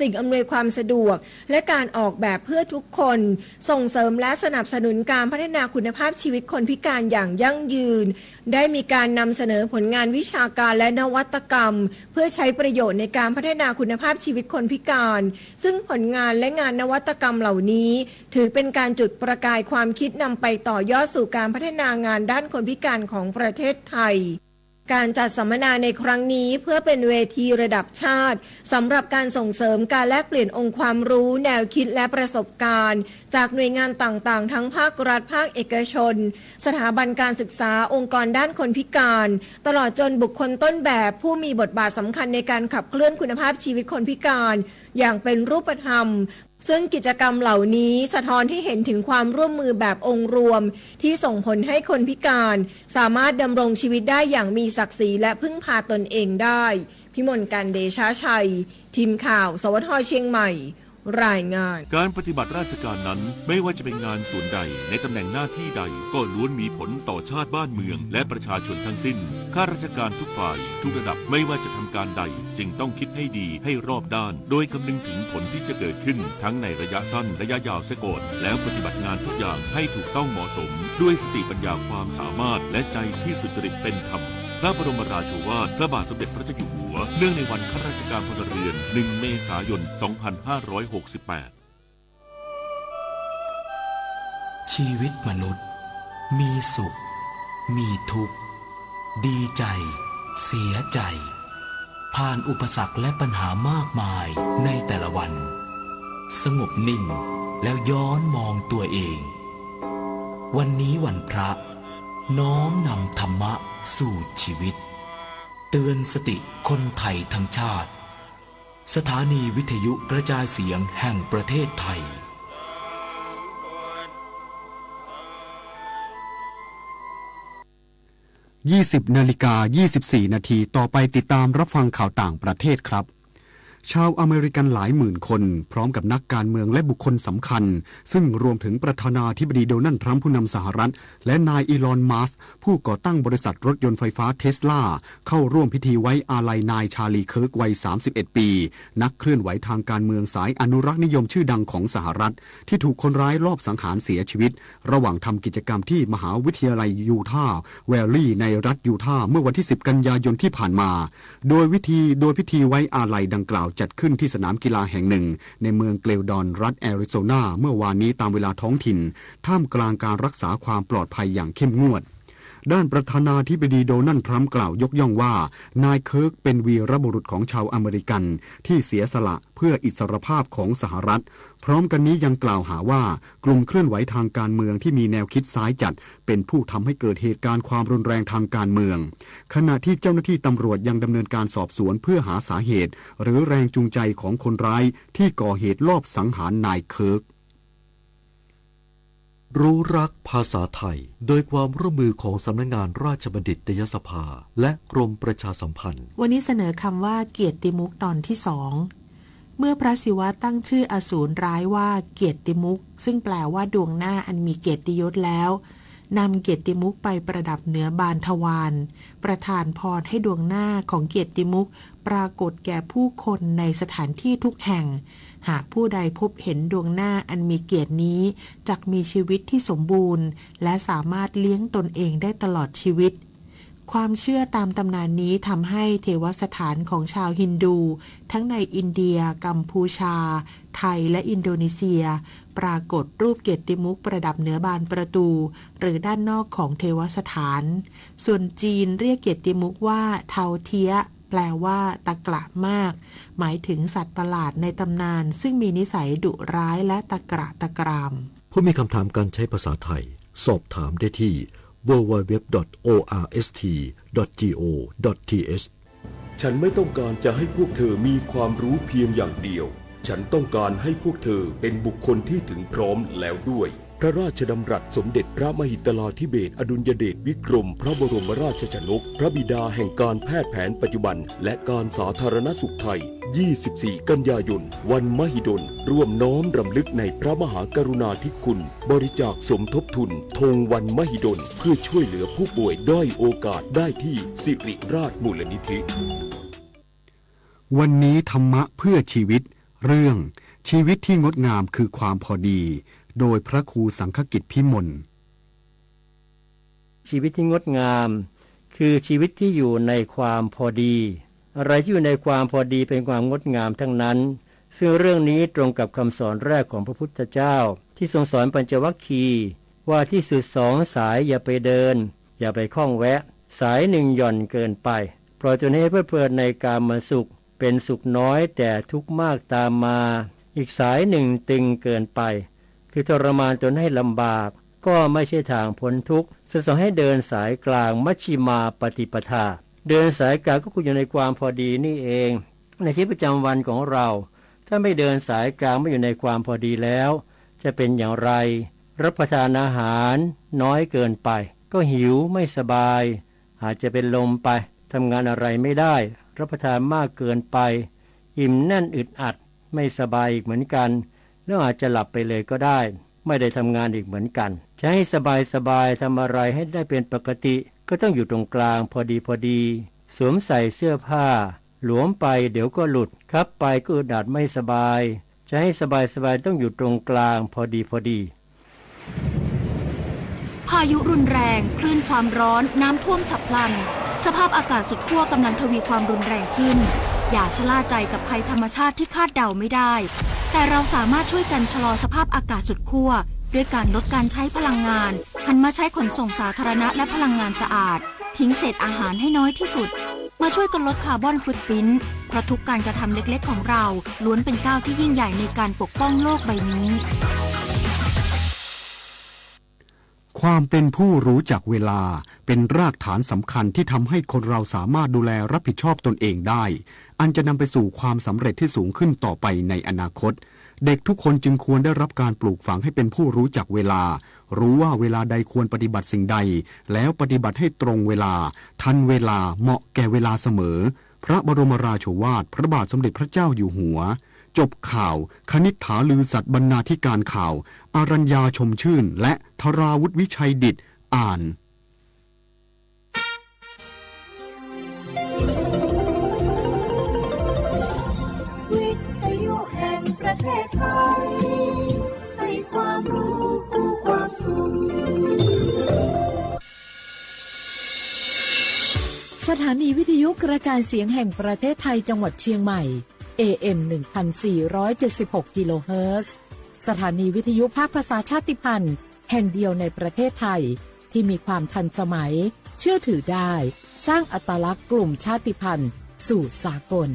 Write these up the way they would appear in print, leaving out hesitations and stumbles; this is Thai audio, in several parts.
สิ่งอำนวยความสะดวกและการออกแบบเพื่อทุกคนส่งเสริมและสนับสนุนการพัฒนาคุณภาพชีวิตคนพิการอย่างยั่งยืนได้มีการนำเสนอผลงานวิชาการและนวัตกรรมเพื่อใช้ประโยชน์ในการพัฒนาคุณภาพชีวิตคนพิการซึ่งผลงานและงานนวัตกรรมเหล่านี้ถือเป็นการจุดประกายความคิดนำไปต่อยอดสู่การพัฒนางานด้านคนพิการของประเทศไทยการจัดสัมมนาในครั้งนี้เพื่อเป็นเวทีระดับชาติสำหรับการส่งเสริมการแลกเปลี่ยนองค์ความรู้แนวคิดและประสบการณ์จากหน่วยงานต่างๆทั้งภาครัฐภาคเอกชนสถาบันการศึกษาองค์กรด้านคนพิการตลอดจนบุคคลต้นแบบผู้มีบทบาทสำคัญในการขับเคลื่อนคุณภาพชีวิตคนพิการอย่างเป็นรูปธรรมซึ่งกิจกรรมเหล่านี้สะท้อนให้เห็นถึงความร่วมมือแบบองค์รวมที่ส่งผลให้คนพิการสามารถดำรงชีวิตได้อย่างมีศักดิ์ศรีและพึ่งพาตนเองได้พิมลการเดชาชัยทีมข่าวสวท.เชียงใหม่รายงานการปฏิบัติราชการนั้นไม่ว่าจะเป็นงานส่วนใดในตำแหน่งหน้าที่ใดก็ล้วนมีผลต่อชาติบ้านเมืองและประชาชนทั้งสิ้นข้าราชการทุกฝ่ายทุกระดับไม่ว่าจะทำการใดจึงต้องคิดให้ดีให้รอบด้านโดยคำนึงถึงผลที่จะเกิดขึ้นทั้งในระยะสั้นระยะยาวเสียก่อนแล้วปฏิบัติงานทุกอย่างให้ถูกต้องเหมาะสมด้วยสติปัญญาความสามารถและใจที่สุจริตเป็นธรรมพระบรมราโชวาทพระบาทสมเด็จพระเจ้าอยู่หัวเนื่องในวันข้าราชการพลเรือน1 เมษายน 2568ชีวิตมนุษย์มีสุขมีทุกข์ดีใจเสียใจผ่านอุปสรรคและปัญหามากมายในแต่ละวันสงบนิ่งแล้วย้อนมองตัวเองวันนี้วันพระน้อมนำธรรมะสู่ชีวิตเตือนสติคนไทยทั้งชาติสถานีวิทยุกระจายเสียงแห่งประเทศไทย20:24 นาทีต่อไปติดตามรับฟังข่าวต่างประเทศครับชาวอเมริกันหลายหมื่นคนพร้อมกับนักการเมืองและบุคคลสำคัญซึ่งรวมถึงประธานาธิบดีโดนัลด์ทรัมป์ผู้นำสหรัฐและนายอีลอนมัสก์ผู้ก่อตั้งบริษัทรถยนต์ไฟฟ้าเทสลาเข้าร่วมพิธีไว้อาลัยนายชาลีเคิร์กวัย31ปีนักเคลื่อนไหวทางการเมืองสายอนุรักษ์นิยมชื่อดังของสหรัฐที่ถูกคนร้ายลอบสังหารเสียชีวิตระหว่างทำกิจกรรมที่มหาวิทยาลัยยูทาห์แวลลีย์ในรัฐยูทาห์เมื่อวันที่10 กันยายนที่ผ่านมาโดยพิธีไว้อาลัยดังกล่าวจัดขึ้นที่สนามกีฬาแห่งหนึ่งในเมืองเกลดอนรัฐแอริโซนาเมื่อวานนี้ตามเวลาท้องถิ่นท่ามกลางการรักษาความปลอดภัยอย่างเข้มงวดด้านประธานาธิบดีโดนัลด์ทรัมป์กล่าวยกย่องว่านายเคิร์กเป็นวีรบุรุษของชาวอเมริกันที่เสียสละเพื่ออิสรภาพของสหรัฐพร้อมกันนี้ยังกล่าวหาว่ากลุ่มเคลื่อนไหวทางการเมืองที่มีแนวคิดซ้ายจัดเป็นผู้ทำให้เกิดเหตุการณ์ความรุนแรงทางการเมืองขณะที่เจ้าหน้าที่ตำรวจยังดำเนินการสอบสวนเพื่อหาสาเหตุหรือแรงจูงใจของคนร้ายที่ก่อเหตุลอบสังหารนายเคิร์กรู้รักภาษาไทยโดยความร่วมมือของสำนักงานราชบัณฑิตยสภาและกรมประชาสัมพันธ์วันนี้เสนอคำว่าเกียรติมุขตอนที่2เมื่อพระศิวะตั้งชื่ออสูรร้ายว่าเกียรติมุขซึ่งแปลว่าดวงหน้าอันมีเกียรติยศแล้วนำเกียรติมุขไปประดับเหนือบานทวารประทานพรให้ดวงหน้าของเกียรติมุขปรากฏแก่ผู้คนในสถานที่ทุกแห่งหากผู้ใดพบเห็นดวงหน้าอันมีเกียรตินี้จักมีชีวิตที่สมบูรณ์และสามารถเลี้ยงตนเองได้ตลอดชีวิตความเชื่อตามตำนานนี้ทำให้เทวสถานของชาวฮินดูทั้งในอินเดียกัมพูชาไทยและอินโดนีเซียปรากฏรูปเกียรติมุขประดับเหนือบานประตูหรือด้านนอกของเทวสถานส่วนจีนเรียกเกียรติมุขว่าเทาเทียแปลว่าตะกละมากหมายถึงสัตว์ประหลาดในตำนานซึ่งมีนิสัยดุร้ายและตะกระตะกรามผู้มีคำถามการใช้ภาษาไทยสอบถามได้ที่ www.orst.go.th ฉันไม่ต้องการจะให้พวกเธอมีความรู้เพียงอย่างเดียวฉันต้องการให้พวกเธอเป็นบุคคลที่ถึงพร้อมแล้วด้วยพระราชดำรัสสมเด็จพระมหิดลาธิเบศรอดุลยเดชวิกรมพระบรมราชชนกพระบิดาแห่งการแพทย์แผนปัจจุบันและการสาธารณสุขไทย24 กันยายนวันมหิดลร่วมน้อมรำลึกในพระมหากรุณาธิคุณบริจาคสมทบทุนธงวันมหิดลเพื่อช่วยเหลือผู้ป่วยด้อยโอกาสได้ที่สิริราชมูลนิธิวันนี้ธรรมะเพื่อชีวิต เรื่องชีวิตที่งดงามคือความพอดีโดยพระครูสังฆกิจพิมลชีวิตที่งดงามคือชีวิตที่อยู่ในความพอดีอะไรที่อยู่ในความพอดีเป็นความงดงามทั้งนั้นซึ่งเรื่องนี้ตรงกับคำสอนแรกของพระพุทธเจ้าที่ทรงสอนปัญจวัคคีย์ว่าที่สุดสองสายอย่าไปเดินอย่าไปข้องแวะสายหนึ่งหย่อนเกินไปเพราะจนให้เพลิดเพลินในกามสุขเป็นสุขน้อยแต่ทุกข์มากตามมาอีกสายหนึ่งตึงเกินไปคือทรมานจนให้ลำบากก็ไม่ใช่ทางพ้นทุกข์สอนให้เดินสายกลางมัชฌิมาปฏิปทาเดินสายกลางก็คืออยู่ในความพอดีนี่เองในชีวิตประจำวันของเราถ้าไม่เดินสายกลางไม่อยู่ในความพอดีแล้วจะเป็นอย่างไรรับประทานอาหารน้อยเกินไปก็หิวไม่สบายอาจจะเป็นลมไปทำงานอะไรไม่ได้รับประทานมากเกินไปอิ่มแน่นอึดอัดไม่สบายอีกเหมือนกันแล้วอาจจะหลับไปเลยก็ได้ไม่ได้ทำงานอีกเหมือนกันจะให้สบายทำอะไรให้ได้เป็นปกติก็ต้องอยู่ตรงกลางพอดีสวมใส่เสื้อผ้าหลวมไปเดี๋ยวก็หลุดครับไปก็อึดอัดไม่สบายจะให้สบายต้องอยู่ตรงกลางพอดีพายุรุนแรงคลื่นความร้อนน้ำท่วมฉับพลันสภาพอากาศสุดขั้วกำลังทวีความรุนแรงขึ้นอย่าชะล่าใจกับภัยธรรมชาติที่คาดเดาไม่ได้แต่เราสามารถช่วยกันชะลอสภาพอากาศสุดขั้วด้วยการลดการใช้พลังงานหันมาใช้ขนส่งสาธารณะและพลังงานสะอาดทิ้งเศษอาหารให้น้อยที่สุดมาช่วยกันลดคาร์บอนฟุตพริ้นท์เพราะทุกการกระทำเล็กๆของเราล้วนเป็นก้าวที่ยิ่งใหญ่ในการปกป้องโลกใบนี้ความเป็นผู้รู้จักเวลาเป็นรากฐานสำคัญที่ทำให้คนเราสามารถดูแลรับผิดชอบตนเองได้อันจะนำไปสู่ความสำเร็จที่สูงขึ้นต่อไปในอนาคตเด็กทุกคนจึงควรได้รับการปลูกฝังให้เป็นผู้รู้จักเวลารู้ว่าเวลาใดควรปฏิบัติสิ่งใดแล้วปฏิบัติให้ตรงเวลาทันเวลาเหมาะแก่เวลาเสมอพระบรมราโชวาทพระบาทสมเด็จพระเจ้าอยู่หัวจบข่าวคณิษฐาลือสัตย์บรรณาธิการข่าวอารัญญาชมชื่นและธราวุฒิวิชัยดิษฐ์อ่านวิทยุแห่งประเทศไทยให้ความรู้คู่ความสุขสถานีวิทยุกระจายเสียงแห่งประเทศไทยจังหวัดเชียงใหม่ AM 1476 กิโลเฮิรตซ์สถานีวิทยุภาคภาษาชาติพันธุ์แห่งเดียวในประเทศไทยที่มีความทันสมัยเชื่อถือได้สร้างอัตลักษณ์กลุ่มชาติพันธุ์สู่สากล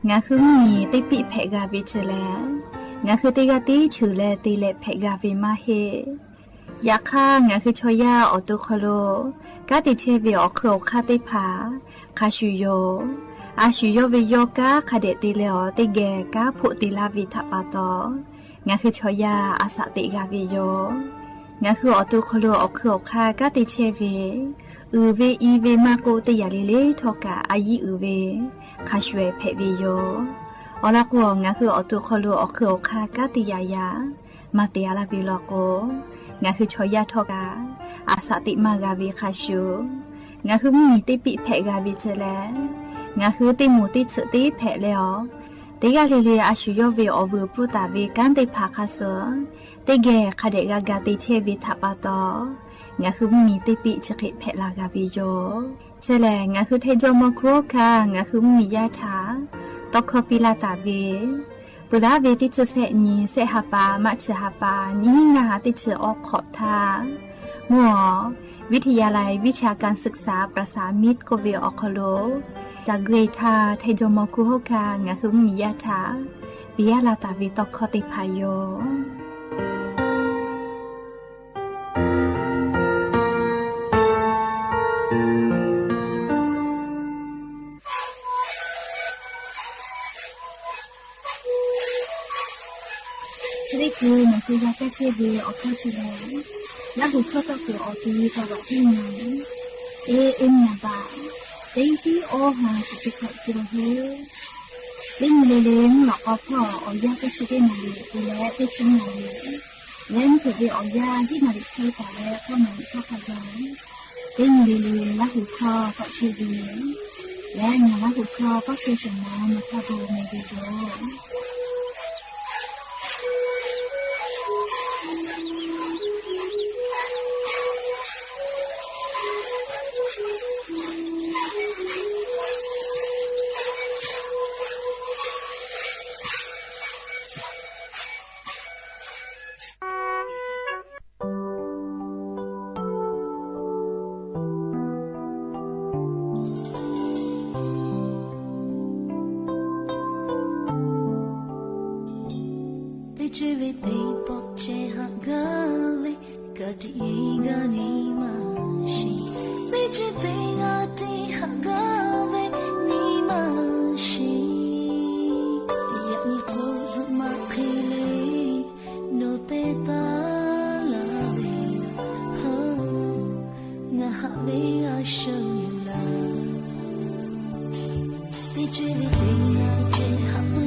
งาคือมีติปิเพกาวิเชแลงาคือติกาติชูแลติเลเพกาวิมาเฮยาค่างาคือชอยาออตุคโลกาติเชวิออคโลคาติผาคาชูโยอาชูโยวิโยกาคาเดติเลอติเกกาพุติลาวิทัปาโตงาคือชอยาอาสติกาวิโยงาคือออตุคโลออคโลคากาติเชวิอือเวอีเวมาโกติยาลิเลทอกาอายิอือเวคาชเวเพวิโยอลักวงาคือออตุคโลออคโลคากาติยายามาเตียลาวิโลโกงาคือชอยาทอกาอาสติมากาวิคาชูงาคือมีติปิเพกาวิเจแลงาคือติมูติสึติเพเลอติกาเลเลอาชูโยเวอวูปุตาเวกันติภาคาเสติเกคาเดกากาติเชวิทัปาตองาคือมีติปิจกิเพลากาวิโยเจแลงาคือเทโจโมโคคางาคือมียาถาตอกคปิลาตาเวปุระเวติจุเสนีเสหปามัชหปานิงาติเชออกขอบทามัววิทยาลัยวิชาการศึกษาประสามิตรโกเวออคโลจากเกรทาไทโจมกุโฮกางาคือมียาถาปิยาลาตาวิตอกคติพายโยคือมันคือยาแก้เชื้อเวออกเข้าชีวิตแล้วหูเข้าตะเกียบออกทีตลอดที่ไหนเอ็มนาบาเต็งที่โอหาสุดที่เขาคิดเฮ้เล่นเล่นหลอกพ่อเอายาแก้เชื้อได้ไหนดูแลได้ชิ้นไหน เล่นเกี่ยวกับยาที่มาดิเทแต่แล้วก็มันก็ขยายเต้นลีลีและหูคอก็ชีดีและงานละหูคอก็คือสมองนะคะดูในวิดีโอ只为对薄这哈个嘞，个的一个你嘛是，你只对我的哈个嘞，你嘛是，呀你口子嘛开嘞，no te ta la ve na，我哈为啊受了，你只为对我这哈个。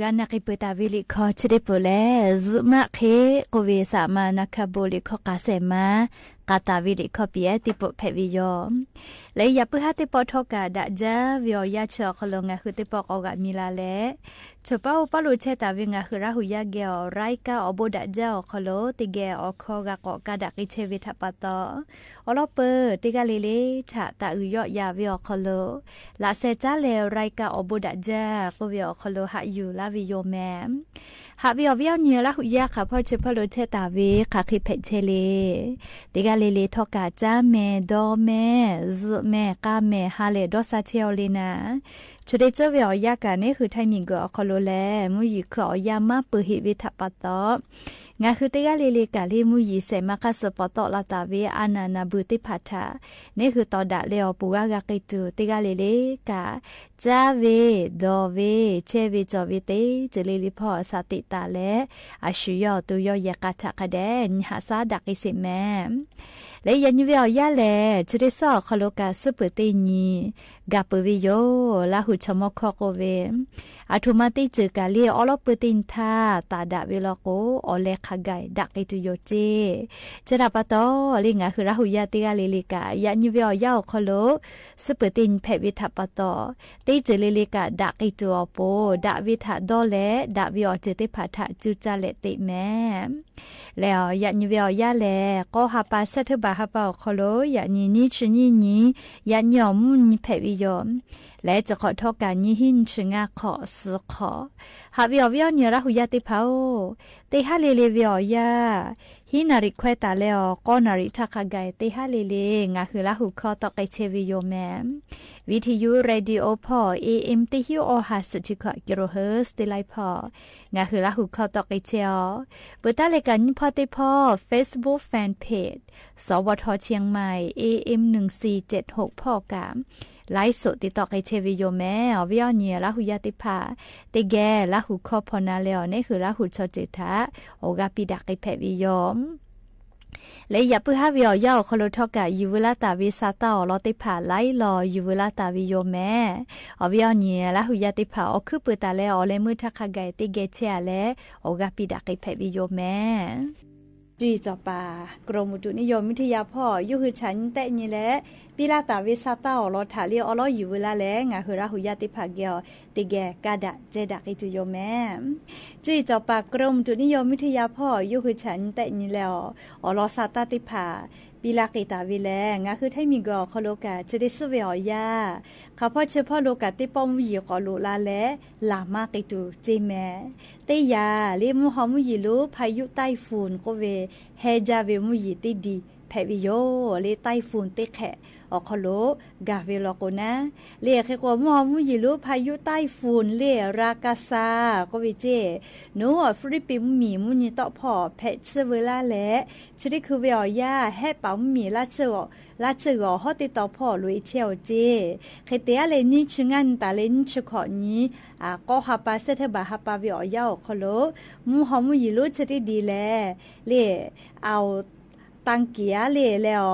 กันนักเปิดตาวิลิคอชเดปแลซุมาเคโกเวสามานักโบลิคอกาเซมากาตาวิลิคอปีเอติปเพวิยอและอย่าเพื่อให้ติปทอกาดะจาวิอยาชอคลงะคือติปออกามิลาเลชปาอุปลุเชตาวิงะคือราหุยาเกอไรกาอบดะจาคโลติเกอคอกะกอกาดะกิเชวิทัปตออลอเปติกาเลเลทะตะอุยอยาวิอคโลลาเซจาเลไรกาอบดะจากวิอคโลหะอยู่ลาวิโยแม หาวิอวิอเนียละหุยาค่ะพ่อเชพโลเชตาเวค่ะคิเพเชเลติกาเลทอกาจ้าแม่ดอแม่ซแม่กาแม่ฮาเลดอซาเชลเลนะชุดเจวิอยากานี่คือไทมิงกอคโลแลมุยขอยามาปืหิวิทัปตองาคือติกาเลกาลีมุยเสมาคาสปตอลาตาเวอานานาบุติพัทานี่คือตอดะเลอปูกากากิตูติกาเลกาจาเวดอเวเชเวจอเวเตเจเลลิพอสติตาเลอาชุยอตุยอยากาทะคะแดนหาซาดักอิสิแมและยันวิอยาแลจะได้สอคโลกาสุปติญีกาปวิโยลาหุชมคโกเวอาทุมาติจืกาลีออลปตินทาตาดาเวลโกอเลขไกดักอิตุโยเจจะดับปะตอลิงาคือราหุยาติกาเลลิกายันวิอยาคโลสุปตินเพวิทัปตอติเจเลลิกาดักอิตุอโปดาวิทาดอเลดาวิอเจติพัทะจุจาเลติแมแล้วยันวิอยาแลก็หาปาเซทบาฮาปาคโลยันนี้ชนี้ยันยอมมุนเพวิยอมและจะขอโทษการยี่หินชงาขอสือขอหาวิอวิอเนียระหุยาติพาวติฮาเลเลวิอยาฮินาริควตาเลอก็นาริทักไกติฮาเลเลงาคือละหุคอตอไกเชวิโยแมวิทยุเรดิโอพอ AM ติฮิโอหาสติกะกิโลเฮิรตซ์ติไลพองาคือละหุคอตอไกเชอปุตตะเลกันพอติพอ Facebook Fan Page สวทเชียงใหม่ AM 1476พอกามไลฟ์สดติดต่อไกเชวิโยแม่วิอเนียละหุยาติพาติแกละหุคอพอนาเลอนี่คือละหุชอจิตาโอกาปิดักไกเพวิโยมและอย่าเพิ่งหาวิอยาคโลทอกะยูเวลาตาวิซาตาลอติผาไลลอยูเวลาตาวิโยแม่อวิอเนียละหุยาติผาอคือปุตาเลอเลมือทักไกติเกเชอเลโอกาปิดักไกเพวิโยแม่จีจอปากรมอุตุนิยมวิทยาพ่อยุคือฉันแต่นี่แหละปีลาตาวิซาตาลอถาเลียอลออยู่เวลาแลงาคือราหุยาติภาเกียวติแกกาดะเจดักอิตุโยแม่จีจอปากรมอุตุนิยมวิทยาพ่อยุคือฉันแต่นี่แล้วอลอซาตาติภาปีลากิตาวิแลงาคือไทมิกอคโลกาจะได้สเวอยาข้าพ่อเฉพาะโลกาติปอมวีกอลุลาแลลามากิตุเจแมเตยาเลมุฮอมุยิลุพายุไต้ฝุ่นโกเวเฮจาเวมุยิติดีเพวิโยเลไต้ฝุ่นเตแขอคโลกาเวลโกนะเลเคกวมอมุยิลุพายุไต้ฝุ่นเลรากาซาโกเวเจโนฟิลิปปินส์มีมุญิตอพอเพชเวลาแลชดิคือเวอยาแฮปามีลาเชอฮอติตอพอลุยเชลเจเคเตอเลนิชงันตาเลนชขอนี้ก็ฮาปาเซเทบาฮาปาเวอยาคโลมุฮอมุยิลุชดิดีแลเลเอาตังเกียเลแล้ว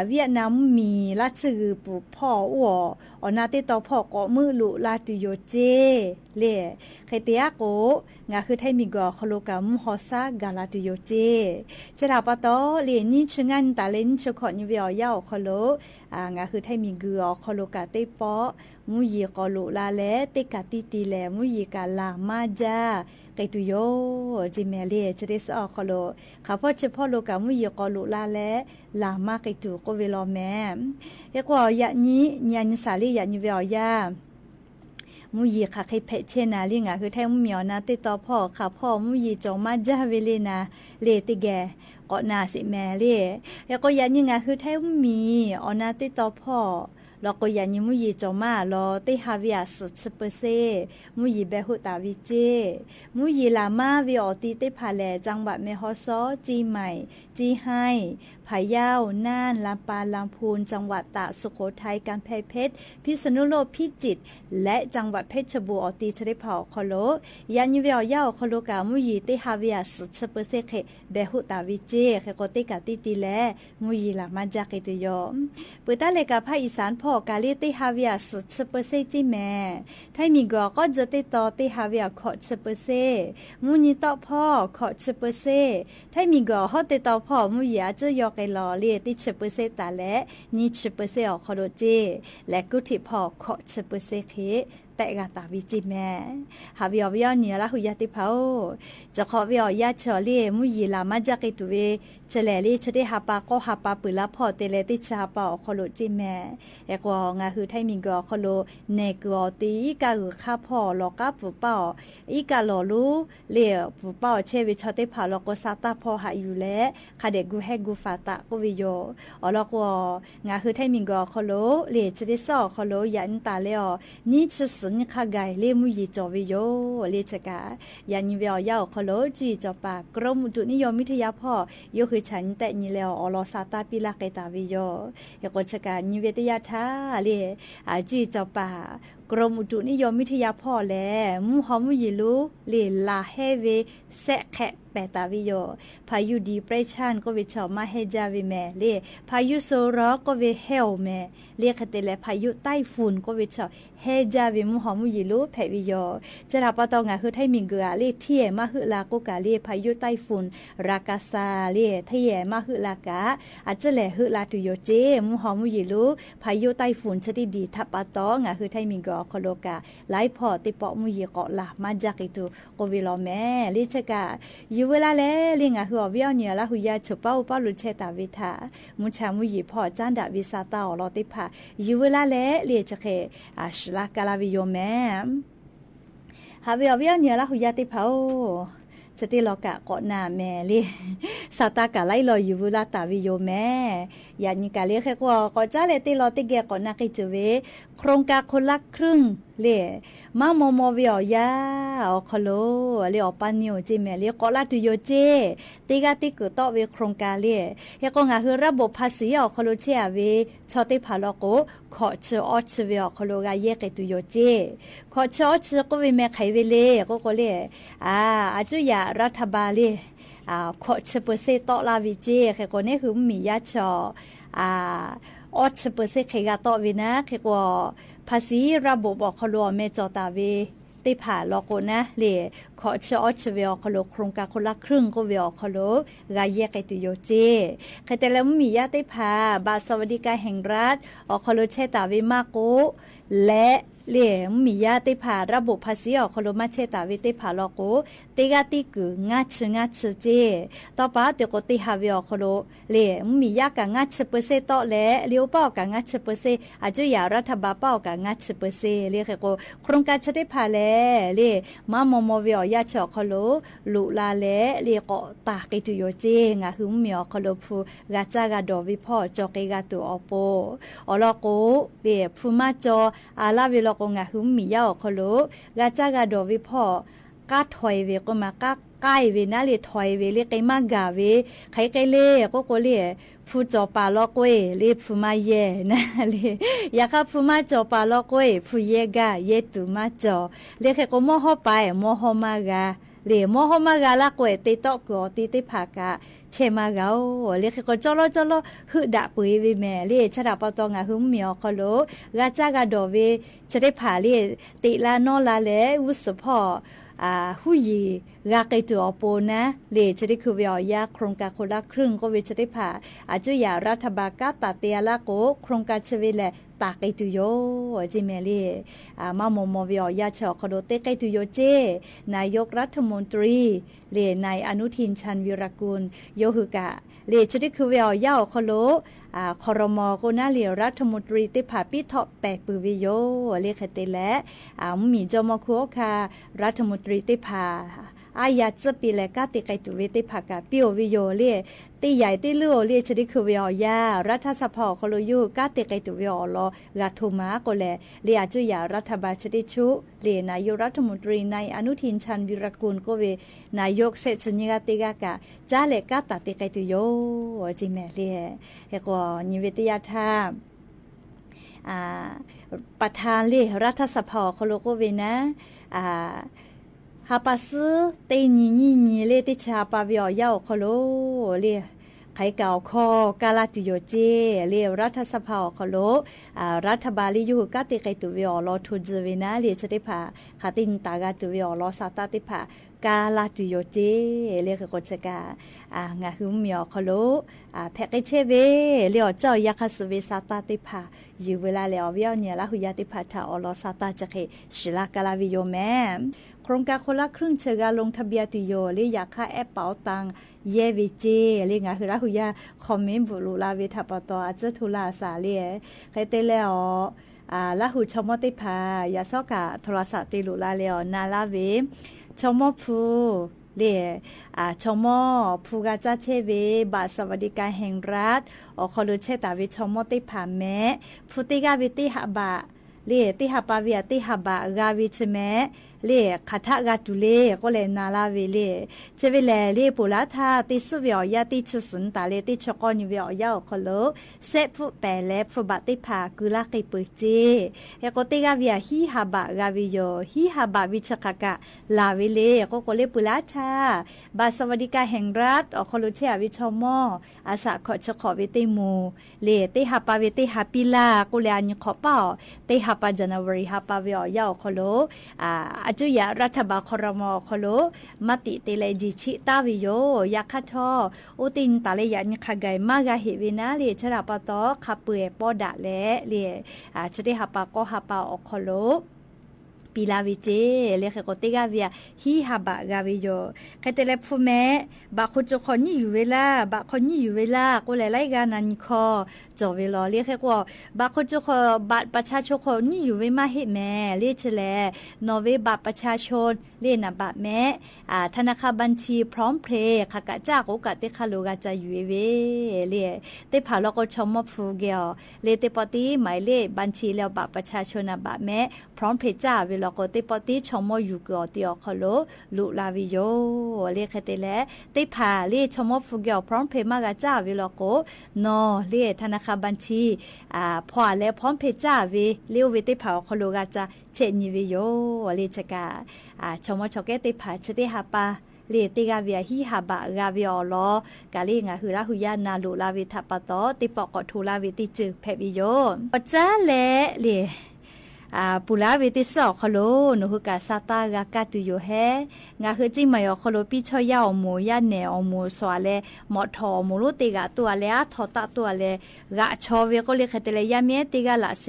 เวียดนามมีลาชื่อปู่พ่ออัวอนาติตอพ่อก็มือลุลาติโยเจเลใครเตียโกงาคือไทมิกอคโลกามุฮอซากาลาติโยเจเจราปะตอเลนี่ชงันตาเลนชขอนิเวียาคโลงาคือไทมิกอคโลกาเตปอมุยกอลุลาเลเตกาติติแลมุยกาลามาจาไกตุโยจิเมเลจะได้สอคโลข้าพ่อเฉพาะโลกามุยกอลุลาเลลามาไกตุโกเวลอแม่เอกว่ายะนี้ยันสาลียะนิเวียามุยค่ะใครเพเชนาลิงาคือแท้มุมีอนาติตอพ่อค่ะพ่อมุยจงมาจาเวเลนาเลติแกก็นาสิแม่เลเอกยะนี้งาคือแท้มุมีอนาติตอพ่อแล้วก็ยันมุยจงมาลอติฮาวิอาสุดเปเซมุยเบหุตาวิเจมุยลามาวิออติเตพาแลจังหวัดเมฮอซอจีใหม่จีให้พะเยาน่านลำปางลำพูนจังหวัดตากสุโขทัยกำแพงเพชรพิษณุโลกพิจิตรและจังหวัดเพชรบูรณ์ออติชริเผาคโลยันวิอยาคโลกามุยติฮาวิอาสุดเปเซเคเบหุตาวิเจเคโกติกาติติแลมุยลามาจากิตยอมปุตตะเลกาภาคอีสานพ่อกาลิติฮาวิอาสุดเปเซจิแม่ไทมิกก็จะติต่อติฮาวิอาขอเปเซมุนิตอพ่อขอเปเซไทมิกฮอติต่อพ่อมุยอาจะยอกไกลอเลียติเปเซตาและนี่เปเซอคโลเจและกุติพ่อขอเปเซเคเ ตะกะตาวิจิแม่หาวิอวิอเนี่ยละหุยาติเผาจะขอวิอยาชอเลมุยีลามาจากตุเวเฉลลีชดิหาปาก็หาปาปุละพอเตเลติชาปาคอโลจิแม่เอกงาคือไทมิงกอคอโลเนกอตีกาคือคาพอลอกาปุเป้าอีกาลอลูเลปุเป้าเชวิชอติผาลอกซาตาพอหาอยู่และคาเดกูเฮกูฟาตะกุวิโยอลอกงาคือไทมิงกอคอโลเลชดิซอคอโลยันตาเลอนี่ชสุนคาไกเลมุยีจอวิโยเลชกายันวิอยาคอโลจีจอปากรมอุตุนิยมวิทยาพ่อโยคือฉันแต่นี่แล้วอลอซาตาปิลาเกตาวิโยยกชกานิเวทยาทาเลจีจอปากรมอุตุนิยมวิทยาพ่อแลมุฮอมุยิลูเลลาเฮเวเซแคเปตาวิโยพายุดีเปรชันก็วิชอมาเฮจาวิแมเลพายุโซรอก็วิเฮลแมเรียกเตเลพายุไต้ฝุ่นก็วิชอเฮจาวิมุฮอมุยิลูเพวิโยจะรับปะตองาคือไทมิงเกอเลเทียมาฮึลาโกกาเลพายุไต้ฝุ่นรากาซาเลเทียมาฮึลากาอาจจะแลฮึลาตุโยเจมุฮอมุยิลูพายุไต้ฝุ่นชนิดดีทับปะตองาคือไทมิงเกอคโลกาไลพอติปอมุยเกาะละมาจากอิตุโกวิโลแมลิชกาอยู่เวลาแลลิงาหัวเวียวเนี่ยละหุยาฉุเป้าป้าลุเชตาวิทามุชามุยพอจันดาวิสาตาอลอติพาอยู่เวลาแลเลียชเคชลากาลาวิโยแมฮาเวียวเนี่ยละหุยาติพาจะติลอกะเกาะหน้าแม่เลยสาตากะไล่ลอยอยู่เวลาตาวิโยแม่ยานิกาเรียกแค่ว่าก็จะเลยติลอติเกะเกาะหน้ากิจเวโครงการคนละครึ่งเลยมาโมโมวิอยาอคโลเรียกปันโยจิแม่เรียกเกาะละตุโยเจติกาติกต่อเวโครงการเลยเฮก็งาคือระบบภาษีอคโลเชอเวชอติพาลโกขอเชออชเวอคโลกาเยกตุโยเจขอเชออชก็เวแม่ไขเวเลก็เลยอาจุยารัฐบาลเลยขอเชเปอร์เซตอลาวิเจแค่คนนี้คือมียาชออชเปอร์เซขยาตอวินะแค่ว่าภาษีระบบอคโลเมจอตาเวติผ่าลอกนะเลยขอเชออชเวอคโลโครงการคนละครึ่งก็เวอคโลกาเยกตุโยเจแค่แต่แล้วมียาติผ่าบาสวัสดิการแห่งรัฐอคโลเชตาเวมาโกและเลี่ยมียาติผ่าระบบภาษีอคโลมาเชตาวิติผ่าลอกติกาติกุงัดเจต่อไปเดี๋ยวก็ติหาวิอคโลเลี่ยมียากะงัดเปอร์เซต่อและเลี้ยวเป้ากะงัดเปอร์เซอาจจะยารัฐบาลเป้ากะงัดเปอร์เซเลี่ยก็โครงการเชติผ่าและเลี่ยมาโมโมวิอยาชอคโลลุลาและเลี่ยก็ตากิตุโยเจงะหุมมีอคโลฟูกาจากาดอวิพ่อจอกกาตุอโปอลโกเลี่ยฟูมาจออาลาวิลกงาหุมมียาอคโลกาจากาดอวิพ่อกาถอยเวก็มากาใกล้เวนะเลยถอยเวเลยไกมากาเวใครไกลเลยก็เลยผู้จอปาลอกเวเลยผู้มาเยนะเลยอยากให้ผู้มาจอปาลอกเวผู้เยกาเยตุมาจอเลยแค่ก็มอหอไปมอหอมากาเลยมอหอมากาละกวยติตอกกอติผากาเชมาเกาเลยแค่ก็จอลฮึดะปุยเวแม่เลยฉดาปตองะหึมมีอคโลกาจากาดอเวจะได้ผ่าเลยติลานอลาเลอุสพอผู้ยีรากไอตัวโปนะเลจะได้คือวิอยาโครงการคนละครึ่งก็เวจะได้ผ่าอาจจะอย่ารัฐบาลกาตาเตียละโกโครงการเชวิเลตากไอตุโยจิเมลีมาโมโมวิอยาเฉาคโดเตไอตุโยเจนายกรัฐมนตรีเลนายอนุทินชันวิรกุลโยฮึกะเลจะได้คือวิอยาคโลครมก็น่าเลียรัฐมนตรีติผาปิทอแปะปือวิโยเลขเตและมีจอมคัวคารัฐมนตรีติผาอายาจะปีแลกาติไกตุเวติผากาปิโอวิโยเลตีใหญ่ตีเลือเลชดิคือวิอยารัฐสภาคโลยูกาติไกตุวิอลอกาทุมาก็แลเลียจุยารัฐบาลชดิชุเลนายกรัฐมนตรีนายอนุทินชันวิรกุลก็เวนายกเศรษฐญกติกากะจาเลกาตติไกตุโยจิแม่เลเฮก็นิเวติยาธาประธานเลรัฐสภาคโลโกเวนะฮาปัสเตนีเลติชาปาวิอยาคโลเลไขเก่าคอกาลาตุโยเจเลรัฐสภาคโลรัฐบาลลิยูกาติไกตุวิอลอทุจเวนะเลชติภาคาตินตากาตุวิอลอซาตาติภา กาลาติโยเจเรียกกชกางาคือมีคโลแพกเชเวเรียเจ้ายักษ์สเวซาตาติพาอยู่เวลาแล้วเวียวเนี่ยละหุยาติพาทาอลอซาตาจะเคชิลากาลาวิโยแม่โครงการคนละครึ่งเชกาลงทะเบียนติโยเรียอยากค่าแอปเป๋าตังเยวิเจเรียงาคือละหุยาคอมเมนต์บุรุลาวิทัปตออาจจะทุลาสาเรียใครเตแล้วละหุชมติพายาซอกะโทรศัพท์ติลุลาเลอนาลาเวชมพูเล่ชมพูกาจาเชเวบาสวัสดิการแห่งรัฐอคอลุเชตาวิชมติพาแม่ฟุติกาวิติหบะเล่ติหบาวิติหบะกาวิชแม่เล่คาทากาตุเล่ก็เลยนาลาเวเล่เจเวเลเล่ปุระทาติสุเวียยาติชุสุนตาเลติชกอนิเวียยาคอโลเซฟุแปเลฟุบะติพากุลากิปุเจเอโกติกาเวียฮิหบะกาวิโยฮิหบะวิชกะกะลาเวเล่ก็เลปุระทาบาสวัสดิการแห่งรัฐอคอลุเชอวิชมออาสาขอชขอวิติมูเล่ติหบะวิติหปิลากุเลอันขอเป้าติหบะจันวริหบะเวียยาคอโลอาจุยารัฐบาลครมคโลมติเตเลจิชิตาวิโยยาคาทออุตินตาเลยันขะไกมากาเฮวินาเลชราปตอคาเปปอดะเลเลชริหปาโกหปาอคโลปีลาวิเจเลขกติกาเวียฮีฮาบะกาวิโยใครเตเลฟูเมบะคุจุคนนี่อยู่เวลาบะคนนี่อยู่เวลาก็เลยไล่กานันคอจอเวลาเรียกว่าบะคุจุคนบัตรประชาชนคนนี่อยู่เวมาเฮแม่เรียกเฉลนอเวบัตรประชาชนเรียนบัตรแม่ธนาคารบัญชีพร้อมเพลย์ขกะจากโอกาสเตคาโลกาจะอยู่เวเรียเตผ่าแล้วก็ชมมาฟูเกลเลเตปติหมายเลขบัญชีแล้วบัตรประชาชนบัตรแม่พร้อมเพย์จ้าเวลาก็เตปติชมมาอยู่ก็เตียคโลลุลาวิโยเรียกเตเลเตผ่าเลชมมาฟูเกลพร้อมเพย์มากะจ้าเวลาก็นอเลธนาคารบัญชีพอแล้วพร้อมเพย์จ้าเวเลี้ยวเวเตผ่าคโลกาจะเชนิวิโยเลชกาชมมาชกเกเตผ่าเชเตหาปาเลติกาเวียฮิฮาบะกาเวียลอกาเลงาฮืราหุยานาลุลาวิทัปตอติปอกอทูลาวิติจึเพวิโยปะจ้าเลปุลาวิติสอคโลนุฮุกาซาตากากาตุโยเฮงาคือจิมายอคโลปิชอยาอมูยาเนอมูสวาเลมอทอมูลุติกาตัวเลอะทอตะตัวเลกะชอเวก็เลคเตเลยาเมติกาละเซ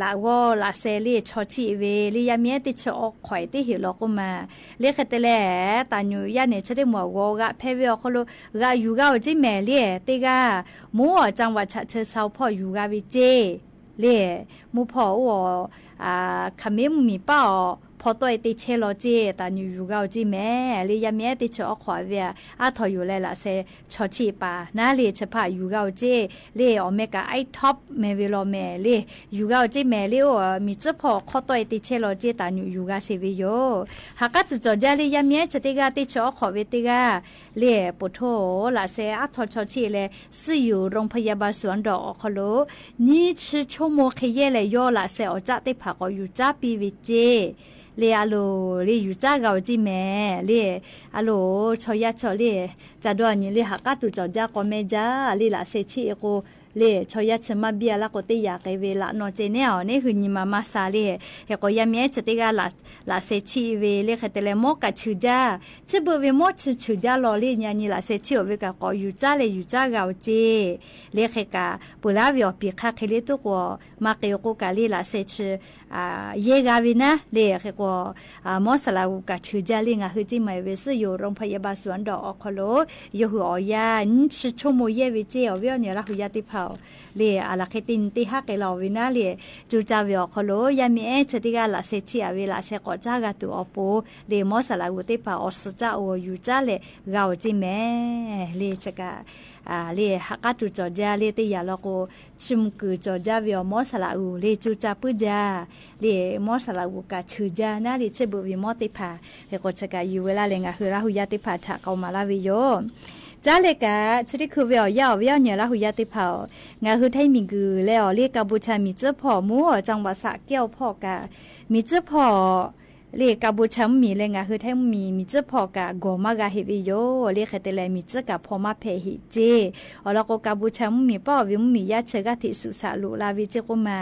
ลาวอลาเซลีชอชิเวลียาเมียติชออกข่อยติหิลอกุมาเลขเตเลตาญูยาเนชะเดมัววอกะเพเวอคโลกะยูกะจิแม่เลติกามูอจังหวัดฉะเชิงเทราพ่อยูกะวิเจเลมูพ่อขมิ้นมีเป้าพอตัวติเชลอเจตาญูยูกะจิแม่ลียาเมียติชออกข่อยเวอะทออยู่เลยละเซชอชิปานาเลชะพะยูกะเจเลอเมกะไอท็อปเมเวโลเมเลยูกะเจแม่เลอมีจะพอขอตัวติเชลอเจตาญูยูกะเซวิโยหากะตุจอจาลียาเมียชะติกาติชอขอเวติกาเลปุโทละเซอะทอชอชิเลสิอยู่โรงพยาบาลสวนดอกคโลนี่ชื่อชั่วโมงเคเยเลยโยละเซอจะติผะก็อยู่จ้าปีวิเจเลอะโลเลอยู่จ้าเกาจิแม่เลอะโลชอยะชอเลจะดอนี่เลหากะตุจอจ้าก็แม่จ้าเลละเซชิโกเลชอยะชมาเบียละก็ติยาเกเวละนอเจเนอนี่คือนิมามาซาเลเฮก็ยาเมชติกาละเซชิเวเลคเตเลโมกะชืจ้าจิบเวโมชืจ้าลอเลญานี่ละเซชิโอเวกะก็อยู่จ้าเลอยู่จ้าเกาเจเลเคกะปุลาวิอปิคาเคเลตุโกมาเกโยโกกะเลละเซชเยกาวินะเลเคโกมอสลาวกะชืจ้าเลงะฮืจิไมเวซอยู่โรงพยาบาลสวนดอกอคโลยหืออยาชิชโมเยวิเจอเวเนี่ยละหุยาติเลอาลาเคตินติฮักเกลาวินาเลจูจาวิอคโลยามีเอชติกาลาเซชิอาเวลาเซกอจากาตุอโปเลมอสลากุติปาอสจาโอยูจาเลกาวจิเมเลชกาเลฮักกาตุจอจาเลติยาลโกชิมกุจอจาวิอมอสลาอูเลจูจาปุจาเลมอสลาอูกาชูจานาเลเชบุวิมอติพาเฮโกชกายูเวลาเลงาฮืราหุยาติพาทะเกามาลาวิโยจ้าเลกะชริคือเวียวยาวเนี่ยละหุยาติเผางาคือไทยมิงือแล้วเรียกกัมพูชามีเจ้าพ่อมู่จังหวัดสระแก้วพ่อกะมีเจ้าพ่อ เลกาบูชัมมีเลยงะคือแท้มีเจ้าพอกะกอมากะเฮบิโยเลขะเตเลมีเจ้ากะพอมาเพหิเจอแล้วก็กาบูชัมมีป้อวิมมียะเชกะติสุสาลุลาวิเจกุมา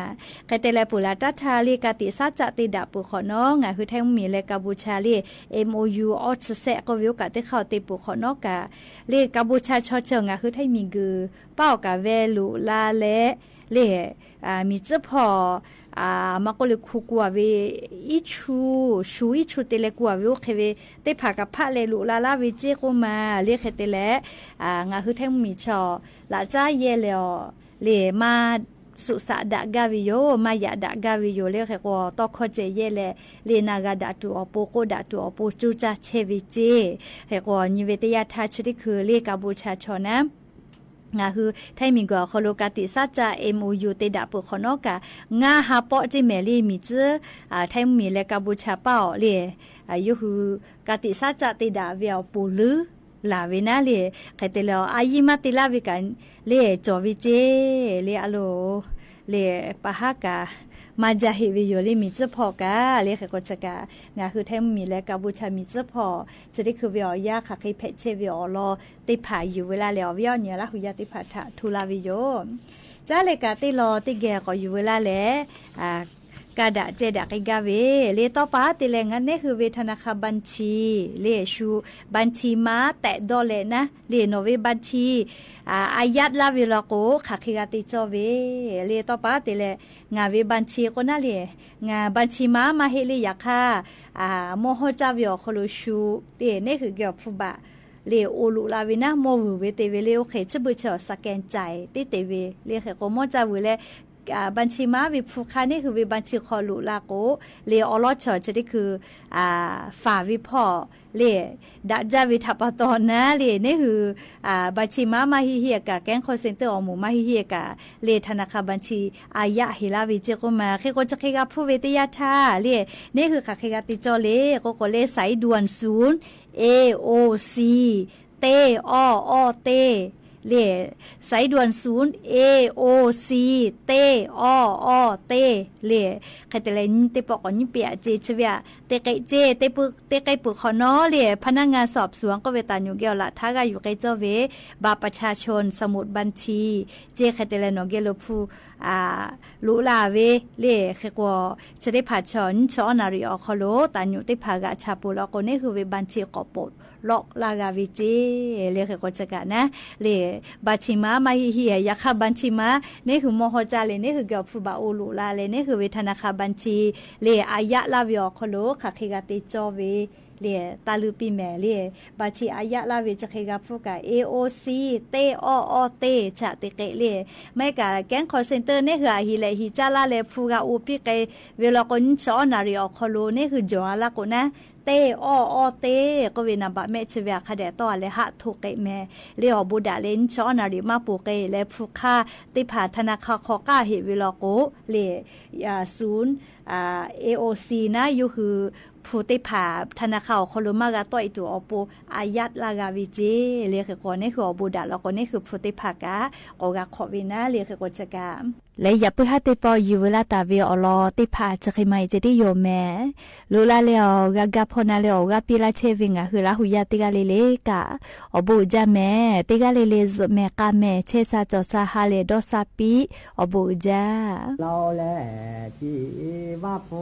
กะเตเลปุลาตัทาเลกะติสัจจะติดาปุขอน้องงะคือแท้มีเลกาบูชาเล MOU ออสเซก็วิวกะติเข้าติปุขอนอกะเลกาบูชาชอเชิงงะคือแท้มีกือเป้ากะเวลุลาเลมีเจ้าพอมาก็เลยคุกัวเวอีชูอีชูเตเลกัวเวโอเคเวเตผากะพะเลลุลาลาเวเจกุมาเรียกเตเลงาคือแท้มีชอละจ้าเยเลอเลมาสุสะดะกาวิโยมายะดะกาวิโยเลก็ตอขอเจเยเลนากาดะตุอโปโกดะตุอโปจูจาเชวิเจเฮก็นิเวตยาทาชดิคือเลกาบูชาชอนะงาคือไทยมีก็คโลกาติสัจจะ MOU เตดาปุขอนอกะงาฮาปอจิเมลีมีเจไทยมีเลกาบูชาเป้าเลยูคือกาติสัจจะเตดาเวียวปูลือลาเวนะเลใครเตลอายิมาติลาวิกันเลจอวิเจเลอโลเลปะฮากามาจาฮิวิโยลิมีเจ้าพอกะเรียกก็จะกะงาคือแท้มีและกาบูชามีเจ้าพอจะได้คือวิอยาค่ะใครเพชเชวิอรอติผาอยู่เวลาแล้ววิอเนี่ยละหุยาติผาทะทุลาวิโยจ้าเลยกะติรอติแกก็อยู่เวลาแลกาดะเจดะกิกาเวเลต่อปาติแลงันนี่คือเวธนาคารบัญชีเลชูบัญชีมาแตะดอเลนะเลโนเวบัญชีอายัดลาวิลาโกขาคิกาติจอเวเลต่อปาติแลงาเวบัญชีก็น่าเลงาบัญชีมาเฮลิยาคาโมโหจาวิอคโลชูเตนี่คือเกี่ยวฟุบะเลโอลุลาวินะโมวเวเตเวเลโอเคชบุเชอสแกนใจติเตเวเลเคโกโมจาวิเลบัญชีมาวิฟูคานี่คือวิบัญชีคอลุลาโกเลออลอชอจะได้คือฝ่าวิพ่อเลดาจาวิทัปตอนนะเลนี่คือบัญชีมาฮิเฮียกะแก๊งคอลเซ็นเตอร์อหมู่มาฮิเฮียกะเลธนาคารบัญชีอายะฮิลาวิเจกุมาเคโกจะเคกาผู้เวทยาธาเลนี่คือคาเคกาติจอเลโกเลสายด่วน0 AOC เตอเตเลสายด่วน0 AOC เตอเตเลใครแต่เลนเตปอกนี่เปียเจชเวียเตไกเจเตไกปุขอนอเลพนักงานสอบสวนก็เวตาอยู่เกี่ยวละถ้าก็อยู่ไกเจ้าเวบาประชาชนสมุดบัญชีเจใครแต่เลนเกลผู้ลุลาเวเลเคกว่าจะได้ผ่าชอนนาริออคโลตาอยู่ได้ผ่ากะชาปุลก็นี่คือเวบัญชีกอปดลอกลากาวิเจเลเคก็จะกะนะเลบัญชีมาฮิเฮียยาคาบัญชีมานี่คือโมโหจาเลนี่คือเกี่ยวฟุบาอุลุลาเลนี่คือเวธนาคารบัญชีเลอายะลาวิออคโลคาเคกาติจอเวเลตาลูปีแม่เลบัญชีอายะลาเวจะเคกาฟุกะ AOC เตอเตชะเตเกเลไม่กะแก๊งคอลเซ็นเตอร์นี่คือฮิเลฮิจาลาเลฟุกะอุปิเกเวลาคนชอนาริออคโลนี่คือจอละก็นะเตอเตก็เวนะบะเมชเวะคะแดต่อเลยหะทุกเกแม่เลอบุดาเลนชอนาริมาปุเกและฟุคาติผาธนาคารขอกาเฮเวลาโกเลAOC นะอยู่คือผู้ติผาธนาคารคลุมากาต่อยตัวอปูอายัดลากาวิเจเรียกก่อนนี่คืออบูดาแล้วก็นี่คือผู้ติผากะก็กะขอวินะเรียกก่อนจะกะและอย่าเพิ่งให้ติปออยู่เวลาตาเวอลอติผาจะใครไม่จะได้โยแม่ลูลาเลออกะพอนาเลออกะปีลาเชวิงะคือลาหุยาติกาเลเลกะอบูจาแม่ติกาเลเลแม่กาแม่เชซาจอซาฮาเลดอซาปีอบูจาเราแลจีว่าปู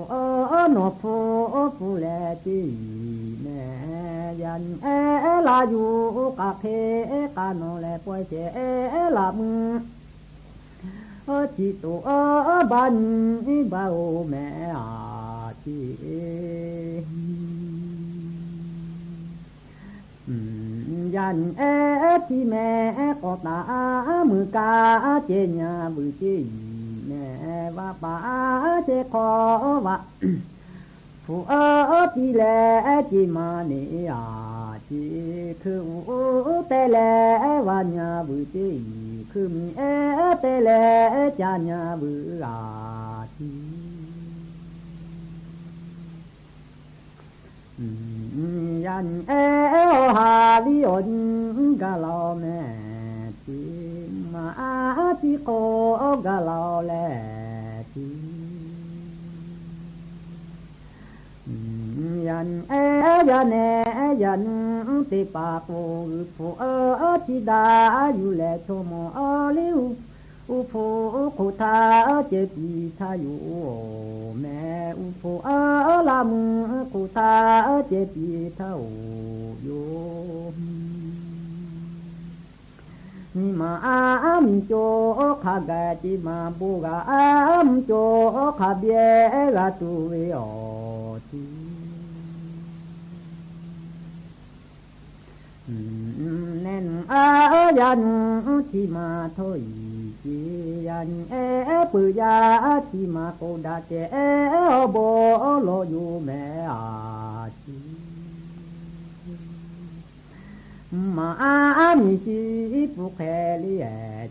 นอปูแลจีแม่ยันลาอยู่กะเคกะโนแลป่วยเจลามือจิโตบันบ่าวแม่จียันที่แม่ก็ตามือกาเจญาบุจีแม่ว่าป้าเจขอว่าผู้ปีแลจีมาเนียจีคือแต่แลวันยาบุจีคือมีแต่แลจานยาบุอาจียันฮาลิออนกะลาแม่จีมาจีโกกะลาแลจี ยันยันยันติปาโกผู้ทิดาอยู่แลชโมลิวอุโภคุทาเจปีทายุแม่อุโภลามุคุทาเจปีทาโยนิมามิโจขากะจิมาบุกะมโจขาเบียกะตุเวอติเนนยันทิมาโทยยันปุยาทิมาโกดาเจโบโลยูเมอาจิมามิชิปุเคลีเอ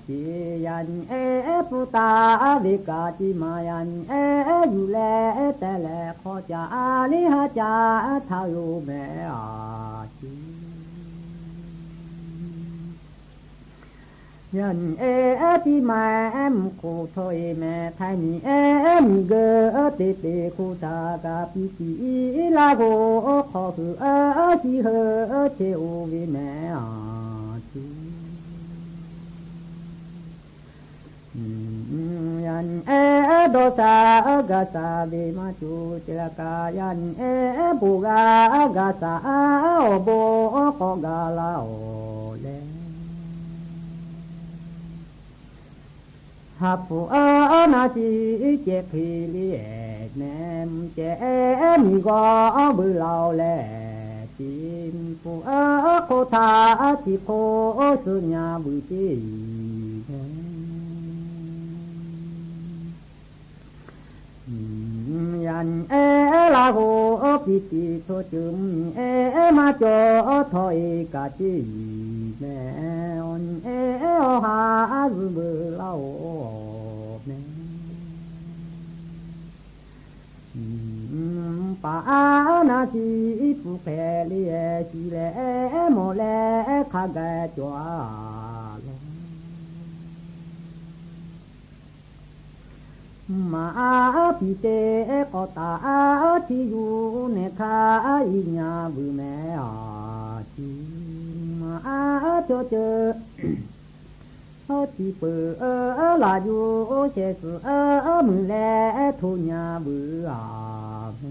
จิยันปุตาวิกาจิมายันยูเลเตเลขอจาลิหะจาทายุเมอาจิยันติมาคูโทยแม่ไทยมีมีเกเตเปคูตากาปิจิลาโกขอคือจิเฮเทโอวิแม่อาจิยันโดสากาสาเวมาจูเจลกายันปุกากาสาโอโบขอกาลาโอเลฮับปูนาจิเจคีลีเนมเจมีกอบุลาวเลจิมปูโคทาจิโคสุญญาบุจิยันลาโกปิติโทจุมมาโจทอยกาจิแม่อนหาบุบลาวแม่ปานาจิปุเพลีเอจิเลโมเลขากะจวามาปิเตกตาทิยูเนคาอิญาบุเมอาจิมาโจเจโอติเปลายูเชสุมุเลทุญาบุอาเม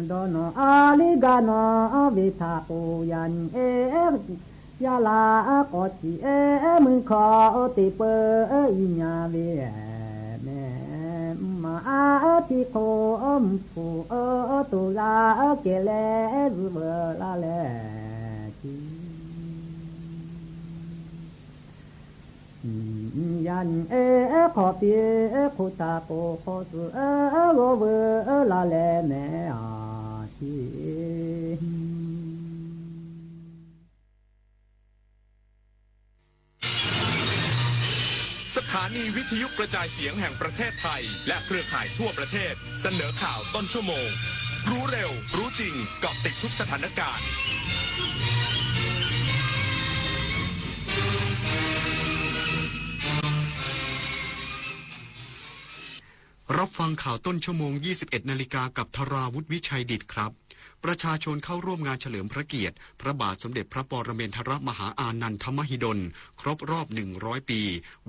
โดโนอาลิกาโนวิทาโอยันยาลาโกจิมึงขอติเปอิญาเวแม่มาติโคผูตุลาเกเลรุเบลาเลจิยันขอเปียคุตาโกขอสุโกเวลาเลแม่อาจิสถานีวิทยุกระจายเสียงแห่งประเทศไทยและเครือข่ายทั่วประเทศเสนอข่าวต้นชั่วโมงรู้เร็วรู้จริงเกาะติดทุกสถานการณ์รับฟังข่าวต้นชั่วโมง 21 นาฬิกากับธราวุฒิวิชัยดิษฐ์ครับประชาชนเข้าร่วมงานเฉลิมพระเกียรติพระบาทสมเด็จพระปรเมนทรมหาอานันทมหิดลครบรอบ100 ปี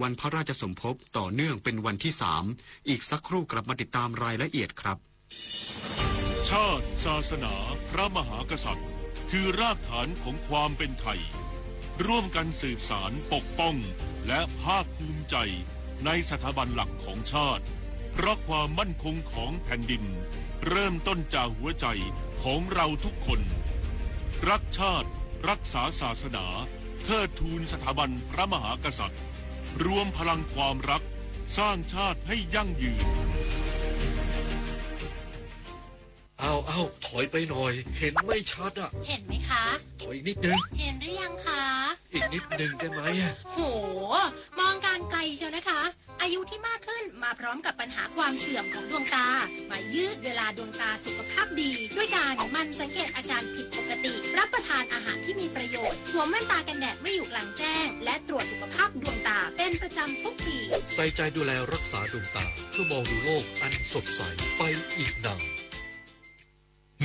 วันพระราชสมภพต่อเนื่องเป็นวันที่3อีกสักครู่กลับมาติดตามรายละเอียดครับชาติศาสนาพระมหากษัตริย์คือรากฐานของความเป็นไทยร่วมกันสืบสานปกป้องและภาคภูมิใจในสถาบันหลักของชาติเพราะความมั่นคงของแผ่นดินเริ่มต้นจากหัวใจของเราทุกคนรักชาติรักษาศาสนาเทิดทูนสถาบันพระมหากษัตริย์รวมพลังความรักสร้างชาติให้ยั่งยืน เอาถอยไปหน่อยเห็นไม่ชัดอ่ะเห็นไหมคะถอยนิดนึงเห็นหรือยังคะอีกนิดนึงได้ไหมโหมองการไกลเชียวนะคะอายุที่มากขึ้นมาพร้อมกับปัญหาความเสื่อมของดวงตามายืดเวลาดวงตาสุขภาพดีด้วยการมันสังเกตอาการผิดปกติรับประทานอาหารที่มีประโยชน์สวมแว่นตากันแดดไม่อยู่กลางแจ้งและตรวจสุขภาพดวงตาเป็นประจำทุกปี ส่ใจดูแลรักษาดวงตาเพื่อมองดูโลกอันสดใสไปอีกนาน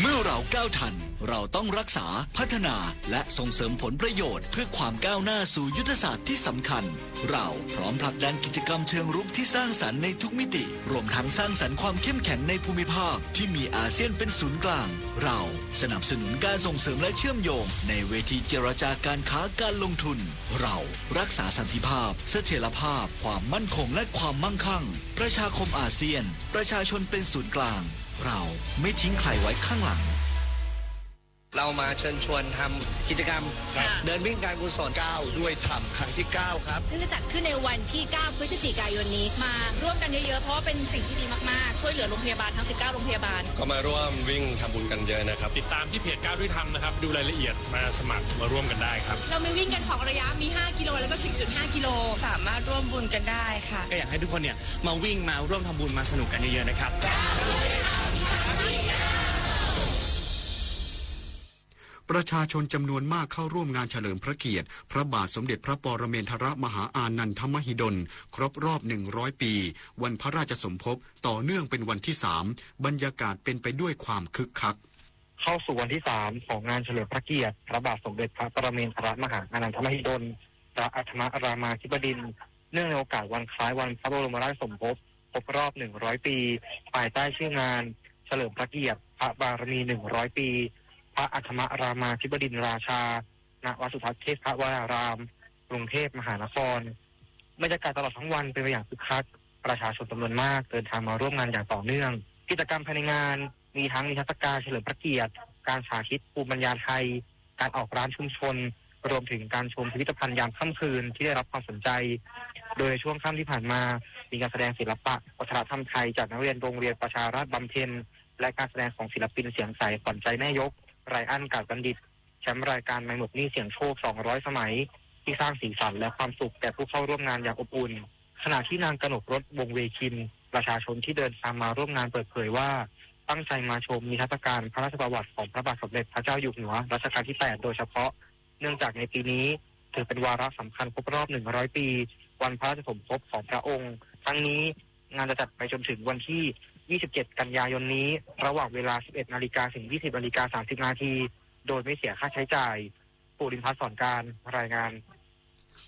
เมื่อเราก้าวทันเราต้องรักษาพัฒนาและส่งเสริมผลประโยชน์เพื่อความก้าวหน้าสู่ยุทธศาสตร์ที่สำคัญเราพร้อมผลักดันกิจกรรมเชิงรุกที่สร้างสรรค์ในทุกมิติรวมทั้งสร้างสรรค์ความเข้มแข็งในภูมิภาคที่มีอาเซียนเป็นศูนย์กลางเราสนับสนุนการส่งเสริมและเชื่อมโยงในเวทีเจรจาการค้าการลงทุนเรารักษาสันติภาพเสถียรภาพความมั่นคงและความมั่งคั่งประชาคมอาเซียนประชาชนเป็นศูนย์กลางเราไม่ทิ้งใครไว้ข้างหลังเรามาเชิญชวนทำกิจกรรมเดินวิ่งการกุศล9ด้วยธรรมครั้งที่9ครับซึ่งจะจัดขึ้นในวันที่9พฤศจิกายนนี้มาร่วมกันเยอะๆเพราะว่าเป็นสิ่งที่ดีมากๆช่วยเหลือโรงพยาบาลทั้ง19โรงพยาบาลก็มาร่วมวิ่งทำบุญกันเยอะนะครับติดตามที่เพจ9ด้วยธรรมนะครับดูรายละเอียดมาสมัครมาร่วมกันได้ครับเรามีวิ่งกัน2ระยะมี5กิโลแล้วก็ 10.5 กิโลสามารถร่วมบุญกันได้ค่ะก็อยากให้ทุกคนเนี่ยมาวิ่งมาร่วมทำบุญมาสนุกกันเยอะๆนะครับประชาชนจำนวนมากเข้าร่วมงานเฉลิมพระเกียรติพระบาทสมเด็จพระปรเมนทรมหาอานันทมหิดลครบรอบ100ปีวันพระราชสมภพต่อเนื่องเป็นวันที่3บรรยากาศเป็นไปด้วยความคึกคักเข้าสู่วันที่3ของงานเฉลิมพระเกียรติพระบาทสมเด็จพระปรเมนทรมหาอานันทมหิดลพระอัฏฐรามาธิบดินทร์เนื่องในโอกาสวันคล้ายวันพระบรมราชสมภพครบรอบ100ปีภายใต้ชื่องานเฉลิมพระเกียรติพระบารมี100ปีพระอัฏฐรามาธิบดินทร์ราชาณวัดสุทัศน์เทพวรารามกรุงเทพมหานครบรรยากาศตลอดทั้งวันเป็นไปอย่างคึกคักประชาชนจำนวนมากเดินทางมาร่วมงานอย่างต่อเนื่องกิจกรรมภายในงานมีทั้งนิทรรศการเฉลิมพระเกียรติการสาธิตภูมิปัญญาไทยการออกร้านชุมชนรวมถึงการชมพิพิธภัณฑ์ยามค่ำคืนที่ได้รับความสนใจโดยในช่วงค่ำที่ผ่านมามีการแสดงศิลปะวัฒนธรรมไทยจากนักเรียนโรงเรียนประชาราษฎร์บำเพ็ญและการแสดงของศิลปินเสียงใสขวัญใจแม่ยกไรอันกาดบัณฑิตแชมป์รายการไม่หมดหนี้เสียงโชค200สมัยที่สร้างสีสันและความสุขแก่ผู้เข้าร่วมงานอย่างอบอุ่นขณะที่นางกนกรถวงเวคินประชาชนที่เดินทางมาร่วมงานเปิดเผยว่าตั้งใจมาชมนิทรรศการพระราชประวัติของพระบาทสมเด็จพระเจ้าอยู่หัวรัชกาลที่8โดยเฉพาะเนื่องจากในปีนี้ถือเป็นวาระสำคัญครบรอบ100ปีวันพระราชสมภพของพระองค์ทั้งนี้งานจะจัดไปจนถึงวันที่27กันยายนนี้ระหว่างเวลา 11 นาฬิกาถึง 20 นาฬิกา 30 นาทีโดยไม่เสียค่าใช้จ่ายปูรินทร์สอนการรายงาน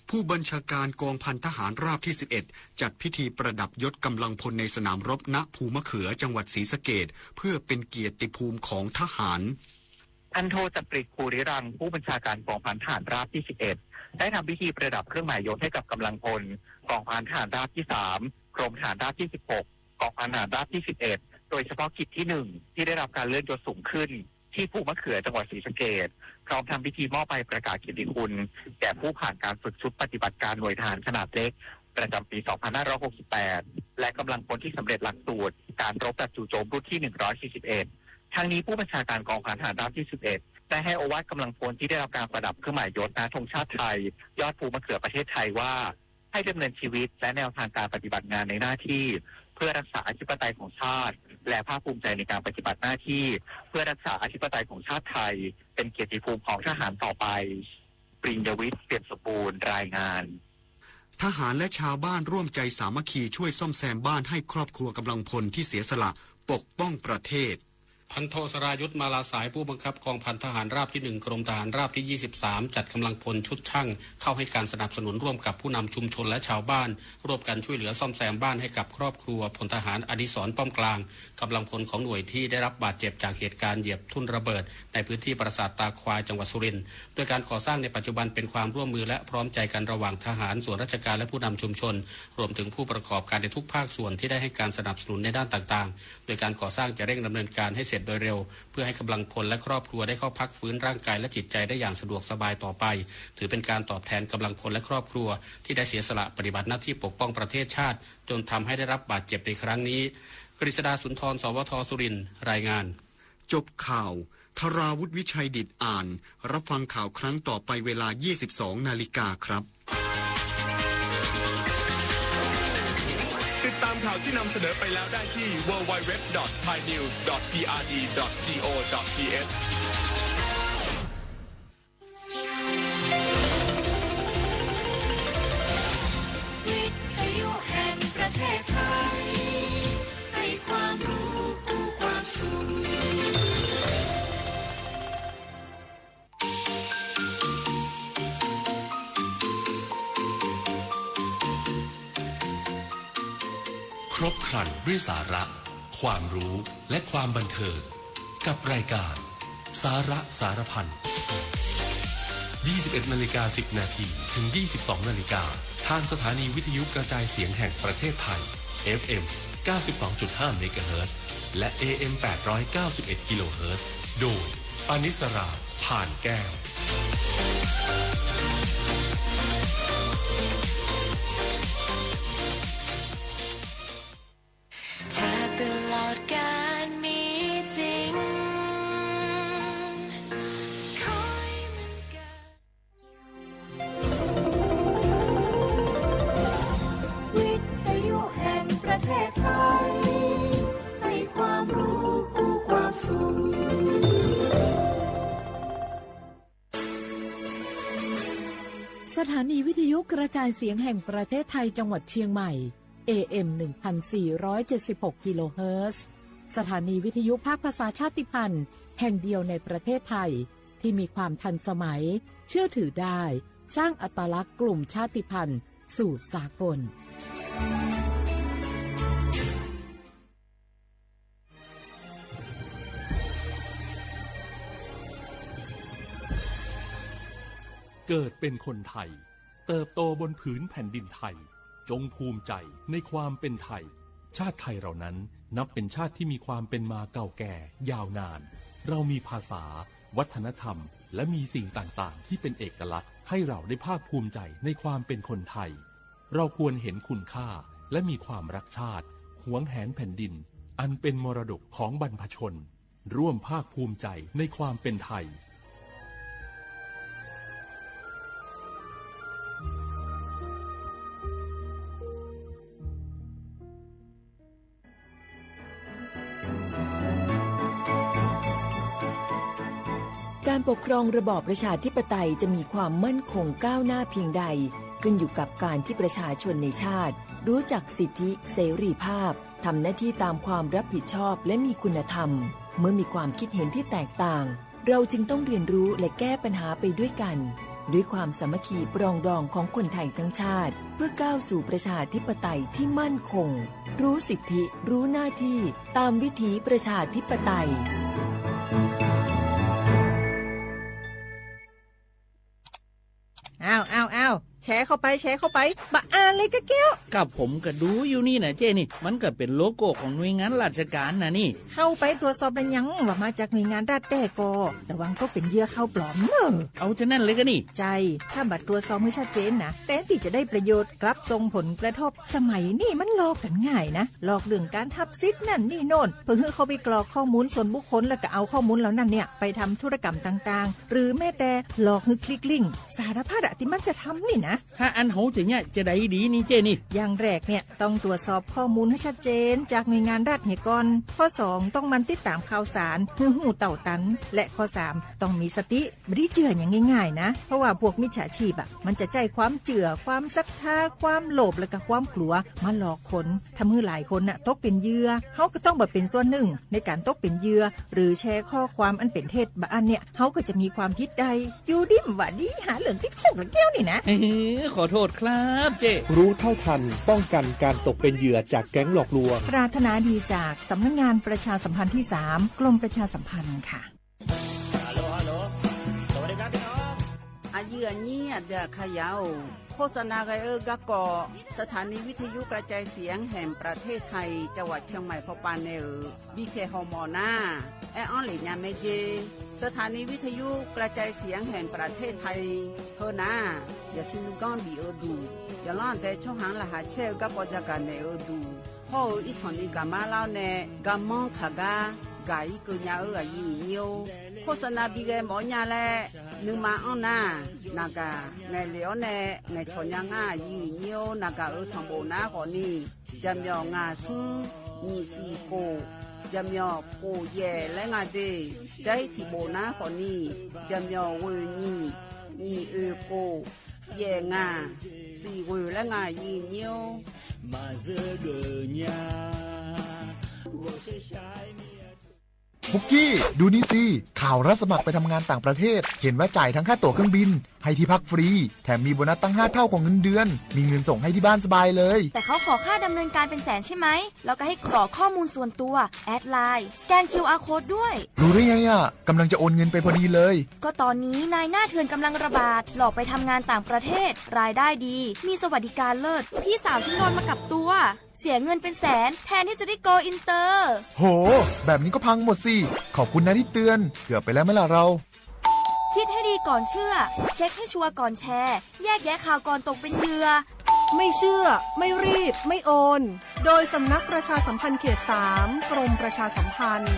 ผู้บัญชาการกองพันทหารราบที่11จัดพิธีประดับยศกำลังพลในสนามรบณภูมะเขือจังหวัดศรีสะเกษเพื่อเป็นเกียรติภูมิของทหารพันโทจักริด ภูริรังผู้บัญชาการกองพันทหารราบที่11ได้ทำพิธีประดับเครื่องหมายยศให้กับกำลังพลกองพันทหารราบที่3กรมทหารราบที่16กองพันทหารราบที่11โดยเฉพาะกิจที่1ที่ได้รับการเลื่อนยศสูงขึ้นที่ภูมะเขือจังหวัดศรีสะเกษพร้อมทำพิธีมอบใบประกาศเกียรติคุณแก่ผู้ผ่านการฝึกชุดปฏิบัติการหน่วยทหารขนาดเล็กประจำปี 2568 และกำลังพลที่สำเร็จหลักสูตรการรบแบบจู่โจมรุ่นที่141ทั้งนี้ผู้บัญชาการกองพันทหารราบที่11ได้ให้โอวาทกำลังพลที่ได้รับการประดับเครื่องหมายยศณธงชาติไทยยอดภูมะเขือประเทศไทยว่าให้ดำเนินชีวิตและแนวทางการปฏิบัติงานในหน้าที่เพื่อรักษาอธิปไตยของชาติและภาคภูมิใจในการปฏิบัติหน้าที่เพื่อรักษาอธิปไตยของชาติไทยเป็นเกียรติภูมิของทหารต่อไปปริญญวิทย์เปี่ยมสมบูรณ์รายงานทหารและชาวบ้านร่วมใจสามัคคีช่วยซ่อมแซมบ้านให้ครอบครัวกำลังพลที่เสียสละปกป้องประเทศพันโทสรายุทธมาลาสายผู้บังคับกองพันทหารราบที่1กรมทหารราบที่23จัดกำลังพลชุดช่างเข้าให้การสนับสนุนร่วมกับผู้นำชุมชนและชาวบ้านร่วมกันช่วยเหลือซ่อมแซมบ้านให้กับครอบครัวพลทหารอดิศรป้อมกลางกำลังพลของหน่วยที่ได้รับบาดเจ็บจากเหตุการณ์เหยียบทุ่นระเบิดในพื้นที่ปราสาทตาควายจังหวัดสุรินทร์โดยการก่อสร้างในปัจจุบันเป็นความร่วมมือและพร้อมใจกันระหว่างทหารส่วนราชการและผู้นำชุมชนรวมถึงผู้ประกอบการในทุกภาคส่วนที่ได้ให้การสนับสนุนในด้านต่างๆโดยการก่อสร้างจะเร่งดำเนินการให้เสร็จโดยเร็วเพื่อให้กำลังพลและครอบครัวได้เข้าพักฟื้นร่างกายและจิตใจได้อย่างสะดวกสบายต่อไปถือเป็นการตอบแทนกำลังพลและครอบครัวที่ได้เสียสละปฏิบัติหน้าที่ปกป้องประเทศชาติจนทำให้ได้รับบาดเจ็บในครั้งนี้กฤษดาสุนทรสวทสุรินทร์รายงานจบข่าวธราวุฒิวิชัยดิษฐ์อ่านรับฟังข่าวครั้งต่อไปเวลา 22 นาฬิกาครับติดตามข่าวที่นำเสนอไปแล้วได้ที่ www.thainews.prd.go.th วิทยุแห่ง ครบครันด้วยสาระความรู้และความบันเทิงกับรายการสาระสารพัน 21:10 น.ถึง 22:00 น.ทางสถานีวิทยุกระจายเสียงแห่งประเทศไทย FM 92.5 เมกะเฮิรตซ์และ AM 891 กิโลเฮิรตซ์โดยปานิสราผ่านแก้วถ้าตลอดการมีจริงคอยมันเกิดวิทยุแห่งประเทศไทยให้ความรู้คู่ความสุขสถานีวิทยุกระจายเสียงแห่งประเทศไทยจังหวัดเชียงใหม่ AM 1476 กิโลเฮิรตซ์สถานีวิทยุภาคภาษาชาติพันธุ์แห่งเดียวในประเทศไทยที่มีความทันสมัยเชื่อถือได้สร้างอัตลักษณ์กลุ่มชาติพันธุ์สู่สากลเกิดเป็นคนไทยเติบโตบนผืนแผ่นดินไทยจงภูมิใจในความเป็นไทยชาติไทยเรานั้นนับเป็นชาติที่มีความเป็นมาเก่าแก่ยาวนานเรามีภาษาวัฒนธรรมและมีสิ่งต่างๆที่เป็นเอกลักษณ์ให้เราได้ภาคภูมิใจในความเป็นคนไทยเราควรเห็นคุณค่าและมีความรักชาติหวงแหนแผ่นดินอันเป็นมรดกของบรรพชนร่วมภาคภูมิใจในความเป็นไทยการปกครองระบอบประชาธิปไตยจะมีความมั่นคงก้าวหน้าเพียงใดขึ้นอยู่กับการที่ประชาชนในชาติรู้จักสิทธิเสรีภาพทำหน้าที่ตามความรับผิดชอบและมีคุณธรรมเมื่อมีความคิดเห็นที่แตกต่างเราจึงต้องเรียนรู้และแก้ปัญหาไปด้วยกันด้วยความสามัคคีปรองดองของคนไทยทั้งชาติเพื่อก้าวสู่ประชาธิปไตยที่มั่นคงรู้สิทธิรู้หน้าที่ตามวิถีประชาธิปไตยอ้าวแชร์เข้าไปบะอ่านเลยกะแก้วกับผมก็ดูอยู่นี่นะเจ้นี่มันก็เป็นโลโก้ของหน่วยงานราชการนะนี่เข้าไปตรวจสอบเป็นยังว่ามาจากหน่วยงานรัฐแต่ก็ระวังก็เป็นเหยื่อเข้าปลอมเนอะเอาจะนั่นเลยก็นี่ใจถ้าบัตรตรวจสอบไม่ชัดเจนนะแต่ที่จะได้ประโยชน์กลับส่งผลกระทบสมัยนี่มันหลอกกันง่ายนะหลอกเรื่องการทับซิทธิ์นั่นนี่โน่นเพื่อให้เขาไปกรอกข้อมูลส่วนบุคคลแล้วก็เอาข้อมูลเหล่านั้นเนี่ยไปทำธุรกรรมต่างๆหรือแม้แต่หลอกให้คลิกลิงก์สารพัดที่มันจะทำนี่นะถ้าอันเขาจะเนี่ยจะได้ดีนี่เจนี่อย่างแรกเนี่ยต้องตรวจสอบข้อมูลให้ชัดเจนจากหน่วยงานรัฐเหี่ยก่อนข้อ2ต้องมันติดตามข่าวสารเพื่อหูเต่าตันและข้อ3ต้องมีสติไม่ได้เจืออย่างง่ายๆนะเพราะว่าพวกมิจฉาชีพมันจะใจความเจือความศรัทธาความโลภและก็ความกลัวมาหลอกคนทำให้หลายคนตกเป็นเหยื่อเฮาก็ต้องเป็นส่วนหนึ่งในการตกเป็นเหยื่อหรือแชร์ข้อความอันเป็นเท็จบางอันเนี่ยเฮาก็จะมีความผิดใดอยู่ดิมว่าดีหาเรื่องติดคุกแล้วแก้วนี่นะขอโทษครับเจรู้เท่าทันป้องกันการตกเป็นเหยื่อจากแก๊งหลอกลวงปรารถนาดีจากสำนักงานประชาสัมพันธ์ที่3กรมประชาสัมพันธ์ค่ะฮัลโหลสวัสดีครับพี่น้องอาเยือนี่เดือขยาวโฆษณาไกกะกอสถานีวิทยุกระจายเสียงแห่งประเทศไทยจังหวัดเชียงใหม่พอปานเนอบีเคฮอมอนาแอออนหลีญาเมเจสถานีวิทยุกระจายเสียงแห่งประเทศไทยเฮอนาอย่าซินก้อนบีเอดูอย่าล้อนแต่ช่องหางละหาเชลกะปอจักกันเนอดูฮออีสอนีกามาลาวเนกามองขากากาอีกุญญาอายีเนียวโฆษณาบีเกหมอญาแลนึมาอ้อนนานากาไงเหลียวแนไงชอนยังอายีเนียวนากาสังโบนาขอนี่จำยองาซุงมีสีโกจำยอโปเย่และงาเดใจที่โบนาขอนี่จำยอเวนี่นี่โกเย่งาสีเวและงายีเนียวมาเจอเกญาปุกกี้ดูนี่สิข่าวรับสมัครไปทำงานต่างประเทศเห็นว่าจ่ายทั้งค่าตั๋วเครื่องบิน ให้ที่พักฟรีแถมมีโบนัสตั้ง5เท่าของเงินเดือนมีเงินส่งให้ที่บ้านสบายเลยแต่เขาขอค่าดำเนินการเป็นแสนใช่ไหมแล้วก็ให้กรอกข้อมูลส่วนตัวแอดไลน์สแกน QR Code ด้วยรู้ได้ไงอ่ะกำลังจะโอนเงินไปพอดีเลยก็ตอนนี้นายหน้าเถื่อนกำลังระบาดหลอกไปทำงานต่างประเทศรายได้ดีมีสวัสดิการเลิศพี่สาวฉันโดนมากับตัวเสียเงินเป็นแสนแทนที่จะได้โกอินเตอร์โหแบบนี้ก็พังหมดสิขอบคุณนะที่เตือนเกือบไปแล้วไหมล่ะเราคิดให้ดีก่อนเชื่อเช็คให้ชัวร์ก่อนแชร์แยกแยะข่าวก่อนตกเป็นเหยื่อไม่เชื่อไม่รีบไม่โอนโดยสำนักประชาสัมพันธ์เขต 3 กรมประชาสัมพันธ์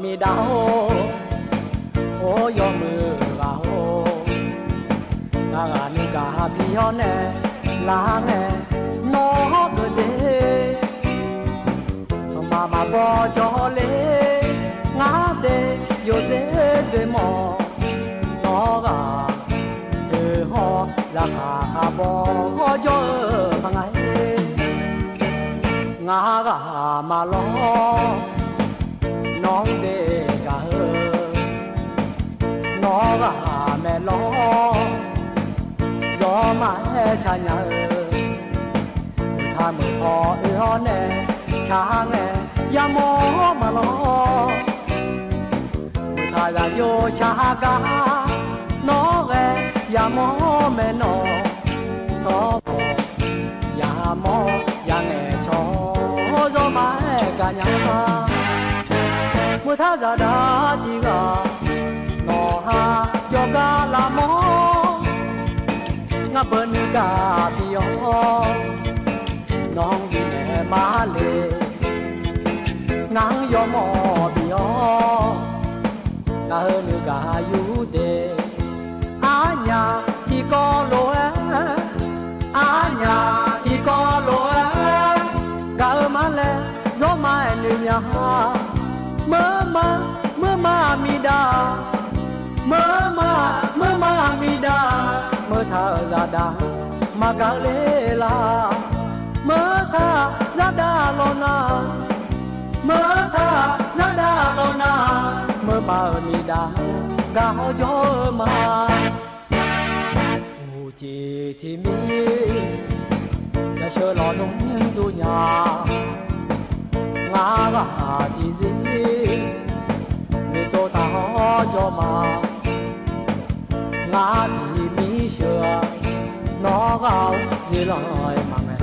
มีดาวโอยอมือกาโหงานิกาพี่ฮอนเนลาเนโนกเดสมามาบอจอเลงาเดโยเจเจมอนอกาเธอฮอราคาคาบอจอพังไงงากามาลอน้องเด็กะน้องกะแม่ล้อรอมาให้ชายาถ้ามือพอแน่ช้างแน่อย่ามองมาล้อถ้าจะโยชากาน้องแกอย่ามองแม่น้องชอบอย่ามองอย่าแง่ชอบรอมาให้กันยามุทาจาดาจีกาโนฮาโยกาลามองาเปินกาปิโอน้องดีแน่มาเลนางยอมอปิโอกาเฮนึกาอยู่เดอาญาที่กอโลเออาญาที่กอโลเอกาเอมาเลโซมาเนญาเมื่อมามีดาเมื่อมามีดาเมื่อท่าซาดามากาเลลาเมื่อท่าซาดาโลนาเมื่อท่าซาดาโลนาเมื่อมามีดากาโจมาอูจีที่มีจะเชื่อหลอนุ่มตุญางากาดีซีมีโจตาจอมางาดีมีเชื่อนอกเอาจีลอยมาแม่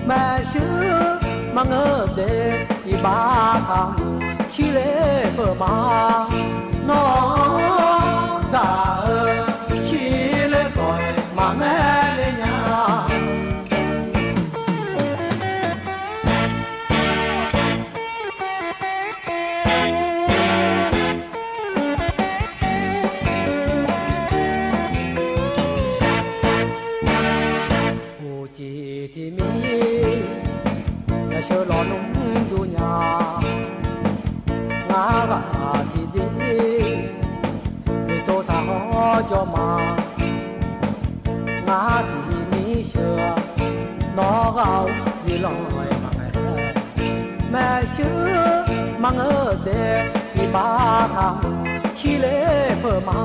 แม่ชื่อมังเดอีบาทำขี้เล่เปิดมาน้องกาขี้เล่ก่อยมาแม่เลยยาที่มีอย่าเชื่อหลอนดูญางากาที่สิไม่โจทาหอจอมางาที่มีเชื่อน้องเอาสิลอยมาแม่ชื่อมังเดอีบาทำขี้เล่เพิ่มมา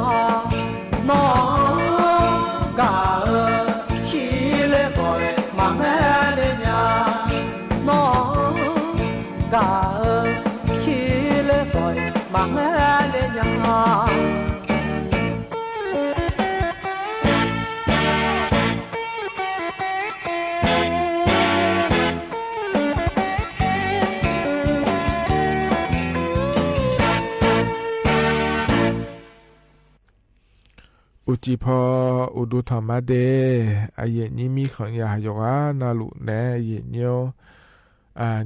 น้องกาขี้เล่ก่อยมาแม่เลยญาน้องกาขี้เล่ก่อยมาแม่เลยญาอุจิพออุดุธรรมะเดอเยนี้มีของยาหยกนาลุแนเยเนียว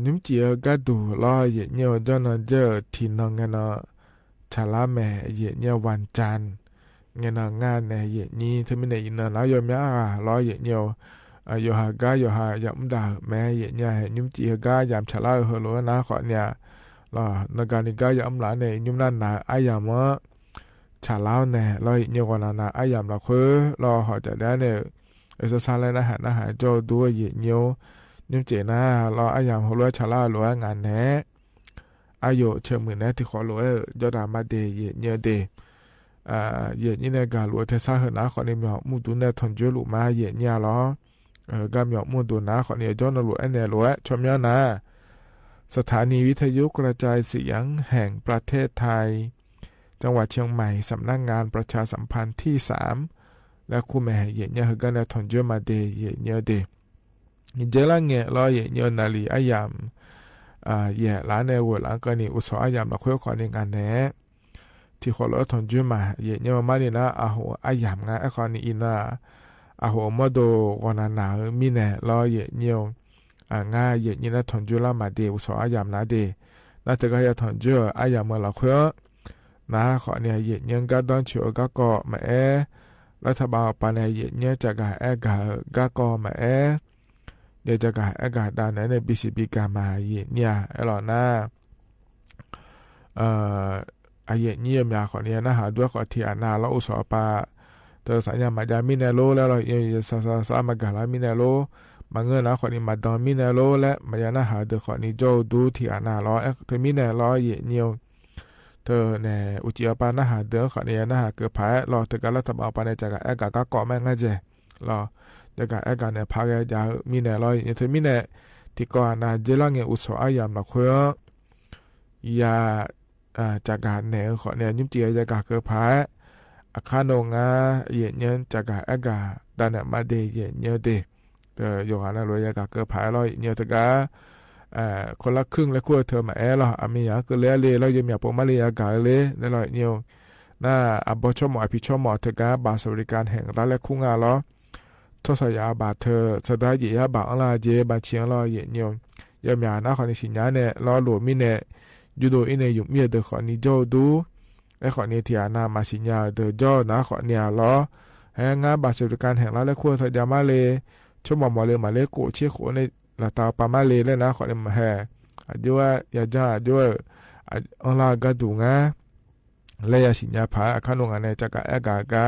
นุมจีกัดดูล้อเยเนียวจนเจอทีนงเนาชาลาแม่เยเนียววันจันเงนงานแนเยนี้ถ้าไม่ได้ยินนะแล้วยอมยาล้อเยเนียวโยหากายโยหายามดาแม่เยเนียนุมจีกายามชาลาเฮโลนะขอเนี่ยล้อนการนิกายามหลานในยุมนั่นนาอายามะชาลาวแน่รอเยกว่านาอายามละคือรอหอจะได้เนี่ยเอสซาเลนะหาโจดูเยเนียวนิมเจนะรออายามหัวชาลาหลัวงานแน่อายุเชื่อมือแน่ที่ขอหลัวยอดามาเดเยเนียเดเยนี่ในการหลัวเทซ่าเฮนะขอเนี่ยมีหมุดุนเนี่ยทนจุลุมาเยเนียล้อก็มีหมุดุนะขอเนี่ยจอนหลัวอันเนี่ยหลัวชมยานะสถานีวิทยุกระจายเสียงแห่งประเทศไทยจังหวัดเชียงใหม่สำนักงานประชาสัมพันธ์ที่3และคู่แม่เยเนียกันเนี่ยทนจุมาเดเยเนียเดยินเจลังเงรอเยเนียนาลีอายามเย่ล้านในวัวหลังก็นี่อุศอายามละคุยขอในงานแน่ที่ขอรอทนจุมาเยเนียมานี่นะอาหัวอายามงานไอคอนี่อินาอาหัวมาโดกอนานามีแน่รอเยเนียงาเยเนียทนจุลามาเดอุศอายามนาเดน่าจะก็จะทนจุอายามละคุยนะขอเนี่ยเยเนียก็ต้องเชื่อก็ก็มารัฐบาลปานเยเนียจะกะก็ก็มาเดี๋ยวจะกะอากาศด้านไหนในบีซีบีกามาเยเนี่ยไอ้หล่อหน้าเยเนี่ยมีขอเนี่ยนะหาด้วยขอที่นาเราอุสอปาเตอสัญญามาจามิเนโลแล้วเราซามากาลามิเนโลมาเงินนะขอนี้มาดอนมิเนโลและมายานะหาเดขอนี้โจดูที่นาเราเธอมิเนโลเยเนี่ยเธอเนี่ยอุจิปานะหาเดขอเนี่ยนะหาเกิดภายรอเธอการรัฐบาลปานจะกะอากาศก็เกาะแม่งงั้นเจรอจะกะอากาศเนี่ยพาแกจะมีแน่ลอยเธอมีแน่ที่ก่อนนะเจลังเงอุศอายามละคุยยาจากกะเนี่ยขอเนี่ยยิ้มเจียจะกะเกิดภายอาคารโรงงานเย็นเย็นจากกะอากาศด้านเนี่ยมาเดเย็นเยอะเดโยหานะรวยจะกะเกิดภายลอยเยอะตะกะคนละครึ่งและคู่เธอมาหรออามียาก็เลยเรายังมีปมมาเลยอากาศเลยได้ลอยเนียวน่าอบชมอภิชมเธอกะบาสบริการแห่งรัฐและคู่งานล้อทศยาบาเธอสดายยาบาอังลาเจบาเชียงลอเยเนียวยามยานะขอนิสิญญาเนี่ยลอหลวมิเนี่ยยูโดอินเนยุมีเดขอนิโจดูไอขอนิเทียนามาสิญญาเดโจนะขอเนี่ยลอแห่งานบาสบริการแห่งรัฐและคู่เธอยามาเลชมมอเลมาเลโกเชโคในละตาปามาเลเลยนะขอเนี่ยมาแห่ด้วยยาจ้าด้วยอังลากระดูงะและยาสิญญาผาขนงานเนี่ยจะกะแอกากะ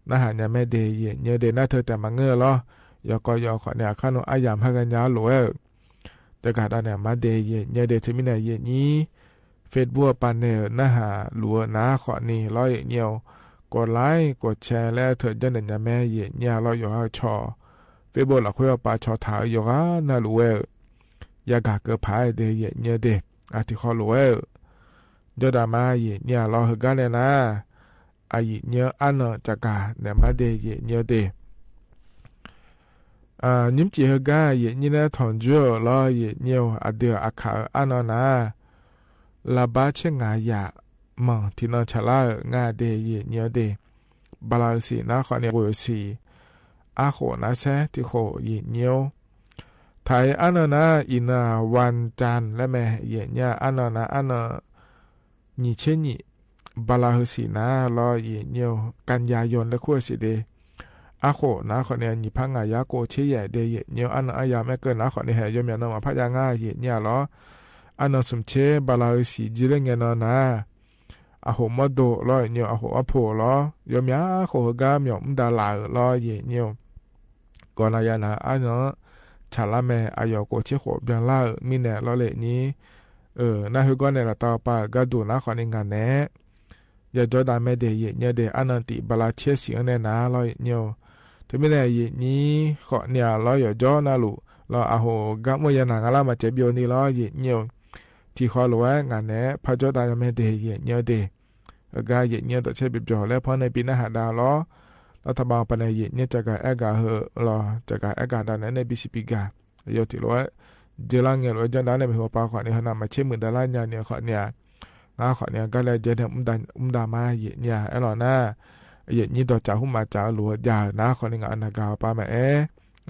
นะหาเนี่ยแม่เดย์เยเดน่าเธอแต่มาเงือล้อยอกอยอขอเนี่ยขนมอายามพากันยาหลวยแต่กาดเนี่ยมาเดย์เยเดทมิเนี่ยเยนี้เฟซบุ๊กปานเนอนะหาหลัวนะขอนี่ร้อยเนียวกดไลค์กดแชร์และเธอจะเนี่ยแม่เยเนี่ยร้อยอยู่ชอเฟซบุ๊กเราคุยปาชอถ่ายอยู่น่าหลวยยากาเกิดพายเดย์เยเดอาทิขอหลวยยอดามาเยเนี่ยรอหกันเลยนะอายิเนื้ออันเนจากาเนี่ยมาเดยเนื้อเด นิมจีเฮกาเยนี่นะถอนจัวลอเยเนียวอเดียอาคาอานอนาลาบาเชงายะมังที่นอนชะลางาเดเยเนียวเดบาลาสีนะขอเนี่ยโวยสีอาโขนะแซที่โขเยเนียวไทยอานอนาอินาวันจันและแม่เยเนียอานอนาอานอนิเชนิบาลาสีนะลอเยเนียวกันยายนและขั้วสิเดอาโขนะขอเนี่ยนิพังายาโกเชยเดเยเนียวอันอายาแม่เกินนะขอเนี่ยยมยานมาพะยางาเยเนียลออันสมเชบาลาสีจิเลงเงนนะอาโหมโดลอเนียวอาโหอโพลอยมยาอาโขกามยอมดาลาลอเยเนียวก่อนายานะอันชาลาแม่อายโกเชโขเบียงลามีแน่ลอเลนี้น่าฮือก็เนี่ยละต่อไปก็ดูนะขอเนี่ยงานแน่ยาจอดาแม่เดเยเนียวเดอันนันติบาลาเชเสียงแน่นะลอเนียวถึงไม่ได้ยีนี้ขอเนี่ยเราอย่าจ้อนะลูกเราอาโหกัมวยานางาลามาเจ็บโยนี่เรายีเนียวที่ขอรู้ว่างานนี้พระเจ้าได้ไม่ได้ยีเนียวเดก็ยีเนียวต่อเช่นแบบจ่อแล้วเพราะในปีหน้าหาดาวล้อรัฐบาลปนัยยีเนียวจะการแอกาเหอรอจะการแอกาด้านนั้นในบิสิปิกาโยติรู้ว่าเจริญเงินเราจะได้ในหัวปลาขอเนี่ยเขานำมาเชื่อมือดาราเนี่ยขอเนี่ยงาขอเนี่ยก็เลยเจอเนี่ยดามายีเนี่ยไอ้หล่อหน้าเย็นนี้ต่อจากหุ่มมาจากหลวงยานะคนงานนักาวปามา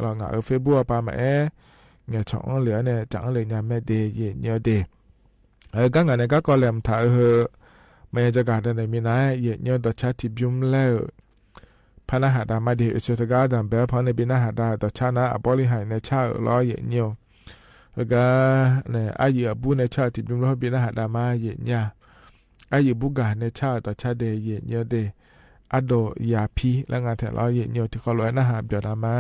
เรางานเฟซบุ๊กปามาเนี่ยช่องเหลือเนี่ยจังเลยเนี่ยแม่เดย์เย็นเยอะเดย์ก็งานเนี่ยก็แหลมถ่ายไม่จะการได้มีนะเย็นเยอะต่อชาติบิมแล้วพนักหาดามาเดย์สุดท้ายดันเบลพอในปีหน้าหาดาต่อชาตินะบริหารในชาติล้อเย็นเยอะก็เนี่ยอายุบุในชาติบิมล้อปีหน้าหาดามาเย็นเนี่ยอายุบุกาในชาติต่อชาติเดย์เย็นเยอะเดย์อโดยาพีและงานแถลงเย็นเยอะที่เขาล้วนนะฮะเบียดามา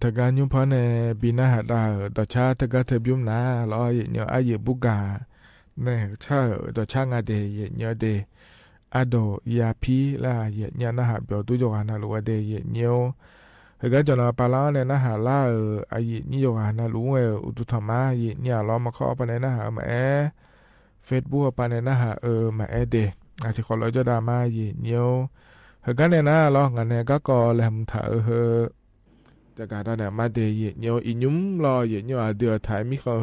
ถ้าการยุ่งพอในปีหน้าหาได้ต่อชาถ้าก็เธอยุ่งนะรอเนี่ยอายุบุกาเนี่ยชาต่อชางาเดยเนี่ยเดอโดยาพีละเนี่ยนะฮะเปียวตุจกานะรู้ว่าเดยเนี่ยถ้าก็จะนอปาลาเนี่ยนะฮะล่าอายุนี่จกานะรู้ว่าอุตุธรรมะเนี่ยเรามาเข้าไปในนะฮะมาเฟซบุ๊กไปในนะฮะมาเดอาจจะขอเราจะดราม่าเนี่ยถ้าก็เนี่ยนะเรางานเนี่ยก็ก่อแหลมถ่ายจากการได้มาเดียเนียวอินุมรอเยเนียวเดือดไทยมีเขา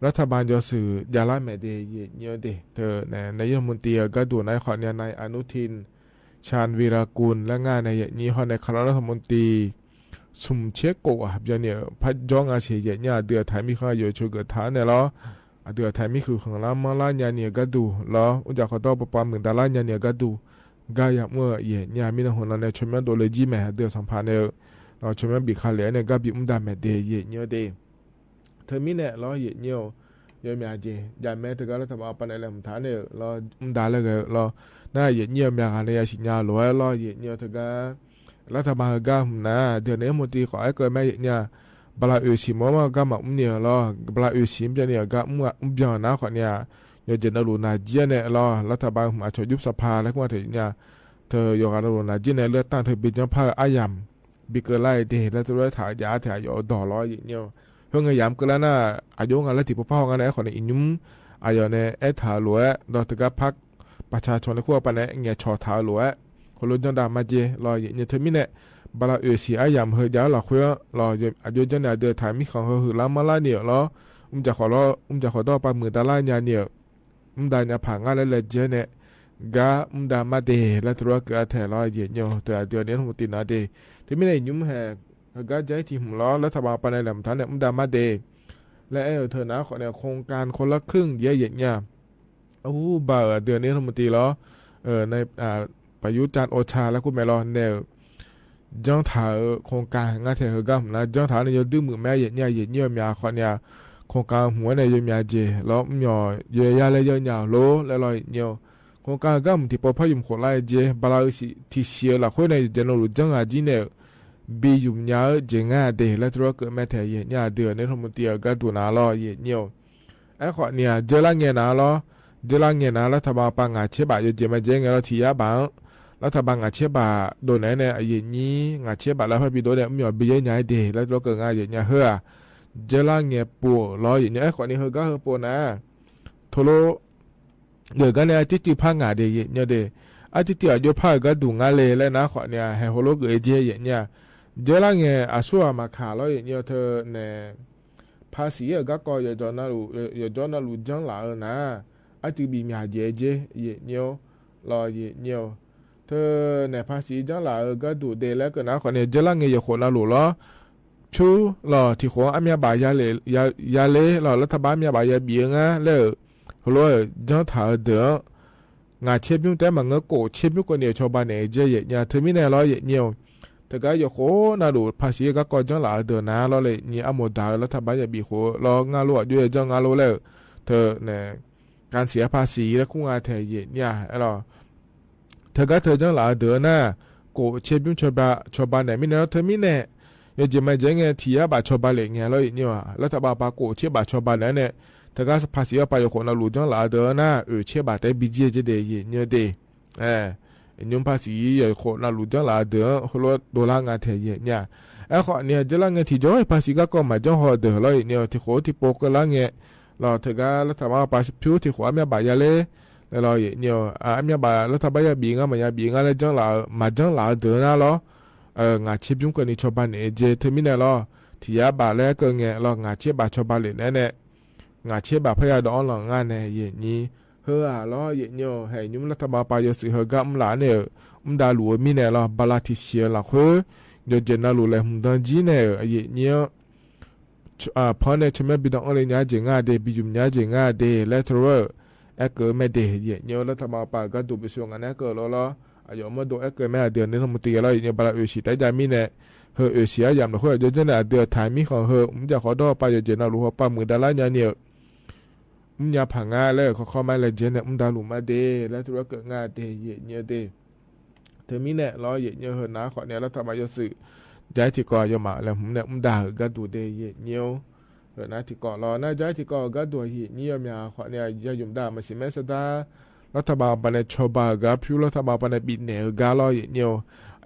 รัฐบาลจะสื่อยาลาแม่เดียเนียวเดเธอในนายมนตรีก็ดูในขอเนี่ยนายอนุทินชาญวีรกุลและงานในนี้ฮอในคณะรัฐมนตรีสุมเชโกะครับเนี่ยพัดจ้องอาเซียเนี่ยเดือดไทยมีเขาอยู่ช่วยเกิดฐานเนี่ยล้อเดือดไทยมีคือของเรามาล้านยาเนี่ยก็ดูล้ออุจจาระตัวประปาเหมือนดาล้านยาเนี่ยก็ดูกายเมื่อเยเนี่ยมีในหัวเราในชมโดเลจีแม่เดือดสัมพันธ์เนี่ยเราชมบีคาเลียเนี่ยก็บีดาแม่เดยเนียวเดเธอมีเนี่ยเราเนียวเยอะแม่เจยาแม่เธอก็เราทำเอาไปในแหล่งฐานเนี่ยเราดาเลยก็เราน่าเนียวแม่กันเนี่ยสิญญาล้วนเราเนียวเธอก็รัฐบาลก็นะเดี๋ยวนี้มติขอให้เกิดแม่เนี่ยบลาชิมว่าก็มาเนี่ยเราบลาชิมจะเนี่ยก็เบียนะขอเนี่ยเดี๋ยวจะนรูนาเจียเนี่ยเรารัฐบาลมาช่วยยุบสภาแล้วก็เธอเนี่ยเธออยู่กับนรูนาเจียเนี่ยเลือกตั้งเธอเป็นเจ้าพ่ออายัมบิกไลเดแล้วตัวถ่ายยาถ่ายอยู่ดอล้ออย่างเงี้ยเพิ่งยามก็แล้วน่ะอายุงานแล้วที่พ่อกันแล้วคนอินุมอายุเนี่ยถ่ายล้วนดอตกับพักประชาชนในขั้วปนเนี่ยเงี้ยชอถ่ายล้วนคนรุ่นจันดามาเจรออย่างเงี้ยเธอมีเนี่ยบลาสีอายามเฮียหล่อคุยรออายุจันเนี่ยเดือดถ่ายมีของเขาคือล้ำมาล่าเนี่ยรอจะขอต่อปมือตาล่าเนี่ยได้เนี่ยผ่านงานแล้วเลยเจเนี่ยกาดามาเดแล้วตัวก็แถลอยเยี่ยมแต่เดือนนี้ผมติดนาเดที่ไม่ได้ยุ่งแหกก็ใจที่ผมล้อรัฐบาลไปในลำธารเนี่ยดามาเดและเธอนะขอเนี่ยโครงการคนละครึ่งเยอะๆเนี่ยโอ้บ่าเดือนนี้ผมติดล้อในประยุทธ์จันทร์โอชาแล้วคุณแม่รอเนี่ยจ้องถ่ายโครงการงานเถอะก็นะจ้องถ่ายเนี่ยดื้อมือแม่เยี่ยมมีขอเนี่ยโครงการหัวเนี่ยเยี่ยมเจแล้วมีเยอะๆเลยเยอะๆโลแล้วลอยเนี่ยโครงการก็มันที่พอพยุมขอไล่เจบาลาสิที่เสียละคนในเจนรู้จังอาจีเนี่ยบียุ่มยาเจงาเดแล้วตัวก็แม่เทียเนี่ยเดือนในทั้งหมดเดียวก็ดูน่าล้อเยี่ยมไอ้ขอเนี่ยเจริญเงินน่าล้อเจริญเงินน่ารัฐบาลปังอาเชบะอยู่เจมาเจงเราที่ยาบังรัฐบาลอาเชบะโดนเนี่ยไอ้ยี่นี้อาเชบะแล้วพอบีโดเนี่ยมีบีเยอะๆเดแล้วตัวก็งานเนี่ยเฮ้อเจริญเงินปูล้ออย่างเงี้ยไอ้ขอนี่เฮ้อก็เฮ้อปูนะทั่วโลกเดี๋ยวกันเนี่ยจิจิพังงาเดียเนี่ยเดอาจิจิอายุพังก็ดูงาเลยแล้วนะขอเนี่ยให้โฮโลกเอเจเนี่ยเจริญเงินอาชัวมาขาล้ออย่างเงี้ยเธอเนี่ยภาษีก็อย่าจอนาลูจังหล่านะอาจิบีมีอาเจเนี่ยรอเนี่ยเธอเนี่ยภาษีจังหล่าก็ดูเดแล้วก็นะขอเนี่ยเจริญเงินอย่าคนนาลูล้อชูรอที่ขออามีบายาเลยรอรัฐบาลมีบายาเบียงอ่ะแล้วฮัลโหลจังถ่ายเดืองาเช็บยุ่งแต่มันก็โกเช็บยุ่งคนเดียวชาวบ้านเนี่ยเจเนี่ยเธอไม่แน่ร้อยเนี่ยแต่ก็อย่าโคน่าดูภาษีก็ก่อนจังหล่าเดือนะเราเลยเนี่ยอโมดารัฐบาลอย่าบีโครองานรู้ด้วยจังงานรู้แล้วเธอเนี่ยการเสียภาษีและคุ้งอาเทยเนี่ยไอ้เราเธอก็เธอจังหล่าเดือนะโกเช็บยุ่งชาวบ้านเนี่ยไม่แน่เธอไม่แน่ ยจะมาเจงเทียบาชอบาเลงแล้วเนี่ยรัฐบาลปาโกเชบาชอบาแล้วเนี่ยถ้าก็ภาษีไปอยู่คนละรู้จังหลาเดอนะเชบาแต่บิเจจะเดยเนี่ยเดยุมภาษีอยู่คนละรู้จังหลาเดอฮัลโหลดอลลาร์งานเทียเนี่ยขอเนี่ยจะละเงินที่จ่อยภาษีก็มาจังหอเดอแล้วเนี่ยที่โคที่ปกละเงี้ยเราถ้าก็รัฐบาลภาษีผิวที่ขวาไม่บายเลยแล้วเนี่ยไม่บายรัฐบาลบีงามันยาบีงาเลยจังหลามาจังหลาเดอนะแล้วงาชิบยุ่งกันนี่ชาวบ้านเอเจเทมินเนลที่ยาบาแล้วก็เงี้ยเรางาชิบบาชาวบ้านเลยเนี่ยงาชิบบาพยาดอนหลังงานเนี่ยอย่างนี้เฮ้อเราอย่างเนี่ยให้ยุ่งรัฐบาลไปอยู่สิเฮกัมหลานเนี่ยดาลูมินเนลบาลาทิเชียละเฮ้ยเดี๋ยวเจน่าลูเลยมุดันจีเนี่ยอย่างเนี่ยพอเนี่ยชมบิดองเลยเนี่ยเจงาเดบิจุมเนี่ยเจงาเดเลทเทอร์เกิดไม่เดอย่างเนี่ยรัฐบาลไปก็ดูไปส่งกันเกิดแล้วยอมมาดูเกิดไม่เดือนนี้ทำมุตีอะไรเนี่ยบาลาอุชิแต่ใจมีเนี่ยเฮออุชิยามเราคุยจะเนี่ยเดือนไทยมีของเฮอจะขอดอไปเจน่าลูเขาป้ามือดาราเนี่ยยาผังงาเลยเขาไม่เลยเจเนี่ยดาลูมาเดแล้วธุรกิจงาเดเนี่ยเดเธอมีเนี่ยรอเนี่ยเฮอหน้าขอเนี่ยรัฐบาลจะสื่อใจที่ก่อยมาแล้วเนี่ยด่าก็ดูเดเนี่ยเฮอหน้าที่ก่อรอหน้าใจที่ก่อก็ดูเนี่ยมีขอเนี่ยยายุ่มด่ามาสิแม่สดารัฐบาลปนชบากาพิวรัฐบาลปนบินเนอร์กาลอยเนี่ย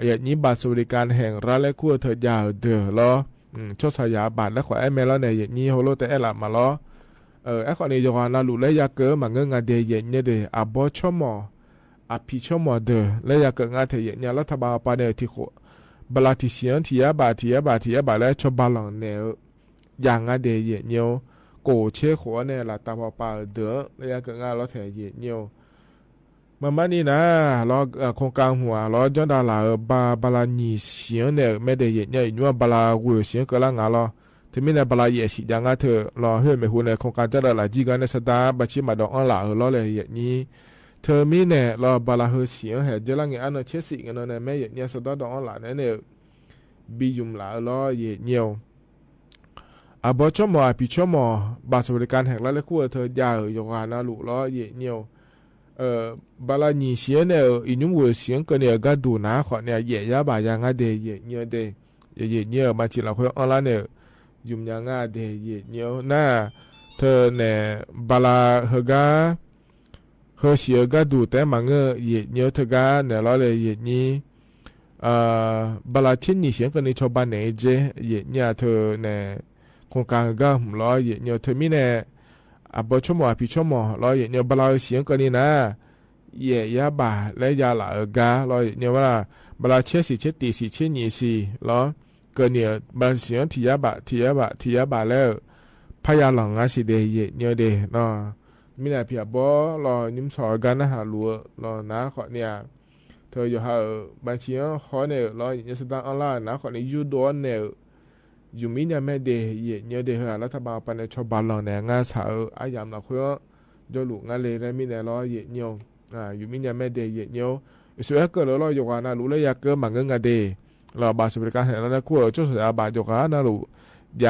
อย่างนี้บัตรสวัสดิการแห่งรัฐและคู่เธอยาวเดือดล้อชดสยาบัตรและขอไอ้แม่แล้วเนี่ยอย่างนี้เขาโลแต่ไอ้หลับมาล้อไอ้คนนี้จะว่าน่ารู้และอยากเกิดมาเงินงานเดียอย่างเนี่ยเดืออาบอชมอาพิชมเดือและอยากเกิดงานเทียเนี่ยรัฐบาลปนที่ขบลาทิเซียนที่ยาบาและชบาลังเนี่ยอย่างงานเดียเนี่ยโกเชขัวเนี่ยรัฐบาลปาเดือและอยากเกิดงานรัฐเทียเนี่ยมันนี่นะเราโครงการหัวเราจนดาราบาลานีเสียงเนี่ยไม่ได้เนี่ยอยู่ว่าบาลาหัวเสียงก็ละงาเราที่มีในบาลาเยสิยังไงเธอเราเห็นไม่หูในโครงการจะได้หลายจีกันในสตาร์บัชิมาดองละเราเลยอย่างนี้เธอมีเนี่ยเราบาลาหัวเสียงเห็นจะละเงี้ยอันนั้นเชื่อสิ่งนั้นเนี่ยไม่เนี่ยสตาร์ดองละเนี่ยบิยุมละเราเนี่ยอาบอชมอพิชมอบาสบริการแห่งรัฐและคู่เธอยาวอยู่งานนะลูกเราเนี่ยบาลานีเสียเนี่ยอินุมเสียงก็เนี่ยก็ดูนะขอเนี่ยยาบายังไงเดยเนี่ยเดยเนี่ยมาจีเราคุยออนไลน์เนี่ยยุ่มยังไงเดยเนี่ยน่าเธอเนี่ยบาลาเฮก้าเฮเสียก็ดูแต่มังเงยเนี่ยเธอก้าเนี่ยเราเลยนี่บาลาชิ้นนี้เสียงก็เนี่ยชาวบ้านเนี่ยเจเนี่ยเธอเนี่ยโครงการก็หุ่มล้อเนี่ยเธอมีเนี่ยอาบชมอพิชมอรอเนี่ยบาลาเสียงกันนี่นะยาบาและยาหลาการอเนี่ยว่าบาลาเชสิเชติสิเชนีสิรอเกินเนี่ยบาลเสียงที่ยาบาแล้วพยาหลังอาสิเดเนี่ยเดเนาะมีแต่เพียบอรอนิ่มสอกันนะฮะลัวรอนะขอเนี่ยเธออยู่หาบางทีขอเนี่ยรอเนี่ยสตาร์ออนไลน์นะขอเนี่ยยูโดนเนี่ยอยู่มีเนี่ยแม่เดย์เนี่ยเดย์รัฐบาลปนชบาลเนี่ยงาสาวอายามเราคุยจะหลุงานเลยได้มีเนี่ยรอเนี่ยอยู่มีเนี่ยแม่เดย์เนี่ยสุดท้ายก็เราอยู่กันนะรู้เลยอยากเกิดมาเงินงานเดย์เราบาสบริการเห็นแล้วนะคุยจุดสุดท้ายบาอยู่กันนะรู้อย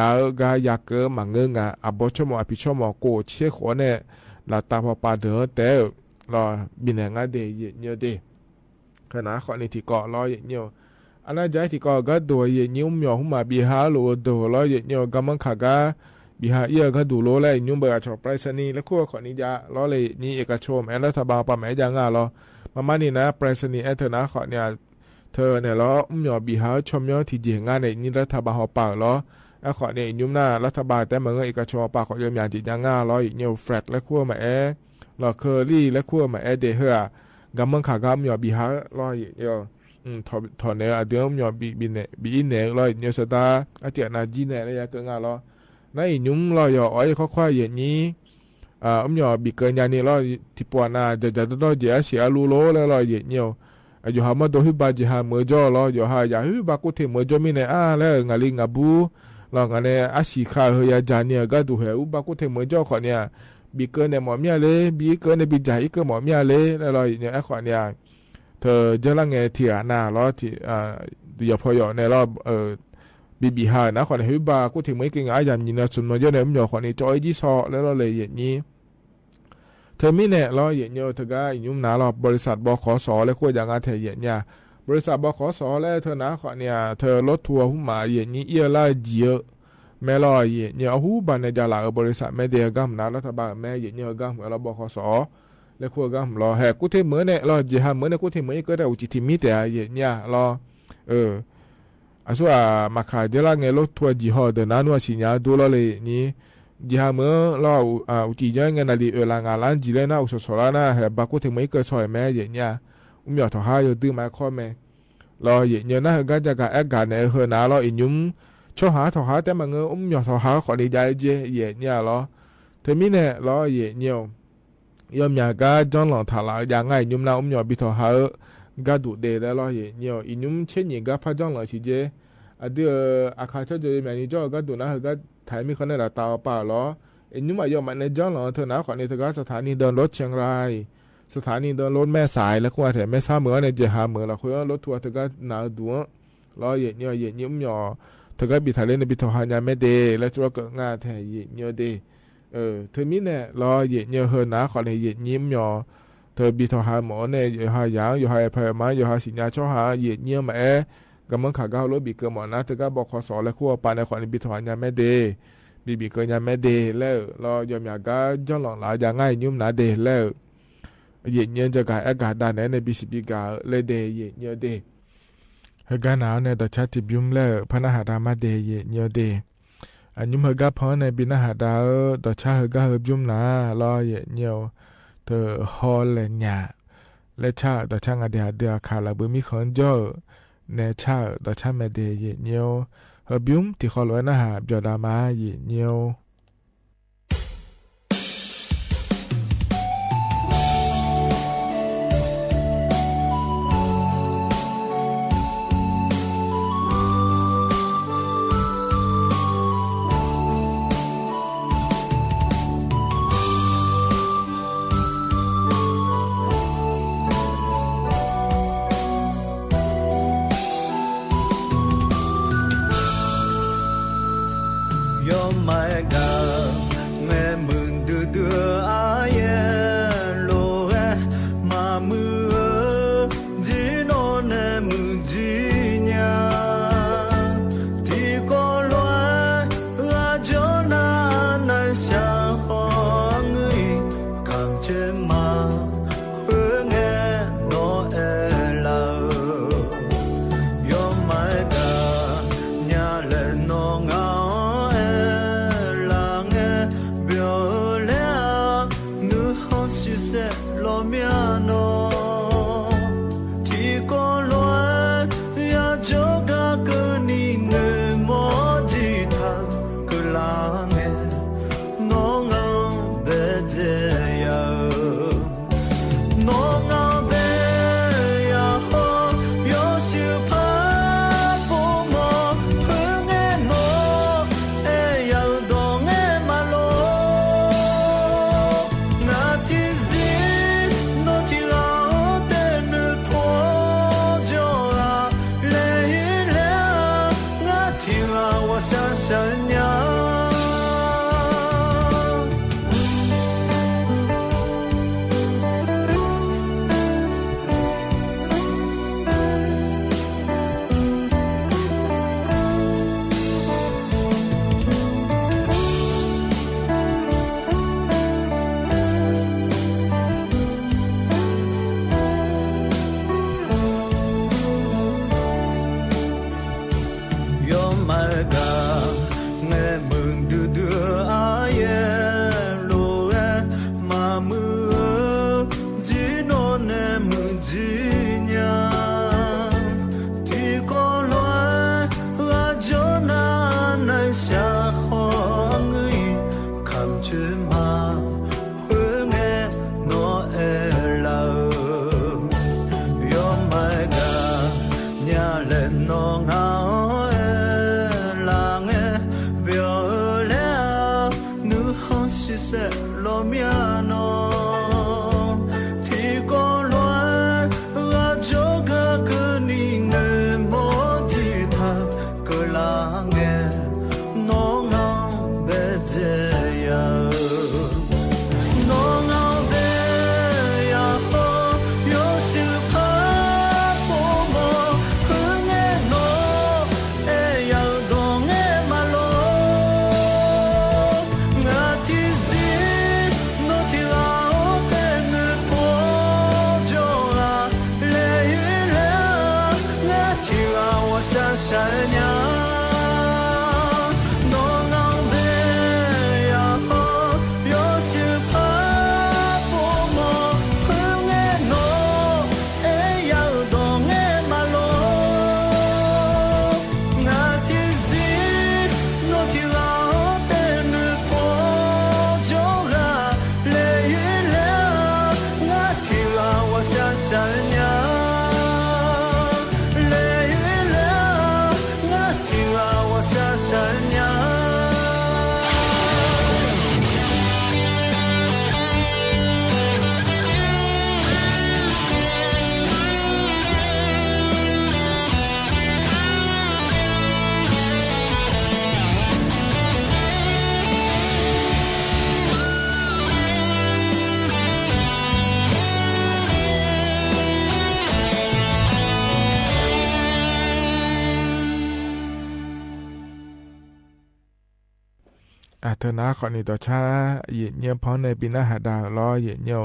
ากเกิดมาเงินงานอาบชมอพิชมอโกเชี่ยขวเนี่ยเราตาพอปาเดือแต่เราบินงานเดย์เนี่ยเดย์ขณะขอในที่เกาะรอเนี่ยอันนั้นใจที่ก็ดูยิ้มหยอกมาบิฮาลูดูแล้วเนี่ยกำลังขากาบิฮาก็ดูโลเลยยุ่งเบื่อชอบไปสนีแล้วคู่ขอนี้จะล้อเลยนี่เอกชนแอนรัฐบาลป่าแม่ยังงาล้อมานี่นะไปสนีเธอนะขอเนี่ยเธอเนี่ยล้อหยอกบิฮาชมยอที่เจียงงานในนี่รัฐบาลหอบปากล้อขอเนี่ยยุ่งหน้ารัฐบาลแต่เมืองเอกชนปากขอเยี่ยมอย่างที่ยังงาล้อเนี่ยแฟลตและคู่มาล้อเคอรี่และคู่มาเดเฮอกำลังขากาหยอกบิฮาล้อเนี่ยถอนเนี่ยเดี๋ยวมันยอมบินเนี่ยเลยเนี่ยสตาอาเจียนาจีเนี่ยอะไรอย่างเงี้ยล้อนั่นยุ่งล้อยอ้อยค่อยๆอย่างนี้มันยอมบิเกินอย่างนี้ล้อที่ปวดน่ะจะต้องเจียเสียรูโลแล้วล้ออย่างเงี้ยอยู่หามาโดฮิบาจิหาเมื่อจ่อล้ออยู่หาอย่าฮิบากุเทเมื่อจ่อมีเนี่ยแล้วงาลิงาบูล้องานเนี่ยอาศิขาเฮียจานเนี่ยก็ดูเหรอบากุเทเมื่อจ่อขอเนี่ยบิเกินเนี่ยหมอเมียเลยบิเกินเนี่ยบิจ่ายก็หมอเมียเลยแล้วล้อเนี่ยขอเนี่ยเธอจะละไงเถียนาล้อที่อย่าพอยในรอบบีฮานะขอในฮิบากูถึงไม่เก่งอายันยินสุนมาเยอะในมันหยอกขอในจอยจีซอแล้วเราเลยอย่างนี้เธอมีเนี่ยล้ออย่างเงี้ยเธอก็ยุ่งหนาเราบริษัทบขสและคู่อย่างงานเทียเนี่ยม บริษัทบขสและเธอนะขอเนี่ยเธอรถทัวร์หุ้มหมาเย็นนี้เอียล่าเจียแม่ลอยเย็นเนี่ยหูบันในจาลาบริษัทแม่เดียกัมนะรัฐบาลแม่เย็นเนี่ยกัมเราบขสและขั้วกัมรอแหกกูเทเหมือนเนี่ยรอจีฮาเหมือนเนี่ยกูเทเหมือนก็ได้อุจิติมิแต่เย็นเนี่ยรออาส่วนมาขายเดี๋ยวละไงรถทัวร์จีฮอเดินนั้นว่าสิญญาดูแล้วเลยนี่จีฮาเหมือนเราอุจิจะเงินอะไรลางานจีเลยนะอุศสระนะแหกบักกูเทเหมือนก็ซอยแม่เย็นเนี่ยอยากทหารอยู่ตื้อไม้ข้อแม่รอเย็นเนี่ยนะก็จะการแอกการเนี่ยเฮน่ารออินยุ่มชอบหาทหารแต่มันอยากทหารขอดีใจเจเย็นเนี่ยรอเธอมีเนี่ยรอเย็นเนี่ยยอมอยากก็จ้องหลังถลายอย่างไงยุ่มนะอยากบิดทหารก็ดูเดแล้วรอเย็นเนี่ยอินยุ่มเช่นอย่างก็พระจ้องหลังสิเจเดี๋ยวอาคาเจอแม่นี่จ้องก็ดูนะก็ถ่ายมีคนในระตาป่าล้ออินยุ่มอยากมันในจ้องหลังเธอนะขอในเธอก็สถานีเดินรถเชียงรายสถานีเดินรถแม่สายแล้วก็ว่าแต่แม่ซ้าเหมือนในเจหาเหมือนเราคุยว่ารถทัวร์เธอก็หนาดัวล้อเย็นเนี่ยเย็นยุ่มหยอเธอก็บิดถ่ายเล่นในบิดทหารยาไม่เดแล้วตัวก็งาแทเย็นเนี่ยเดเธอมีเนี่ยล้อเย็นเนี่ยเฮนะขอในเย็นยิ้มหยอเธอบิดทหารหมอเนี่ยอยู่หายางอยู่หายพยามาอยู่หาสิญญาช่อหาเย็นเนี่ยแม่กำลังขาก้าวรถบิดเกอหมอนะเธอก็บอกขอสอนและขั้วปานในขอในบิดทหารยาไม่เดบิดเกยาไม่เดแล้วล้อยอมอยากก็จ้องหลังหลายอย่างง่ายยุ่มหนาเดแล้วเย็นเนี่ยจะกายอากาศด้านไหนในบิสิบิกาเลยเดเย็นเนี่ยเดเฮกาหนาวในต่อชาติบิมแล้วพนักหาดามาเดเย็นเนี่ยเดอันยุ่มเฮกาพอในบินหาดาต่อชาเฮกาเฮบิมนาลอเย็นเนี่ยเธอฮอลเลนยาและชาต่อช่างอเดียเดียขาลาบุมิขอนจ่อในชาต่อชาเมเดเย็นเนี่ยเฮบิมที่ขอลอยนะหาบยอดามาเย็นเนี่ยLo miano ti con lo เธอนาขอนี่ต่อชาเย็นเนียวพอในปีหน้าหาดาล้อเย็นเนียว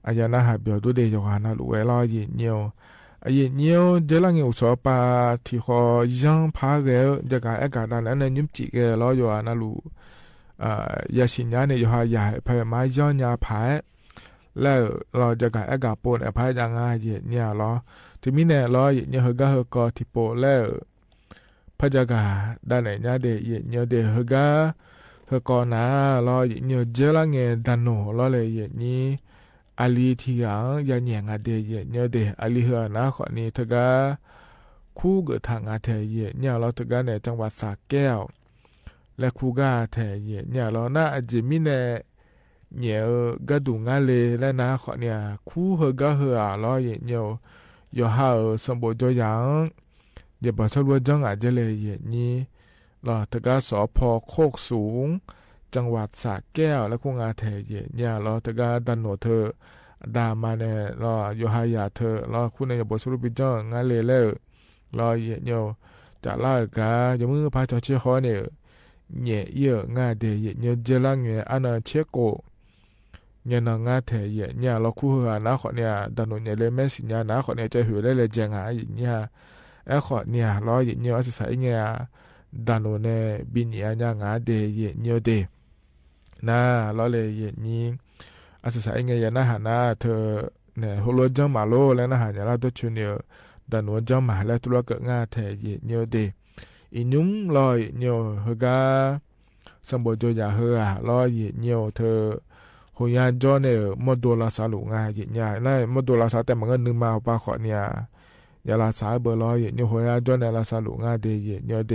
อายานาหาเบียวดูเดยว่านาลุเวล้อเย็นเนียวเย็นเนียวเจลังอยู่สอปาที่ขอยังพาเกลจะกาเอกาดานนั้นยุ่มจิเกลล้ออยู่นาลุยาสิญญาเนี่ยอยู่หายาพยามาย้อนยาผายแล้วเราจะกาเอกาปนอภัยยังไงเย็นเนี่ยล้อที่มีเนี่ยล้อเย็นเนี่ยเฮกาเฮกอที่โปแล้วพระจากาด้านไหนเนี่ยเดเย็นเนี่ยเดเฮกาเฮกอนาล้อเย็นเนี่ยเจลังเงดันโนล้อเลยเย็นนี้อาลีที่ยังยันยังเดเย็นเนี่ยเดอาลีเฮนะขอนี้เธอกาคู่เกิดทางอาเทเย็นเนี่ยเราเธอกาในจังหวัดสระแก้วและคู่กาเทเย็นเนี่ยเราหน้าจิมิเนเนี่ยกระดูงาเลและนะขอเนี่ยคู่เฮกาเฮล้อเย็นเนี่ยอยู่หาสมบูรณ์ตัวอย่างเดี๋ยวบอกชาวบ้านจังอาจจะเลยเย็นนี้เราเธอกาสพโคกสูงจังหวัดสระแก้วและคู่งาเทเย็นเนี่ยเราเธอกาดันโนเธอดามาเนี่ยเราอยู่หายาเธอเราคู่ในบทสรุปจังงาเลเลเราเย็นเนี่ยจะล่ากาอย่ามือพาจอเชี่ยเขาเนี่ยเนี่ยเยอะงาเดเย็นเนี่ยเจลังเนี่ยอันนั้นเชโกเนี่ยนางาเทเย็นเนี่ยเราคู่หานะขอเนี่ยดันโนเนี่ยเลยแม่สิญญานะขอเนี่ยจะหือได้เลยเจงหาอย่างเนี่ยขอเนี่ยเราเย็นเนี่ยอาศัยเนี่ยดันโนเนี่ยบินเนี่ยงาเดเย็นเนี่ยเดน่าเราเลยเย็นนี้อาศัยเนี่ยนะหานะเธอเนี่ยโฮโลจังมาโลแล้วนะหาเนี่ยเราตัวชุนเนี่ยดันโนจังมาแล้วตัวเกิดงาเทเย็นเนี่ยเดอินุ่มลอยเนี่ยเฮกาสมบูรณ์ตัวยาเฮอลอยเย็นเนี่ยเธอหัวยาจอเนี่ยมดตัวลาสาลุงาเย็นเนี่ยนั่นมดตัวลาสาแต่มันก็นึกมาปาขอเนี่ยยาลาสาเบอร์ลอยเย็นเนี่ยหัวยาจอเนี่ยลาสาลุงาเดเย็นเนี่ยเด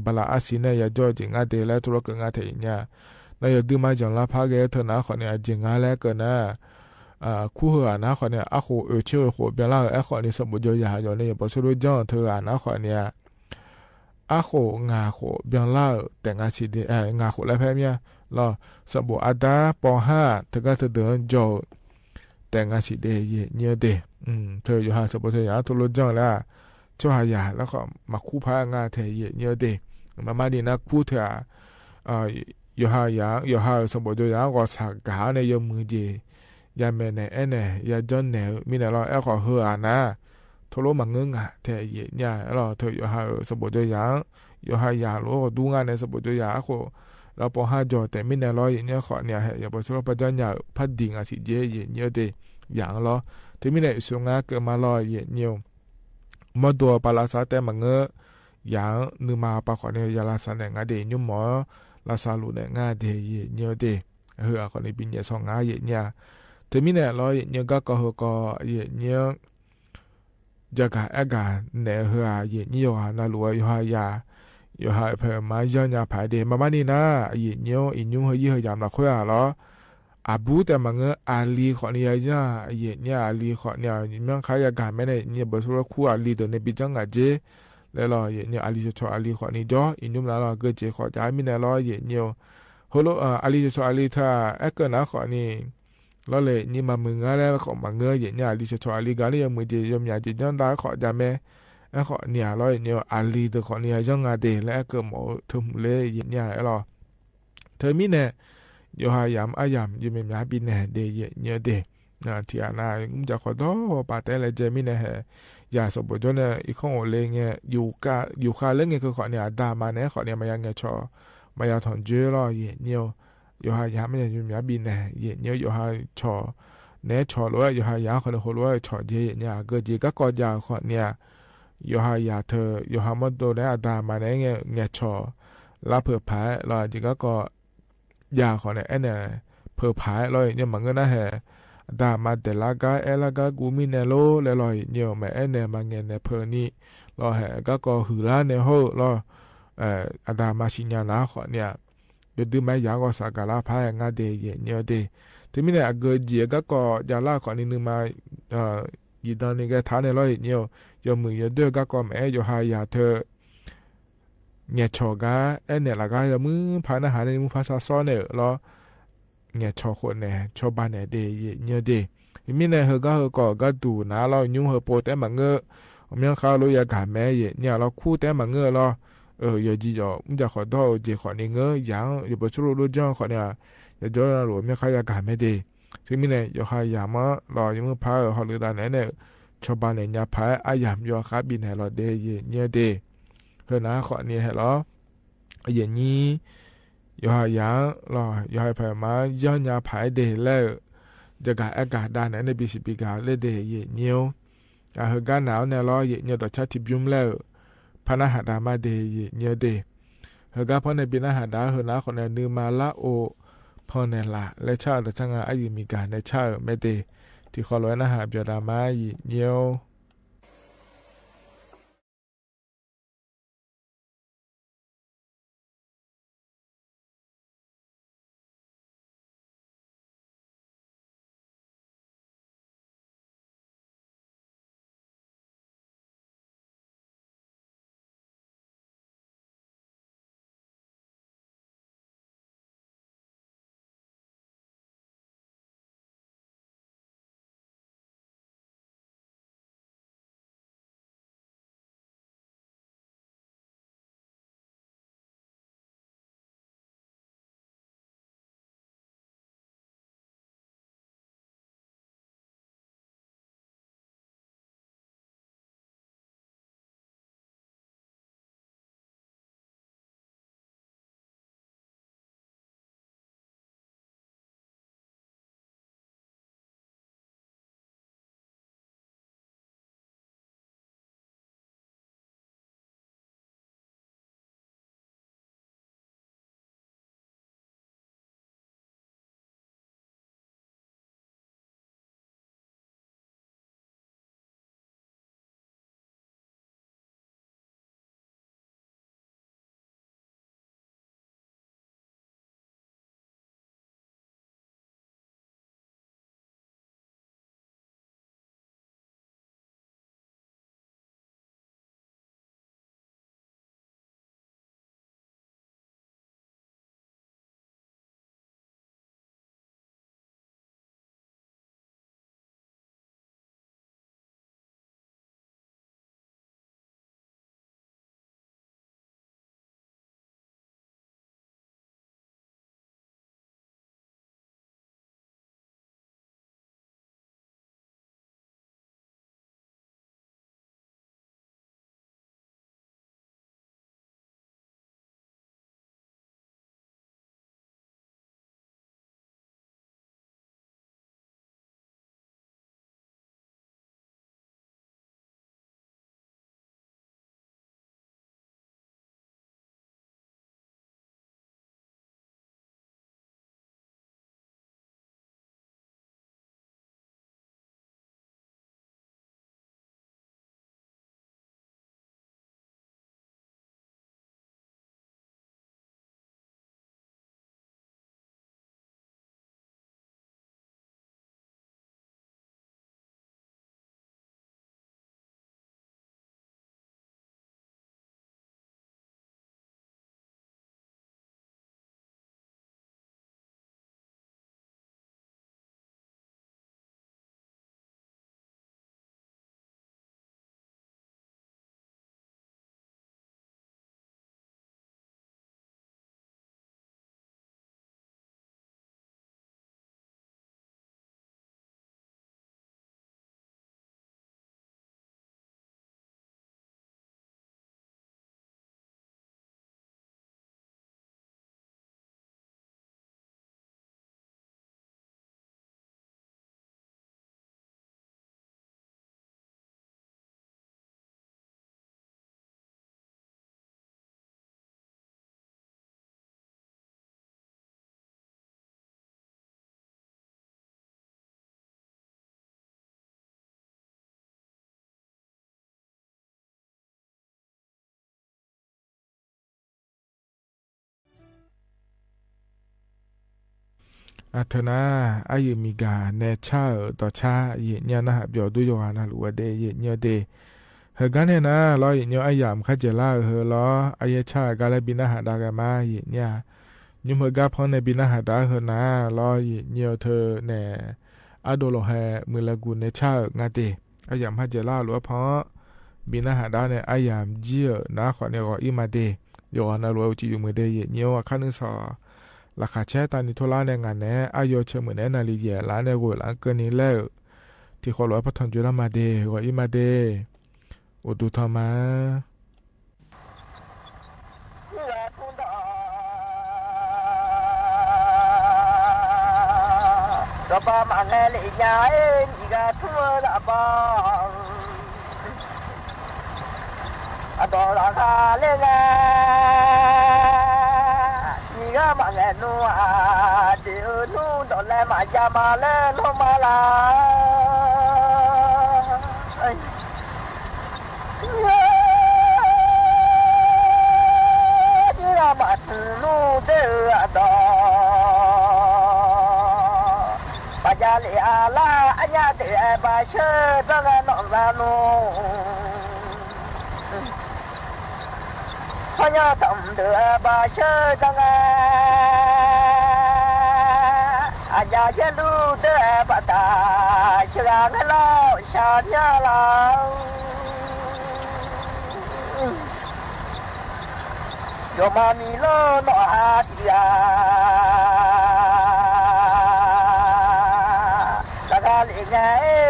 บลาอาศิเนี่ยยาจอจริงอาเดแล้วตัวเกิดงาเทเนี่ยนั่นยาดื้อมาจังลาพาเกเธอนะขอเนี่ยจริงอาแล้วเกินนะคู่เหอนะขอเนี่ยอาคูเชื่อขอเบลาขอเนี่ยสมบูรณ์ตัวยาอยู่เนี่ยพอช่วยจังเธอนะขอเนี่ยอาโคงาโคเบียงล่าแต่งอาชีเดงาโคและแพ้เนี่ยเราสมบูรณ์อาดาป.5 เธอก็เธอเดินจอแต่งอาชีเดเยเนี่ยเดเธออยู่หาสมบูรณ์เธออย่างทุลจังแล้วช่วยหายาแล้วก็มาคู่พางาเธอเยเนี่ยเดมาดีนะคู่เธออยู่หายาอยู่หาสมบูรณ์ตัวอย่างก็สักกาในยมือเจยาเมเนเนี่ยยาจนเนี่ยมีแต่เราขอเฮอนะทโลมังเงงอ่ะแต่เย็นเนี่ยเราเธออยู่หาสมบูรณ์ตัวอย่างอยู่หายาโลดูงานในสมบูรณ์ตัวอย่างก็เราพอหาจอแต่ไม่แน่ร้อยเนี่ยขอเนี่ยอย่าบอกว่าปัจจัยเนี่ยพัดดิ่งอาศัยเย็นเนี่ยเดอย่างเราที่ไม่ได้ส่งงานเกิดมาลอยเย็นเนี่ยมดตัวปลาสาแต่มังเงอย่างนึกมาปะขอเนี่ยยาลาสาเนี่ยงาเดยุ่มหมอลาซาลูเนี่ยงาเดเย็นเนี่ยเดขอในปีเนี่ยสองงาเย็นเนี่ยที่ไม่แน่ร้อยเนี่ยก็เฮก็เย็นเนี่ยจะกะเอกาเนี่ยเย็นเนี่ยน่ารู้อยู่หายาอยู่หายเพิ่มมาย้อนยาผายเดมาบ้านนี่นะเย็นเนี่ยอินยุ่งเฮยามละคุยอ่ะเหรออาบูแต่มังอาลีขอเนี่ยจ้าเย็นเนี่ยอาลีขอเนี่ยมันขายากาไม่ได้เนี่ยบสุรคู่อาลีตัวในปีจังกะเจแล้วรอเย็นเนี่ยอาลีชออาลีขอนี่จ่ออินยุ่งแล้วรอเกิดเจขอจ่ายไม่ได้รอเย็นเนี่ยโฮโลอาลีชออาลีถ้าเกิดนะขอนี่แล้วเลยนี่มามึงแล้วขอมังเย็นเนี่ยอาลีชออาลีกาเนี่ยมือเจยมยาเจจังได้ขอจ่ายแม่ขอเนี่ยรอเนี่ยอาลีตัวขอเนี่ยจังกะเดแล้วเกิดหมอทุ่มเลยเย็นเนี่ยรอเธอมีเนี่ยอยู่หายามอายามอยู่เมียบินเนี่ยเดยเนี่ยเดนะที่อานาผมจะขอโทษปาแต่ละเจมิเนี่ยอย่าสมบูรณ์เนี่ยอีกข้องเลยเนี่ยอยู่ค่าเรื่องเนี่ยคือขอเนี่ยดามาเนี่ยขอเนี่ยมายังเงี้ยชอมายังถอนเจอรอเนี่ยอยู่หายามไม่อยู่เมียบินเนี่ยอยู่หายชอเนี่ยชอเลยอยู่หายาคนหัวเลยชอเจเนี่ยเกิดเจก็กอดยาขอเนี่ยอยู่หายาเธออยู่หามันโตเนี่ยดามาเนี่ยเงี้ยชอลาเผื่อแพ้รอเจก็ยาขอเนี่ยเนี่ยเผื่อผายลอยเนี่ยมันก็น่าดามาแต่ละกาละกากูมีเนโลแล้วลอยเนี่ยแม่เนี่ยมันเงี้ยเนี่ยเผื่อนี่รอก็หือละเนี่ยโหรอดามาชิญญานะขอเนี่ยเดี๋ยวดูไม่ยาก็สักการะพายงาเดยเนี่ยเดที่มีเนี่ยเกิดเจียก็ยาละขอนี่นึงมายีดอนนี่ก็ท่าเนี่ยลอยเนี่ยยมือยเดือก็แม่อยู่หายาเธอเนี่ยชอกาเนี่ยละกายมือพานะหาในมือภาษาซ้อนเนี่ยรอเนี่ยชอคนเนี่ยชอบบ้านเนี่ยเดยเนี่ยเดมีเนี่ยก็ดูนะเรายุ่งโปแต่มังเงอมีข้าวรู้ยากาแม่เนี่ยเราคู่แต่มังเงอรอ有几着唔จะขอ到这ขอนี่เงยังอยู่บ่ชุรู้จังขอเนี่ยจะจอรู้ไม่ค่อยอยากไม่ดีซึ่งมีเนี่ยอยู่หายามารอยังมือพาเฮาหรือดานเนี่ยชาวบ้านเนี่ยญาพาอายามอยู่ครับบินให้เราเดเนี่ยเดเฮนะขอนี่ให้เราอย่างนี้อยู่หายามรออยู่หายพามาย้อนญาพาเดแล้วจะกะอากาศดานเนี่ยในปี10ปีกาเลยเดเนี่ยเฮกันหนาวเนี่ยรอเนี่ยต่อชัดทิบยุมแล้วพนาหาดามาเดเนี่ยเดเฮกาพอในปีนาหาดาเฮนะคนเนี่ยนือมาละโอพอในละและชาติจังอายุมีการในชาติไม่เดที่ขอร้อยนะหาเบียดามาเนี่ยอัธนาอายุมีกาเนชาต่อชาเยเนี่ยนะเบียวดุยวานะหรือว่าเดเยเนี่ยเดเฮกันเนี่ยนะรอเยเนี่ยอายามคัจเจลาเฮรออายชากาลบินะหาดากามาเยเนี่ยยุมเฮกาพอนในบินะหาดาเฮนะรอเยเนี่ยเธอเนอะโดโลเฮมือละกูเนชางาเตอายามคัจเจลาหรือว่าเพราะบินะหาดาเนี่ยอายามเจียนะขอเนี่ยก็อิมาเด ยอนารัวจิอยู่มือเดยเนียวคันนึงสอราคาแช่ตานิโทลาในงานแน่อายอเชมือแน่นาลีเยล้านในกูหลังเกินนี้แล้วที่ขอร้อยพัฒนจุลมาเดว่าอีมาเดอุดุธรรมะก็บ้ามาเงยเลยยายนี่ก็ทั่วละบ้าดอราคาเลงนี่ก็มาเงยนัวเดี๋ยวนู้นตอนแรกมาจะมาเล่นลงมาลานี่ก็มาถึงนู้นเดือดปะจาลีอาลาอันยาเตะบาเชจังนองซานูพญาทำเดือบาเชจังอันยาเชลูเดือปะตาชรางลาชาญาลาโยมามีโลโนฮาติยา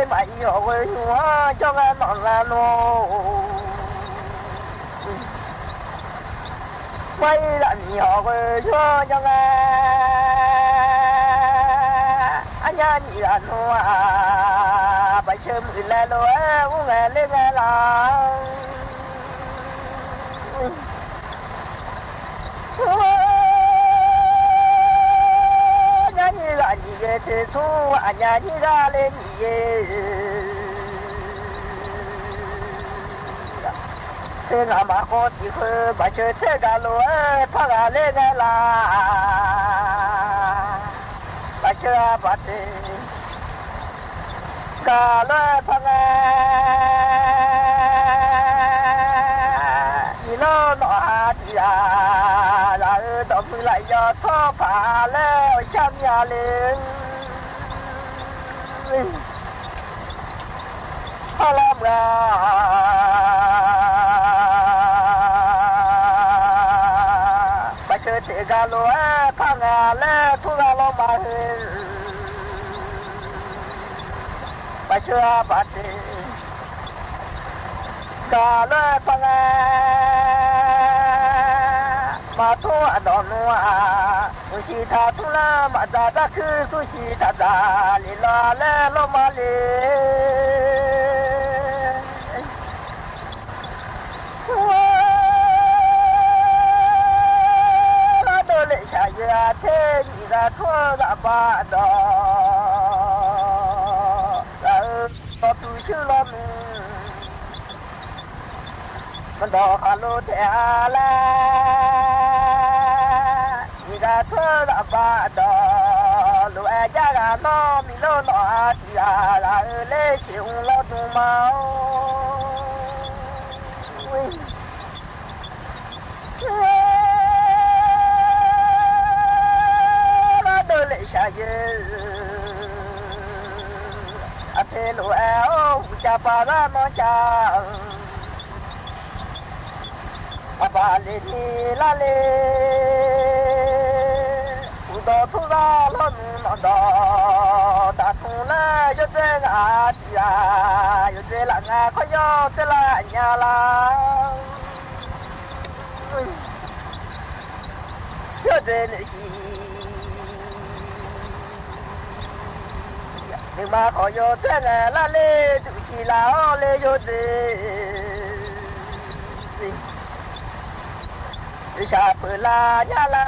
ไม่ยอมหัวจ้องนอนละโนไม่ละมียอมหัวจ้องอันยานี่ละโนไปเชื่อมือละโลอุ้งเล่งละนี่ละนี่ก็จะสู้อันนี้ละเล่นนี่เธอหน้ามาขอสิเธอมาเจอเธอกันเลยพักเล่นละมาเจอบัดนี้กันเลยพักนี่ล้อนหาที่ละต้องมีหลายยอดท้อผ่าแล้วช้ำยาเลี้ยงพอแล้วงาไปเชิญเสียกันเลยพังงาแล้วทุกเรามาเห็นไปเชื่อปัดนี้กันเลยพังงามาทั่วดอนนัวสุชิตาทุลามาตาตะคือสุชิตาตาลิลาเลโลมาเลลาโดเลชายาเทยิกาทั่วดาบาดอลาตุชิลามิมันดอกฮาโลเทอาลาก็เธอละบาดอลูเอจากันน้องมีโลนอาทิลาลาเล่ชิวลาดูมาลาดูเลชายอาเทลูเอโอจะปาราโนจาอาบาลีนีลาเลดอทุราลอนดอตาทุนายเจงอาติยายเจลังอาขยอเจลาญาลายเจนจีนึกมาขอยเจงลาเลตุจิลาเลโยเจวิชาเปลาญาลา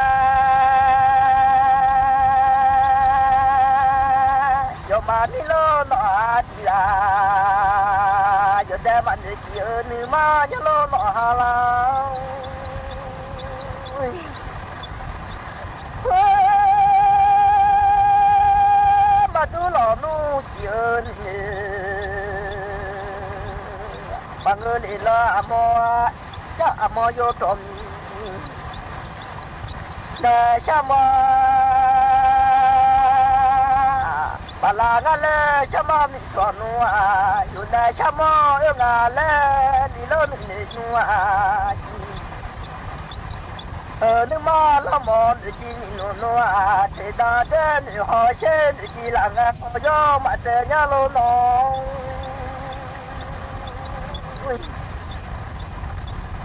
มามิโลนอาทิลาโยเดมันจะเกี่ยวนึมาโยโลนฮาลามาดูหล่อนูเกี่ยวนึบางเอลิลาอโมจะอโมโยตอมีเดชามปลางาเลชมามิกอนัวอยู่ในชามองาเลนี่โลมิเนนัว你妈老毛子鸡诺诺啊，这大这女好些子鸡郎啊，我要嘛这样喽喏。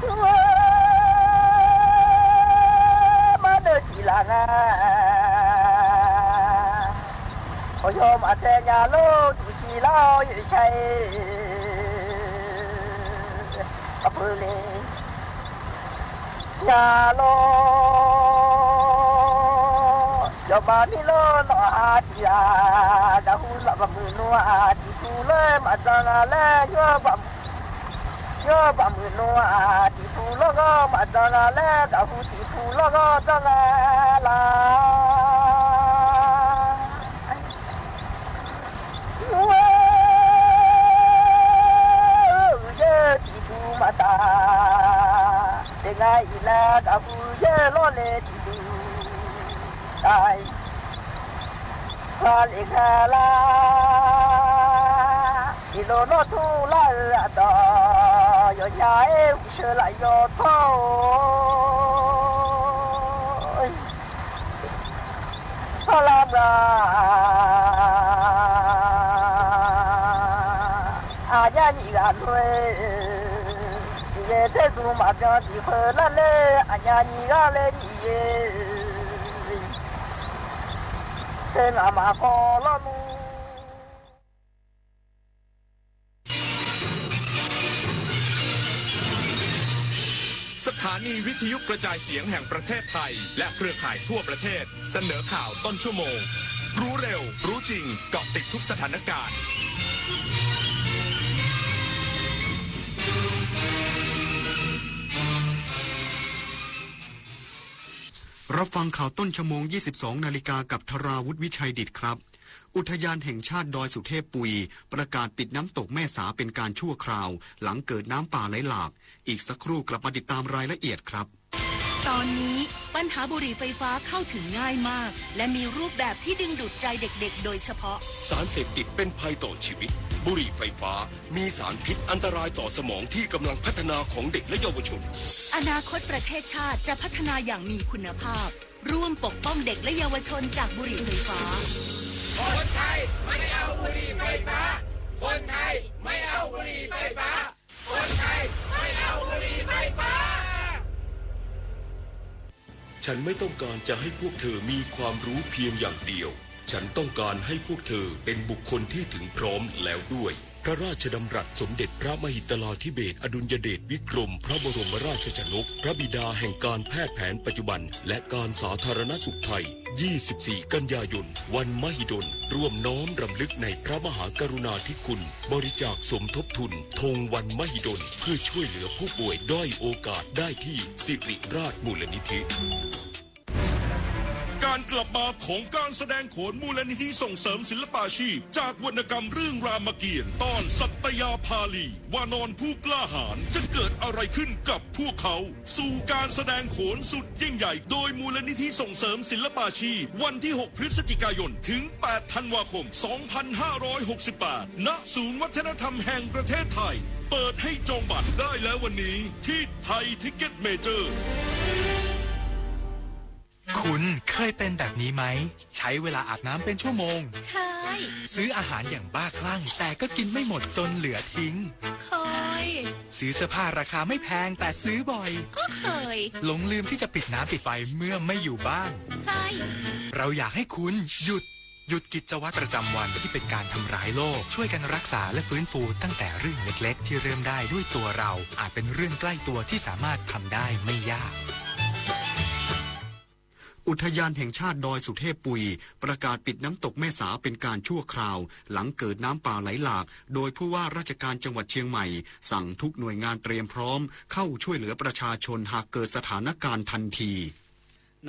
我妈的鸡郎啊，我要嘛这样喽，自己老有些，啊不嘞。nhà lo cho ba mi lo nó à thì à đã hu là ba mười nó à thì thu lên mà ra là lên nhớ ba mười nó à thì thu lo go mà ra là lên đã hu thì thu lo go ra là thì thu mà ta ngay là cả vui lo lệ thì ai Hãy subscribe cho kênh Ghiền Mì Gõ để không bỏ lỡ thế dù mà cho thì phơi lá lê anh nhà nhị ra lên nhị thế mà có lo nu สถานีวิทยุกระจายเสียงแห่งประเทศไทยและเครือข่ายทั่วประเทศเสนอข่าวต้นชั่วโมงรู้เร็วรู้จริงเกาะติดทุกสถานการณ์รับฟังข่าวต้นชั่วโมง 22 นาฬิกากับธราวุฒิวิชัยดิษฐ์ครับอุทยานแห่งชาติดอยสุเทพปุยประกาศปิดน้ำตกแม่สาเป็นการชั่วคราวหลังเกิดน้ำป่าไหลหลากอีกสักครู่กลับมาติดตามรายละเอียดครับตอนนี้ปัญหาบุหรี่ไฟฟ้าเข้าถึงง่ายมากและมีรูปแบบที่ดึงดูดใจเด็กๆโดยเฉพาะสารเสพติดเป็นภัยต่อชีวิตบุหรี่ไฟฟ้ามีสารพิษอันตรายต่อสมองที่กำลังพัฒนาของเด็กและเยาวชนอนาคตประเทศชาติจะพัฒนาอย่างมีคุณภาพร่วมปกป้องเด็กและเยาวชนจากบุหรี่ไฟฟ้าคนไทยไม่เอาบุหรี่ไฟฟ้าคนไทยไม่เอาบุหรี่ไฟฟ้าคนไทยไม่เอาบุหรี่ไฟฟ้าฉันไม่ต้องการจะให้พวกเธอมีความรู้เพียงอย่างเดียวฉันต้องการให้พวกเธอเป็นบุคคลที่ถึงพร้อมแล้วด้วยพระราชดำรัสสมเด็จพระมหิดลาธิเบศรอดุลยเดชวิกรมพระบรมราชชนกพระบิดาแห่งการแพทย์แผนปัจจุบันและการสาธารณสุขไทย24 กันยายนวันมหิดลร่วมน้อมรำลึกในพระมหากรุณาธิคุณบริจาคสมทบทุนธงวันมหิดลเพื่อช่วยเหลือผู้ป่วยด้อยโอกาสได้ที่สิริราชมูลนิธิการกลับมาของการแสดงโขนมูลนิธิส่งเสริมศิลปาชีพจากวรรณกรรมเรื่องรามเกียรติ์ตอนสัตยาภาลีวานอนผู้กล้าหาญจะเกิดอะไรขึ้นกับพวกเขาสู่การแสดงโขนสุดยิ่งใหญ่โดยมูลนิธิส่งเสริมศิลปาชีพวันที่6พฤศจิกายนถึง8ธันวาคม2568ณศูนย์วัฒนธรรมแห่งประเทศไทยเปิดให้จองบัตรได้แล้ววันนี้ที่ไทยทิกเก็ตเมเจอร์คุณเคยเป็นแบบนี้ไหมใช้เวลาอาบน้ำเป็นชั่วโมงเคยซื้ออาหารอย่างบ้าคลั่งแต่ก็กินไม่หมดจนเหลือทิ้งเคยซื้อเสื้อผ้าราคาไม่แพงแต่ซื้อบ่อยก็เคยหลงลืมที่จะปิดน้ำปิดไฟเมื่อไม่อยู่บ้านเคยเราอยากให้คุณหยุดกิจวัตรประจำวันที่เป็นการทำร้ายโลกช่วยกันรักษาและฟื้นฟูตั้งแต่เรื่องเล็กๆที่เริ่มได้ด้วยตัวเราอาจเป็นเรื่องใกล้ตัวที่สามารถทำได้ไม่ยากอุทยานแห่งชาติดอยสุเทพปุยประกาศปิดน้ำตกแม่สาเป็นการชั่วคราวหลังเกิดน้ำป่าไหลหลากโดยผู้ว่าราชการจังหวัดเชียงใหม่สั่งทุกหน่วยงานเตรียมพร้อมเข้าช่วยเหลือประชาชนหากเกิดสถานการณ์ทันที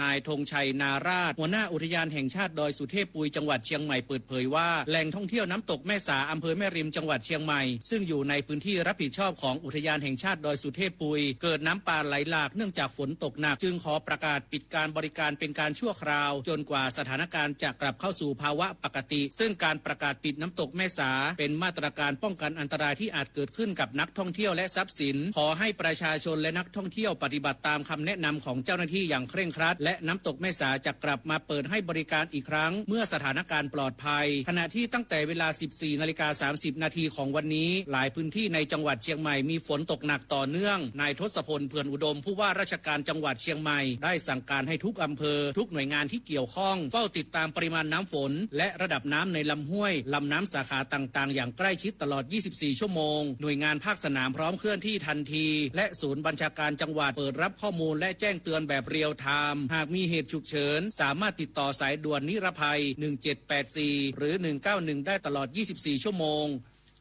นายธงชัยนาราชหัวหน้าอุทยานแห่งชาติดอยสุเทพปุยจังหวัดเชียงใหม่เปิดเผยว่าแหล่งท่องเที่ยวน้ำตกแม่สาอำเภอแม่ริมจังหวัดเชียงใหม่ซึ่งอยู่ในพื้นที่รับผิดชอบของอุทยานแห่งชาติดอยสุเทพปุยเกิดน้ำป่าไหลหลากเนื่องจากฝนตกหนักจึงขอประกาศปิดการบริการเป็นการชั่วคราวจนกว่าสถานการณ์จะกลับเข้าสู่ภาวะปกติซึ่งการประกาศปิดน้ำตกแม่สาเป็นมาตรการป้องกันอันตรายที่อาจเกิดขึ้นกับนักท่องเที่ยวและทรัพย์สินขอให้ประชาชนและนักท่องเที่ยวปฏิบัติตามคำแนะนำของเจ้าหน้าที่อย่างเคร่งครัดและน้ำตกแม่สาจะกลับมาเปิดให้บริการอีกครั้งเมื่อสถานการณ์ปลอดภัยขณะที่ตั้งแต่เวลา 14:30 นาทีของวันนี้หลายพื้นที่ในจังหวัดเชียงใหม่มีฝนตกหนักต่อเนื่องนายทศพลเผื่อนอุดมผู้ว่าราชการจังหวัดเชียงใหม่ได้สั่งการให้ทุกอำเภอทุกหน่วยงานที่เกี่ยวข้องเฝ้าติดตามปริมาณน้ำฝนและระดับน้ำในลำห้วยลำน้ำสาขาต่างๆอย่างใกล้ชิดตลอด 24 ชั่วโมงหน่วยงานภาคสนามพร้อมเคลื่อนที่ทันทีและศูนย์บัญชาการจังหวัดเปิดรับข้อมูลและแจ้งเตือนแบบเรียลไทม์หากมีเหตุฉุกเฉินสามารถติดต่อสายด่วนนิรภัย1784หรือ191ได้ตลอด 24 ชั่วโมง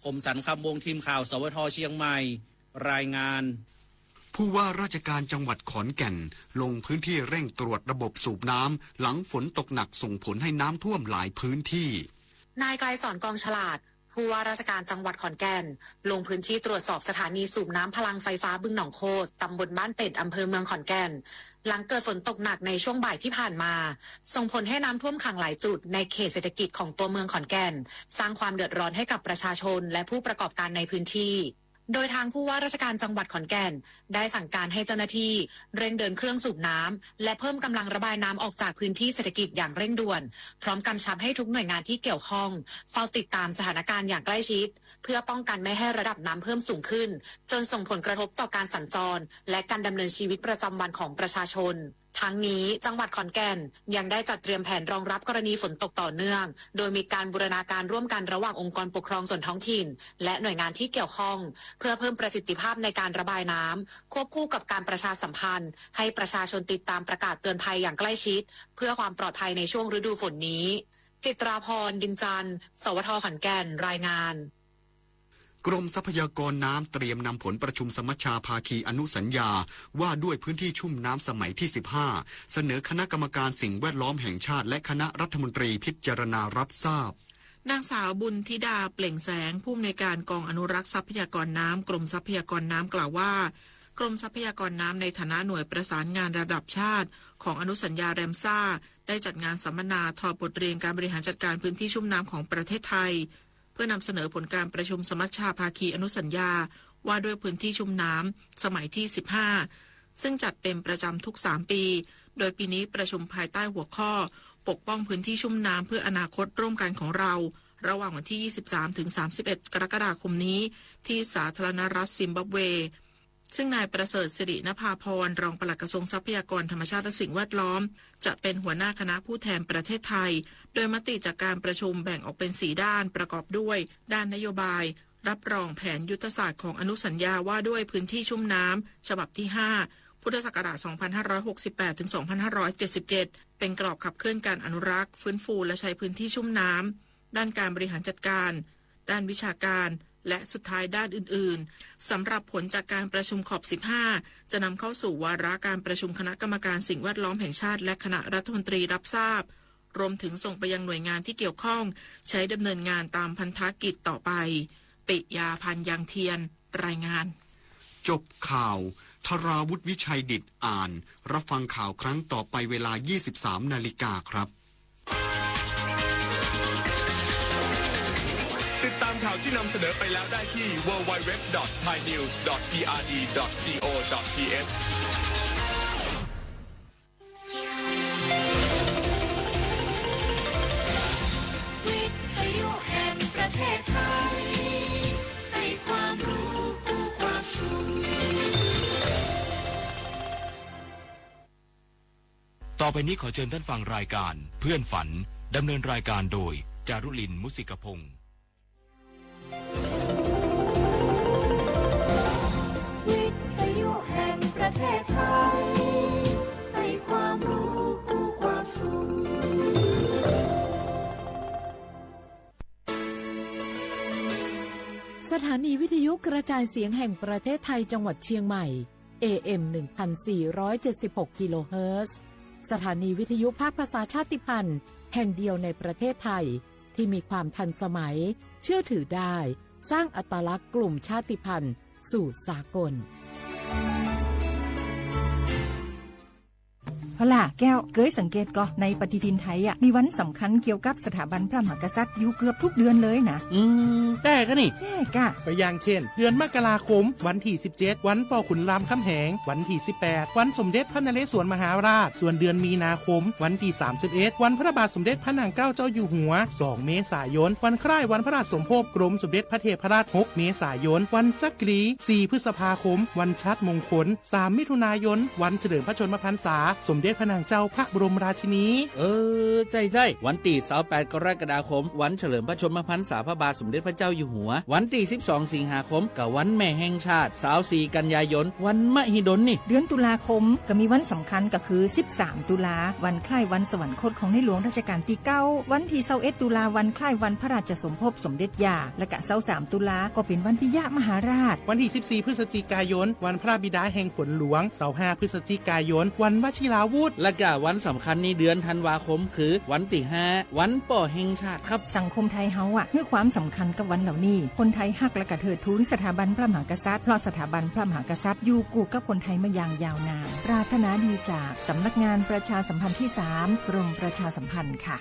คมสันต์คำวงทีมข่าวสวทเชียงใหม่รายงานผู้ว่าราชการจังหวัดขอนแก่นลงพื้นที่เร่งตรวจระบบสูบน้ำหลังฝนตกหนักส่งผลให้น้ำท่วมหลายพื้นที่นายไกรสอนกองฉลาดผู้ว่าราชการจังหวัดขอนแก่นลงพื้นที่ตรวจสอบสถานีสูบน้ำพลังไฟฟ้าบึงหนองโคตตำบลบ้านเป็ดอำเภอเมืองขอนแก่นหลังเกิดฝนตกหนักในช่วงบ่ายที่ผ่านมาส่งผลให้น้ำท่วมขังหลายจุดในเขตเศรษฐกิจของตัวเมืองขอนแก่นสร้างความเดือดร้อนให้กับประชาชนและผู้ประกอบการในพื้นที่โดยทางผู้ว่าราชการจังหวัดขอนแก่นได้สั่งการให้เจ้าหน้าที่เร่งเดินเครื่องสูบน้ำและเพิ่มกำลังระบายน้ำออกจากพื้นที่เศรษฐกิจอย่างเร่งด่วนพร้อมกำชับให้ทุกหน่วยงานที่เกี่ยวข้องเฝ้าติดตามสถานการณ์อย่างใกล้ชิดเพื่อป้องกันไม่ให้ระดับน้ำเพิ่มสูงขึ้นจนส่งผลกระทบต่อการสัญจรและการดำเนินชีวิตประจำวันของประชาชนทั้งนี้จังหวัดขอนแก่นยังได้จัดเตรียมแผนรองรับกรณีฝนตกต่อเนื่องโดยมีการบูรณาการร่วมกันระหว่างองค์กรปกครองส่วนท้องถิ่นและหน่วยงานที่เกี่ยวข้องเพื่อเพิ่มประสิทธิภาพในการระบายน้ำควบคู่กับการประชาสัมพันธ์ให้ประชาชนติดตามประกาศเตือนภัยอย่างใกล้ชิดเพื่อความปลอดภัยในช่วงฤดูฝนนี้จิตราพรดินจันทร์สวทขอนแก่นรายงานกรมทรัพยากรน้ำเตรียมนำผลประชุมสมัชชาภาคีอนุสัญญาว่าด้วยพื้นที่ชุ่มน้ำสมัยที่ 15 เสนอคณะกรรมการสิ่งแวดล้อมแห่งชาติและคณะรัฐมนตรีพิจารณารับทราบนางสาวบุญธิดาเปล่งแสงผู้อำนวยการกองอนุรักษ์ทรัพยากรน้ำกรมทรัพยากรน้ำกล่าวว่ากรมทรัพยากรน้ำในฐานะหน่วยประสานงานระดับชาติของอนุสัญญาแรมซ่าได้จัดงานสัมมนาถอดบทเรียนการบริหารจัดการพื้นที่ชุ่มน้ำของประเทศไทยเพื่อนำเสนอผลการประชุมสมัชชาภาคีอนุสัญญาว่าด้วยพื้นที่ชุ่มน้ำสมัยที่ 15 ซึ่งจัดเป็นประจำทุก 3 ปีโดยปีนี้ประชุมภายใต้หัวข้อปกป้องพื้นที่ชุ่มน้ำเพื่ออนาคตร่วมกันของเราระหว่างวันที่ 23-31 กรกฎาคมนี้ที่สาธารณรัฐซิมบับเวซึ่งนายประเสริฐสิรินภาพรรองปลัดกระทรวงทรัพยากรธรรมชาติและสิ่งแวดล้อมจะเป็นหัวหน้าคณะผู้แทนประเทศไทยโดยมติจากการประชุมแบ่งออกเป็น4ด้านประกอบด้วยด้านนโยบายรับรองแผนยุทธศาสตร์ของอนุสัญญาว่าด้วยพื้นที่ชุ่มน้ำฉบับที่ 5 พุทธศักราช 2568-2577 เป็นกรอบขับเคลื่อนการอนุรักษ์ฟื้นฟูและใช้พื้นที่ชุ่มน้ำด้านการบริหารจัดการด้านวิชาการและสุดท้ายด้านอื่นๆสำหรับผลจากการประชุมขอบ 15 จะนำเข้าสู่วาระการประชุมคณะกรรมการสิ่งแวดล้อมแห่งชาติและคณะรัฐมนตรีรับทราบรวมถึงส่งไปยังหน่วยงานที่เกี่ยวข้องใช้ดำเนินงานตามพันธกิจต่อไปปิยาพันธ์ยังเทียนรายงานจบข่าวธราวุฒิวิชัยดิษฐ์อ่านรับฟังข่าวครั้งต่อไปเวลา 23 นาฬิกาครับติดตามข่าวที่นำเสนอไปแล้วได้ที่ www.thainews.prd.go.thวิทยุแห่งประเทศไทยให้ความรู้คู่ความสุขต่อไปนี้ขอเชิญท่านฟังรายการเพื่อนฝันดำเนินรายการโดยจารุลินมุสิกพงศ์วิทยุแห่งประเทศไทยให้ความรู้คู่ความสุขสถานีวิทยุกระจายเสียงแห่งประเทศไทยจังหวัดเชียงใหม่ AM 1476 กิโลเฮิรตซ์ สถานีวิทยุภาคภาษาชาติพันธุ์แห่งเดียวในประเทศไทยที่มีความทันสมัยเชื่อถือได้สร้างอัตลักษณ์กลุ่มชาติพันธุ์สู่สากลเอาล่ะแก้วเกยสังเกตก็ในปฏิทินไทยมีวันสำคัญเกี่ยวกับสถาบันพระมหากษัตริย์อยู่เกือบทุกเดือนเลยนะแต่ก็นี่แต่กะก็อย่างเช่นเดือนมกราคมวันที่17วันป่อขุนรามคำแหงวันที่18วันสมเด็จพระนเรศวรมหาราชส่วนเดือนมีนาคมวันที่31วันพระบาทสมเด็จพระนางเกล้าเจ้าอยู่หัว2เมษายนวันคล้ายวันพระราชสมภพกรมสมเด็จพระเทพราช6เมษายนวันจักรี4พฤษภาคมวันชัดมงคล3มิถุนายนวันเฉลิมพระชนมพรรษาสมเด็จพระนางเจ้าพระบรมราชินีใจวันที่28กรกฎาคมวันเฉลิมพระชนมพรรษาพระบาทสมเด็จพระเจ้าอยู่หัววันที่12สิงหาคมกับวันแม่แห่งชาติ24กันยายนวันมหิดลนี่เดือนตุลาคมก็มีวันสำคัญก็คือ13ตุลาวันคล้ายวันสวรรคตของในหลวงรัชกาลที่9วันที่21ตุลาวันคล้ายวันพระราชสมภพสมเด็จย่าและก็23ตุลาก็เป็นวันปิยมหาราชวันที่14พฤศจิกายนวันพระบิดาแห่งฝนหลวง25พฤศจิกายนวันวชิราวุธและก็วันสำคัญในเดือนธันวาคมคือวันที่5วันป่อแห่งชาติครับสังคมไทยเฮาให้ความสำคัญกับวันเหล่านี้คนไทยฮักและก็เทิดทูนสถาบันพระมหากษัตริย์เพราะสถาบันพระมหากษัตริย์อยู่คู่กับคนไทยมาอย่างยาวนานปรารถนาดีจากสำนักงานประชาสัมพันธ์ที่3กรมประชาสัมพันธ์ค่ะ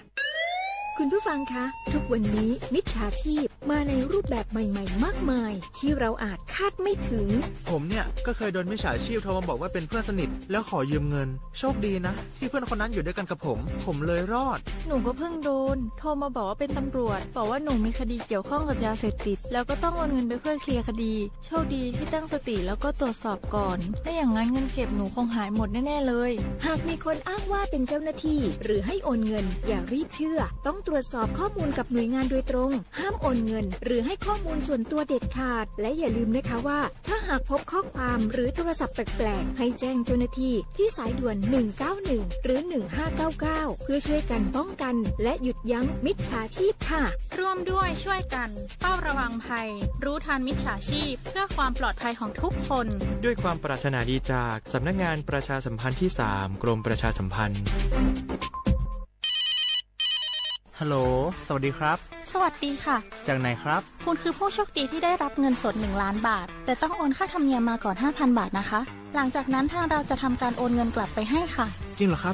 คุณผู้ฟังคะทุกวันนี้มิจฉาชีพมาในรูปแบบใหม่ๆมากมายที่เราอาจคาดไม่ถึงผมเนี่ยก็เคยโดนมิจฉาชีพโทรมาบอกว่าเป็นเพื่อนสนิทแล้วขอยืมเงินโชคดีนะที่เพื่อนคนนั้นอยู่ด้วยกันกับผมเลยรอดหนูก็เพิ่งโดนโทรมาบอกว่าเป็นตำรวจบอกว่าหนูมีคดีเกี่ยวข้องกับยาเสพติดแล้วก็ต้องโอนเงินไปเพื่อเคลียร์คดีโชคดีที่ตั้งสติแล้วก็ตรวจสอบก่อนไม่อย่างนั้นเงินเก็บหนูคงหายหมดแน่ๆเลยหากมีคนอ้างว่าเป็นเจ้าหน้าที่หรือให้โอนเงินอย่ารีบเชื่อต้องตรวจสอบข้อมูลกับหน่วยงานโดยตรงห้ามโอนเงินหรือให้ข้อมูลส่วนตัวเด็ดขาดและอย่าลืมนะคะว่าถ้าหากพบข้อความหรือโทรศัพท์แปลกๆให้แจ้งเจ้าหน้าที่ที่สายด่วน191หรือ1599เพื่อช่วยกันป้องกันและหยุดยั้งมิจฉาชีพค่ะร่วมด้วยช่วยกันเฝ้าระวังภัยรู้ทันมิจฉาชีพเพื่อความปลอดภัยของทุกคนด้วยความปรารถนาดีจากสำนักงานประชาสัมพันธ์ที่3กรมประชาสัมพันธ์ฮัลโหลสวัสดีครับสวัสดีค่ะจากไหนครับคุณคือผู้โชคดีที่ได้รับเงินสด1ล้านบาทแต่ต้องโอนค่าธรรมเนียมมาก่อน 5,000 บาทนะคะหลังจากนั้นทางเราจะทำการโอนเงินกลับไปให้ค่ะจริงเหรอครั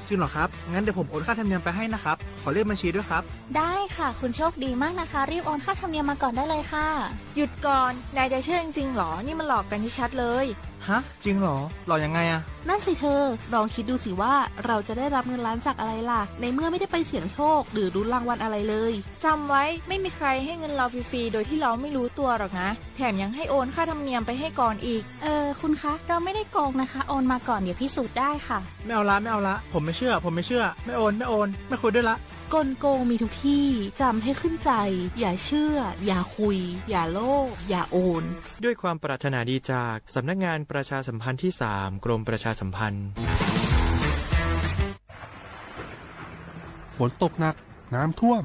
บงั้นเดี๋ยวผมโอนค่าธรรมเนียมไปให้นะครับขอเลขบัญชีด้วยครับได้ค่ะคุณโชคดีมากนะคะรีบโอนค่าธรรมเนียมมาก่อนได้เลยค่ะหยุดก่อนนายจะเชื่อจริงๆหรอนี่มันหลอกกันที่ชัดเลยฮะจริงเหรอหลอกยังไงอะนั่นสิเธอลองคิดดูสิว่าเราจะได้รับเงินล้านจากอะไรล่ะในเมื่อไม่ได้ไปเสี่ยงโชคหรือลุ้นรางวัลอะไรเลยจำไว้ไม่มีใครให้เงินเราฟรีๆโดยที่เราไม่รู้ตัวหรอกนะแถมยังให้โอนค่าธรรมเนียมไปให้ก่อนอีกคุณคะเราไม่ได้โกงนะคะโอนมาก่อนเดี๋ยวพิสูจน์ได้ค่ะไม่เอาละผมไม่เชื่อไม่โอนไม่คุยด้วยละกลโกงมีทุกที่จำให้ขึ้นใจอย่าเชื่ออย่าคุยอย่าโลภอย่าโอนด้วยความปรารถนาดีจากสำนักงานประชาสัมพันธ์ที่3กรมประชาสัมพันธ์ฝนตกหนักน้ำท่วม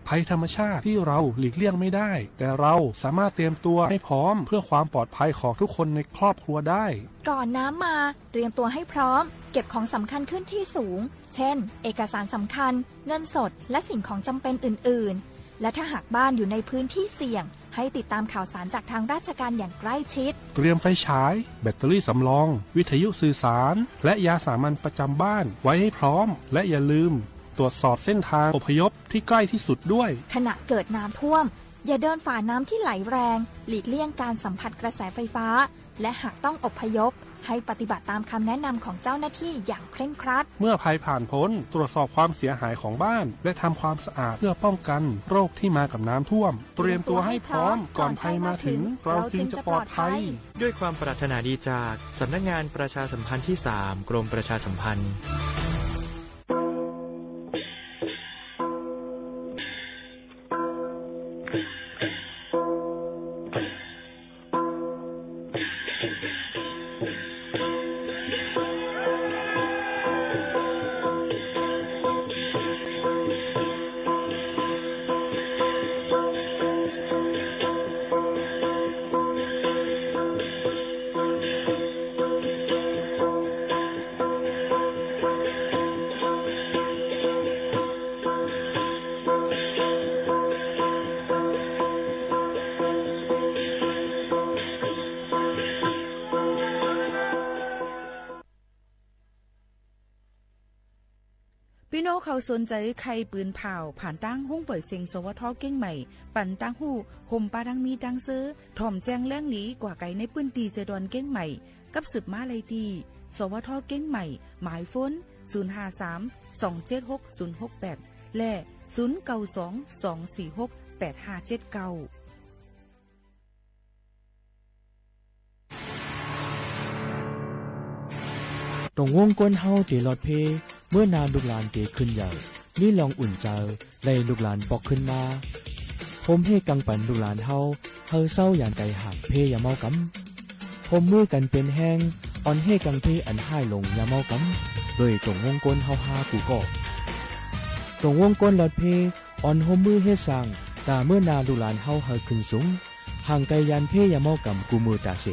ภัยธรรมชาติที่เราหลีกเลี่ยงไม่ได้แต่เราสามารถเตรียมตัวให้พร้อมเพื่อความปลอดภัยของทุกคนในครอบครัวได้ก่อนน้ำมาเตรียมตัวให้พร้อมเก็บของสำคัญขึ้นที่สูงเช่นเอกสารสำคัญเงินสดและสิ่งของจำเป็นอื่นๆและถ้าหากบ้านอยู่ในพื้นที่เสี่ยงให้ติดตามข่าวสารจากทางราชการอย่างใกล้ชิดเตรียมไฟฉายแบตเตอรี่สำรองวิทยุสื่อสารและยาสามัญประจำบ้านไว้ให้พร้อมและอย่าลืมตรวจสอบเส้นทางอพยพที่ใกล้ที่สุดด้วยขณะเกิดน้ำท่วมอย่าเดินฝ่าน้ำที่ไหลแรงหลีกเลี่ยงการสัมผัสกระแสไฟฟ้าและหากต้องอพยพให้ปฏิบัติตามคำแนะนำของเจ้าหน้าที่อย่างเคร่งครัดเมื่อภัยผ่านพ้นตรวจสอบความเสียหายของบ้านและทำความสะอาดเพื่อป้องกันโรคที่มากับน้ำท่วมเตรียมตัวให้พร้อมก่อนภัยมาถึงเราจึงจะปลอดภัยด้วยความปรารถนาดีจากสำนักงานประชาสัมพันธ์ที่3กรมประชาสัมพันธ์ พี่น้องเขาสนใจใครปืนเผาผ่านตั้งห้องปล่อยเสียงสวทเก้งใหม่ปั่นตั้งหู้ห่มปาดังมีดังซื้อถ่อมแจ้งแล้งหลีกว่าไก่ในปื้นตีเจดอนเก้งใหม่กับสืบมาเลยดีสวทเก้งใหม่หมายฝน053-276-068และ0922468579ตรงวงก้นเฮาเตลอดเพเมื่อนานลูกหลานเตขึ้นใหญ่นี่ลองอุ่นใจไล่ลูกหลานปอกขึ้นมาผมให้กังปันลูกหลานเฮาเศร้าอย่างไก่หักเพอย่าเมากำผมมือกันเป็นแห้งอ่อนให้กังเพอันห้ายลงอย่าเมากำโดยตรงวงก้นเฮาหากูก็ตรงวงก้นลอดเพอ่อนห่มมือเฮ็ดสั่งตาเมื่อนาลูกหลานเฮาขึ้นสูงห่างไกลยันเพอย่าเมากำกูมือตาเส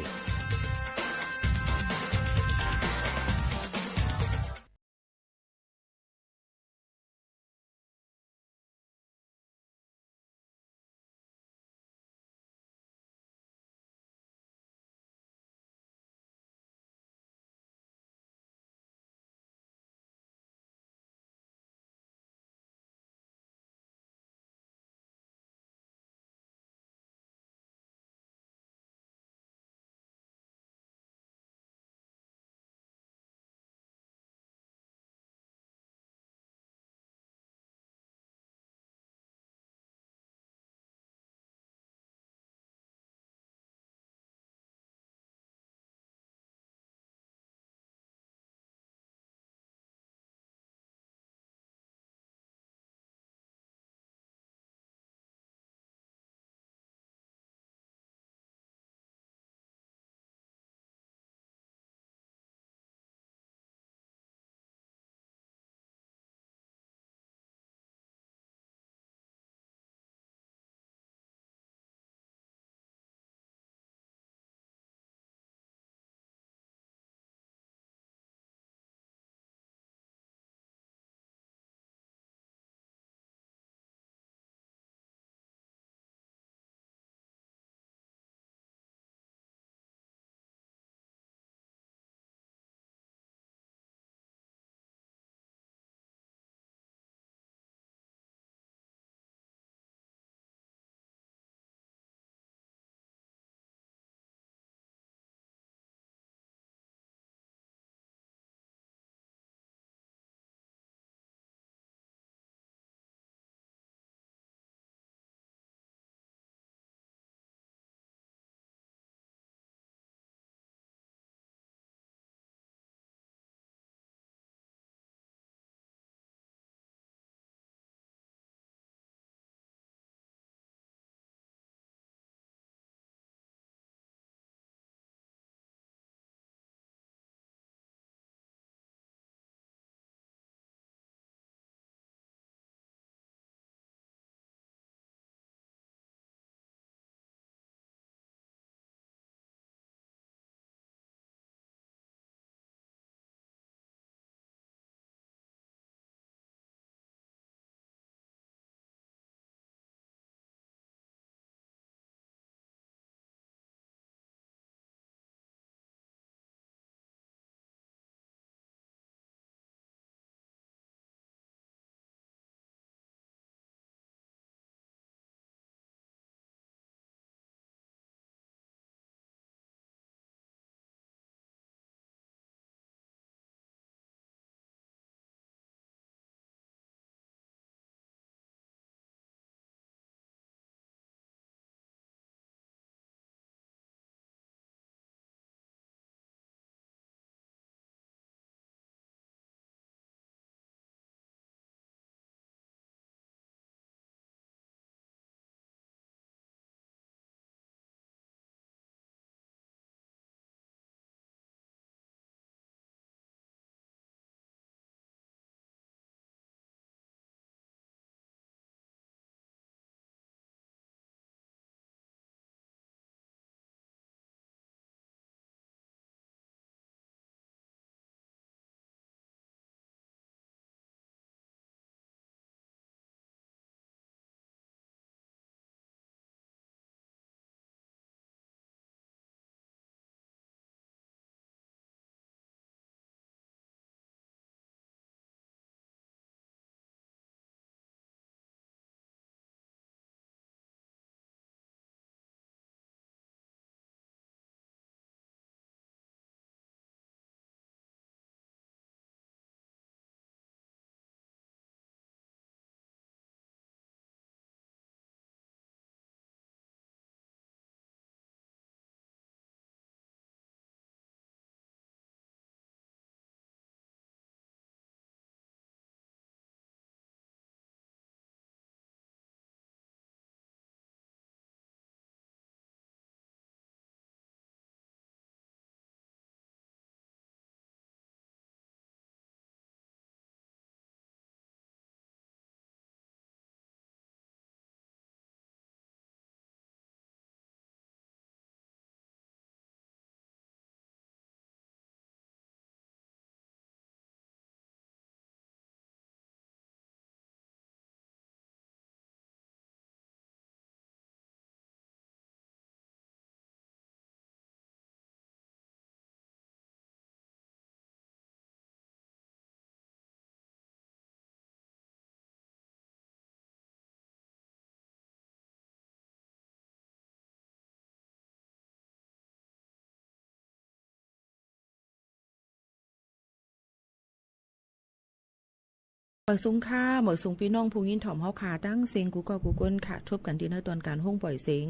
หมอสุงค่าหมอสุงพี่น้องผู้ยินถ่อมเฮาขาตั้งเสียงกูก็กูก้นค่ะทบกันที่ในตอนการห้องปล่อยเสียง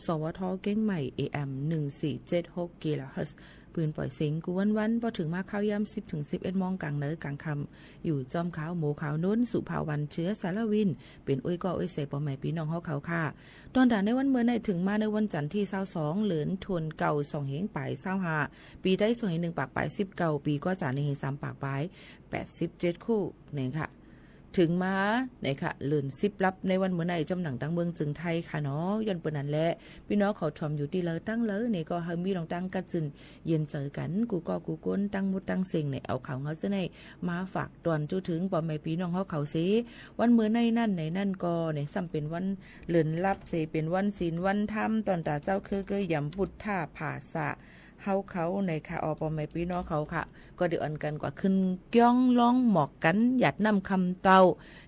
สวทเก้งใหม่ AM 1476 กิโลเฮิรตซ์ปืนปล่อยเสียงกูวันพอถึงมาเข้าย่ำ10 ถึง 11 โมงกลางเนื้อกลางคำอยู่จอมขาวหมูขาวน้นสุภาวันเชื้อสารวินเป็นอ้อยก็อ้อยเสปอแม่พี่น้องเฮาเขาค่ะตอนด่านในวันเมื่อในถึงมาในวันจันทร์ที่22เหลือนทวนเก่า2เหงปลาย25ปีได้2เหง1ปากปลาย19ปีก็จ่าในเหง3ปากปลาย87คู่นี่ค่ะถึงมาเนี่ยค่ะเลื่อน10ลับในวันเมื่อไหร่จำหนังตั้งเมืองจึงไทยค่ะเนาะย้อนเปิ้นนั่นแหละพี่น้องเขาชมอยู่ที่เลตั้งเลยนี่ก็เฮามีลองตั้งกัดจึนเย็นเจอกันกูก็กูก้นตั้งมุดตั้งเสียงเนี่ยเอาเขาเฮาจะได้มาฝากตอนจู้ถึงบ่แม่พี่น้องเฮาเขาสิวันเมื่อในนั่นก็เนี่ยซ้ำเป็นวันเลื่อนลับสิเป็นวันศีลวันธรรมตอนตาเจ้าคือยำพุทธาภาษาเฮาเขาในค่ะอปอแม่พี่น้องเขาค่ะก็เดือนกันกว่าขึ้นก้องร้องหมอกกันหยัดน้ำคำเตา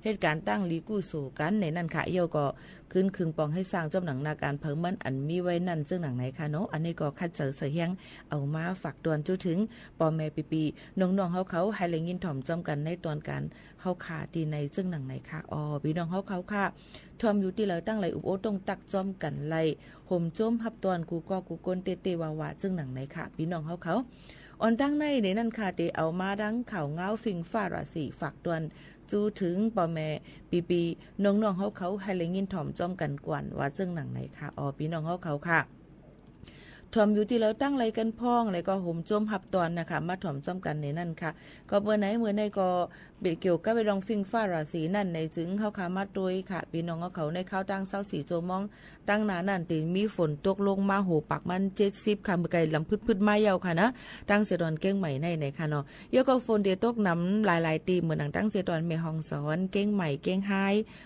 เหตุการณ์ตั้งลีกู้สู่กันในนั่นค่ะเยี่ยวก็ขึ้นคึงปองให้สร้างจำหนังนาการเพิ่มมันอันมีไว้นั่นซึ่งหนังไหนค่ะเนาะอันนี้ก็คัดเจอเสียงเอามาฝากตอนจู้ถึงปอแม่ปีน้องๆเขาให้เลยยินถ่อมจอมกันในตอนการเฮาขาดีในซึ่งหนังไหนค่ะพี่น้องเขาค่ะทอมอยู่ที่เราตั้งไหลอุบโอต้องตักจอมกันไหลห่มโจมฮับตอนกูก็กูก้นเตวาวาซึ่งหนังไหนค่ะพี่น้องเขาอ่อนตั้งในนั่นค่ะเตเอามาดังข่าวเงาฟิงฟ้าราศีฝากตอนจู้ถึงปอแม่ปีน้องๆเขาให้เลยยินถ่อมจอมกันกวนว่าซึ่งหนังไหนค่ะพี่น้องเขาค่ะถ่อมอยู่ที่เราตั้งไรกันพ้องแล้วก็ห่มโจมหับตอนนะคะมาถ่อมจอมกันในนั่นค่ะก็เมื่อไหนก็เกี่ยวกับไปลองฟิงฟ้าราศีนั่นในจึงเขาขามาโดยค่ะพี่น้องเขาในข้าวตั้งเศร้าสีโจมองตั้งหนานั่นตีมีฝนตกลงมาโหปักมัน70ค่ะเมื่อไกลลำพืดๆมาเยาวค่ะนะตั้งเสดอนเก้งใหม่ในค่ะเนาะเยอะก็ฝนเดตกน้ำหลายตีเหมือนหนังตั้งเสดอนแม่ฮองสอนเก้งใหม่เก้งไฮ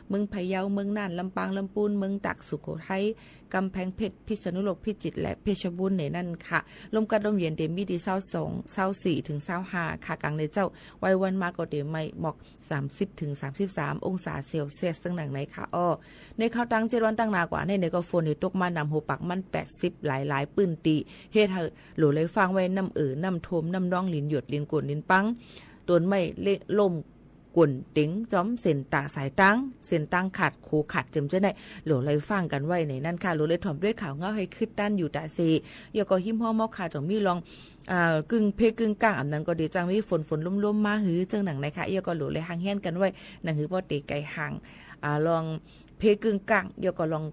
เมืองพะเยาเมืองน่านลำปางลำปูนเมืองตักสุโขทัยกำแพงเพชรพิษณุโลกพิจิตรและเพชรบูรณ์ในนั่นค่ะลมกัดลมเย็นเดมีดี22 24ถึง25ค่ะกลางในเจ้าไว้วันมาก็เดไม่หมอก30ถึง33องศาเซลเซียสซึ่งหนังไหนค่ะในข้าวตั้ง7วันตั้งนากว่าในก็ฝนตกมานำหัวปักมัน80หลายปื้นตีเฮ็ดให้หลูเลยฟังไว้น้ำน้ำโทมน้ำน้องลิ้นหยดลิ้นกวนลิ้นปังต้นไม้เละล่มกวนติ๋งจ้อมเส้นตาสายตั้งเส้นตั้งขาดโคขาดเจิมจะได้หลูเลยฟังกันไว้ในนั่นค่ะหลูเลยถ่อมด้วยข่าวเงาให้ขึ้นด้านอยู่ตาซียก็หิมห่อมอกขาจ่องมีลองกึ่งเพกึ่งกลางอันนั้นก็ดีจังมีฝนล่มๆมาหือจังหนังนะคะยก็หลูเลยห่างแห่นกันไว้หนังหือบ่เตไก่ห่างลองเพกึ่งกลางยก็ลอง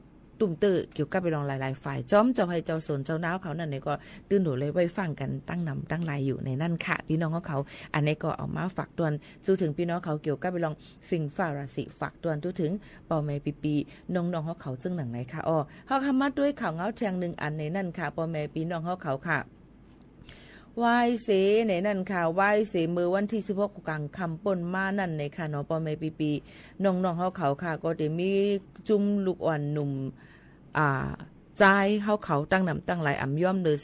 ตุ่มตื้อเกี่ยวกับไปลองหลายๆฝ่ายจ้อมเจ้าให้เจ้าสนเจ้าน้าวเขานั่นนี่ก็ตื่นหนูเลยไว้ฟังกันตั้งนำตั้งลายอยู่ในนั่นค่ะพี่น้องเขาอันนี้ก็เอามาฝากตวนจู้ถึงพี่น้องเขาเกี่ยวกับไปลองฟิงฟ้าราศีฝากตวนจู้ถึงปอแม่ปีน้องๆเขาซึ่งหนังไหนค่ะเขาคำมาด้วยข่าวเงาแทง1อันในนั่นค่ะปอแม่พี่น้องเขาค่ะวายเสในนั่นค่ะวายเสมือวันที่16กลางคำป่นมานั่นในค่ะเนาะปอแม่ปีน้องๆเขาค่ะก็ได้มีจุ่มลูกอ่อนหนุ่มใจเขาตั้งนำตั้งหลายอ่ำย่อมเลย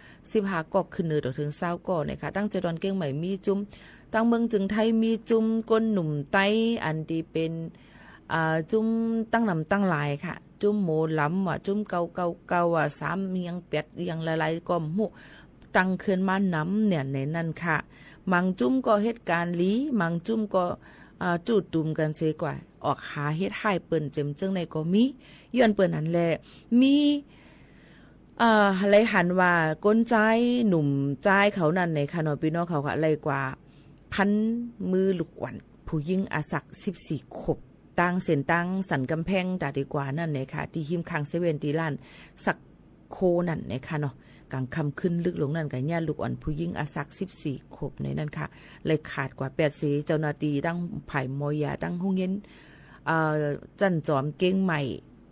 15ก็ขึ้นเนื้อถึง20ก็นะคะตั้งใจดอนเก้งใหม่มีจุ่มตั้งเมืองจึงไทยมีจุ่มก้นหนุ่มไตอันที่เป็นจุ่มตั้งนำตั้งหลายค่ะจุ่มโมล้ำว่าจุ่มเก่า3เมียงเป็ดยังหลายๆก็หมู่ตั้งขึ้นมาน้ำเนี่ยในนั่นค่ะมังจุ่มก็เหตุการณ์ลีมังจุ่มก็จูดตุ่มกันเสียกว่าออกหาเฮ็ดให้เปิ้นเจิมจังในก็มีย้อนเปิ้นนั่นแหละมีอะไรหันว่าก้นใจหนุ่มใจเขานั่นในคานอพี่น้องเขาค่ะอะไรกว่าพันมือลูกอ่อนผู้หญิงอาศัก14ขบตั้งเส้นตั้งสันกำแพงตาดีกว่านั่นในค่ะที่หิมคังเซเว่นตีล้านสักโคนั่นในค่ะเนาะกลางคำขึ้นลึกลงนั่นกับญาติลูกอ่อนผู้หญิงอาศัก14ขบในนั่นค่ะเลยขาดกว่า8สีเจ้าหน้าที่ตั้งไผ่มอยาตั้งห้องเย็นจันจอมเก้งใหม่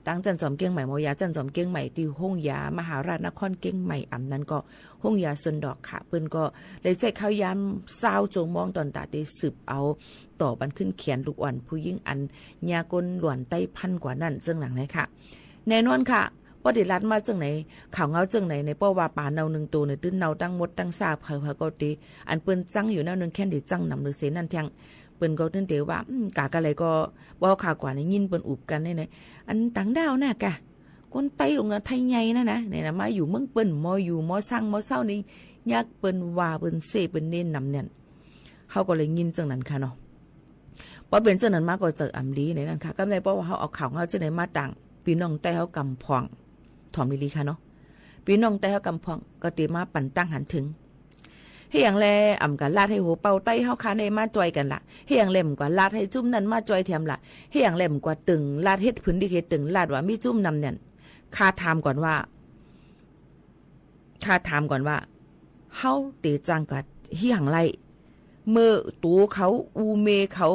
ตั้งจันจอมเก้งใหม่มอยาจันจอมเก้งใหม่ที่ห้องยามหาราชนครเก้งใหม่อำนั้นก็ห้องยาส่วนดอกค่ะเปิ้นก็เลยใจข้าวยาม20โจงมองตอนตาได้สืบเอาต่อบันขึ้นเขียนลูกอ่อนผู้หญิงอันยากลหลวนไต้พันกว่านั่นจึงหลังไหนค่ะแน่นอนค่ะบ่ได้รัดมาจังไหนข่าวเงาจังไหนในป้อว่าป่าเนา1ตัวเนี่ยตื้นเนาตั้งมดตั้งซาบเขาก็ติอันเปิ้นจังอยู่แนวนึงแค่ได้จังนำหรือเสนั่นแทงเปิ้นก็นึกเดี๋ยวว่ากากอะไรก็บ่ข่าวกว่านี่ยินเปิ้นอุบกันนี่อันต่างดาวน่ะกะคนไต้ลงไทยใหญ่นะนี่นะมาอยู่เมืองเปิ้นมออยู่มอสั่งมอเศร้านี่ยากเปิ้นว่าเปิ้นเสเปิ้นเน้นนำเนี่ยเฮาก็เลยยินจังนั้นค่ะเนาะ ว่าเป็นเจ้านั้นมากกว่าเจออำลีในนั้นค่ะก็ในเพราะว่าเขาเอาข่าวเขาเจ้าไหนมาต่างพี่น้องแต่เขากำพองถอมลีๆค่ะเนาะพี่น้องแต่เขากำพองก็ตีมาปั่นตั้งหันถึงให้อย่างแลอ่ำกันลาดให้หัวเป่าไต้เฮาคาในมาจอยกันละให้อย่างเล่มกว่าลาดให้จุ่มนั้นมาจอยเทียมละให้อย่างเล่มกว่าตึงลาดเฮ็ดพื้นที่เฮ็ดตึงลาดว่ามีจุ่มนำเนี่ยข้าถามก่อนว่าเฮาเตจังกัดเฮียงไรเมื่อตูเขาอูเมเขา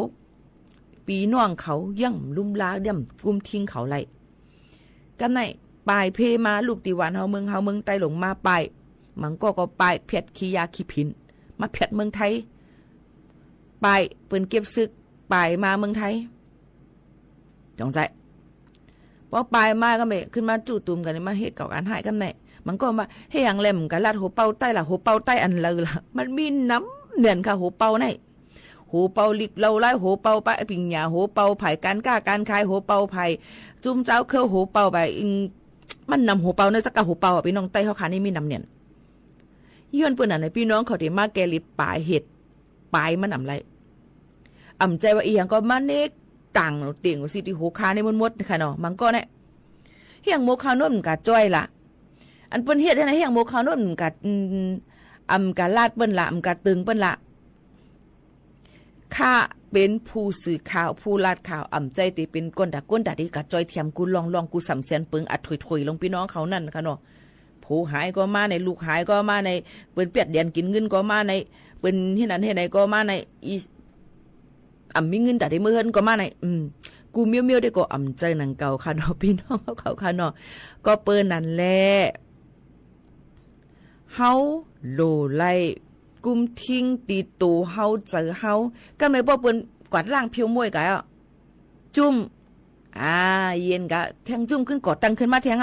ปีน้องเขาย่ำลุ่มลาย่ำกุมทิ้งเขาไรกันไหนปลายเพมาลูกติวันเฮาเมืองไต้หลงมาปลายมันก็ปลายเพียดขี้ยาขี้พินมาเพียดเมืองไทยปลายเปิ้นเก็บซึกปลายมาเมืองไทยจงใจพอปลายมาก็ไม่ขึ้นมาจู่ตุ่มกันมาเฮ็ดเก่าอันหายกันไหนมันก็มาให้อย่างแหลมกันลาดหัวเป่าใต้ละหัวเป่าใต้อันเลยล่ะมันมีน้ำเนียนค่ะหัวเป่าไหนหัวเป่าลิกเราไล่หัวเป่าไปปิงหยาหัวเป่าไผ่การกล้าการคายหัวเป่าไผ่จุ่มเจ้าเครือหัวเป่าไปมันนำหัวเป่าในจักรหัวเป่าพี่น้องใต้เขาขานี่มีน้ำเนียนย้อนเปิ้นอันไหนพี่น้องเขาได้มาแกลิดปลายเห็ดปลายมันอะไรอ่ำใจว่าอีหยังก็มาเนกต่างเตียงสิที่หัวคาในมดๆค่ะเนาะมันก็เนี่ยเฮียงโมคาโน่นกะจ้อยล่ะอันเปิ้นเฮ็ดให้เฮียงโมคาโน่นกะกะลาดเปิ้นละกะตึงเปิ้นละข้าเป็นผู้สื่อข่าวผู้ลาดข่าวใจติเป็นก้นดาที่กะจ้อยเทียมกูลองกูสำเสียนปึงอัดถอยๆลงพี่น้องเขานั่นค่ะเนาะผู้หายก็มาในลูกหายก็มาในเปิ้นเปียดเดียนกินเงินก็มาในเปิ้นที่นั้นที่ไหนก็มาในอีมีเงินแต่ได้มื้อเฮินก็มาในกูเมียวได้ก็ใจหนังเก่าค่ะเนาะพี่น้องเขาค่ะเนาะก็เปิ้นนั่นแหละเฮาโลไลกุมทิ้งตีตูเฮาเจอเฮาก็ไม่บ่เปิ้นกวาดล่างเพียวมวยกะจุ่มเย็นกะแทงจุ่มขึ้นกอดตั้งขึ้นมาแทง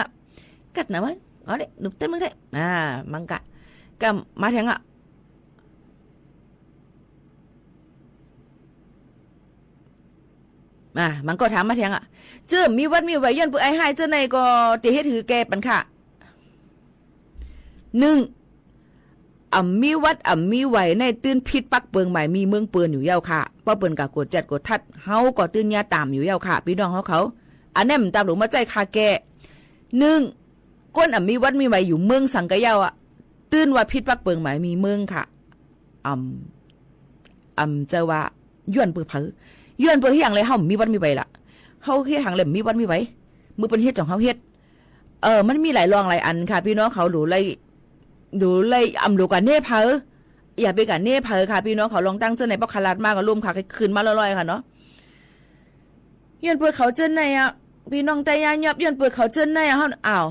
กัดนะมั้ยเอาเด้หนุบเต้มึงได้มังกะก็มาแทงมันก็ถามมาแทงเจ้ามีวัดมีไหวย้อนปื้อไอ้ให้เจ้าในก็ติเฮ็ดถือแกปันค่ะ1มีวัดมีไหวในตื้นพิษปักเปิงใหม่มีเมืองเปิ้นอยู่ยาวค่ะป้อเปิ้นกะกดจัดกดทัดเฮาก็ตื้นยาตามอยู่ยาวค่ะพี่น้องเขาอันนั้นตามหลวงมาใจคาแก1ก้นมีวัดมีไหวอยู่เมืองสังกะยาวตื้นว่าพิษปักเปิงใหม่มีเมืองค่ะเจ้าว่าย้อนปื้อเผอย้อนเปิ้นเฮียงเลยเฮามีวัดมีไหวล่ะเฮาเฮ็ดหังแหลมมีวัดมีไหวมือเปิ้นเฮ็ดจังเฮาเฮ็ดมันมีหลายรองหลายอันค่ะพี่น้องเขาดูเลยดูกันเน่เพออย่าไปกันเน่เพอค่ะพี่น้องเขาลองตั้งเจ้าในปอกคาราดมากก็ร่วมค่ะคืนมาลอยๆค่ะเนาะย้อนเปิ้นเขาเจ้าในพี่น้องใต้ยายับย้อนเปิ้นเขาเจ้าในเฮา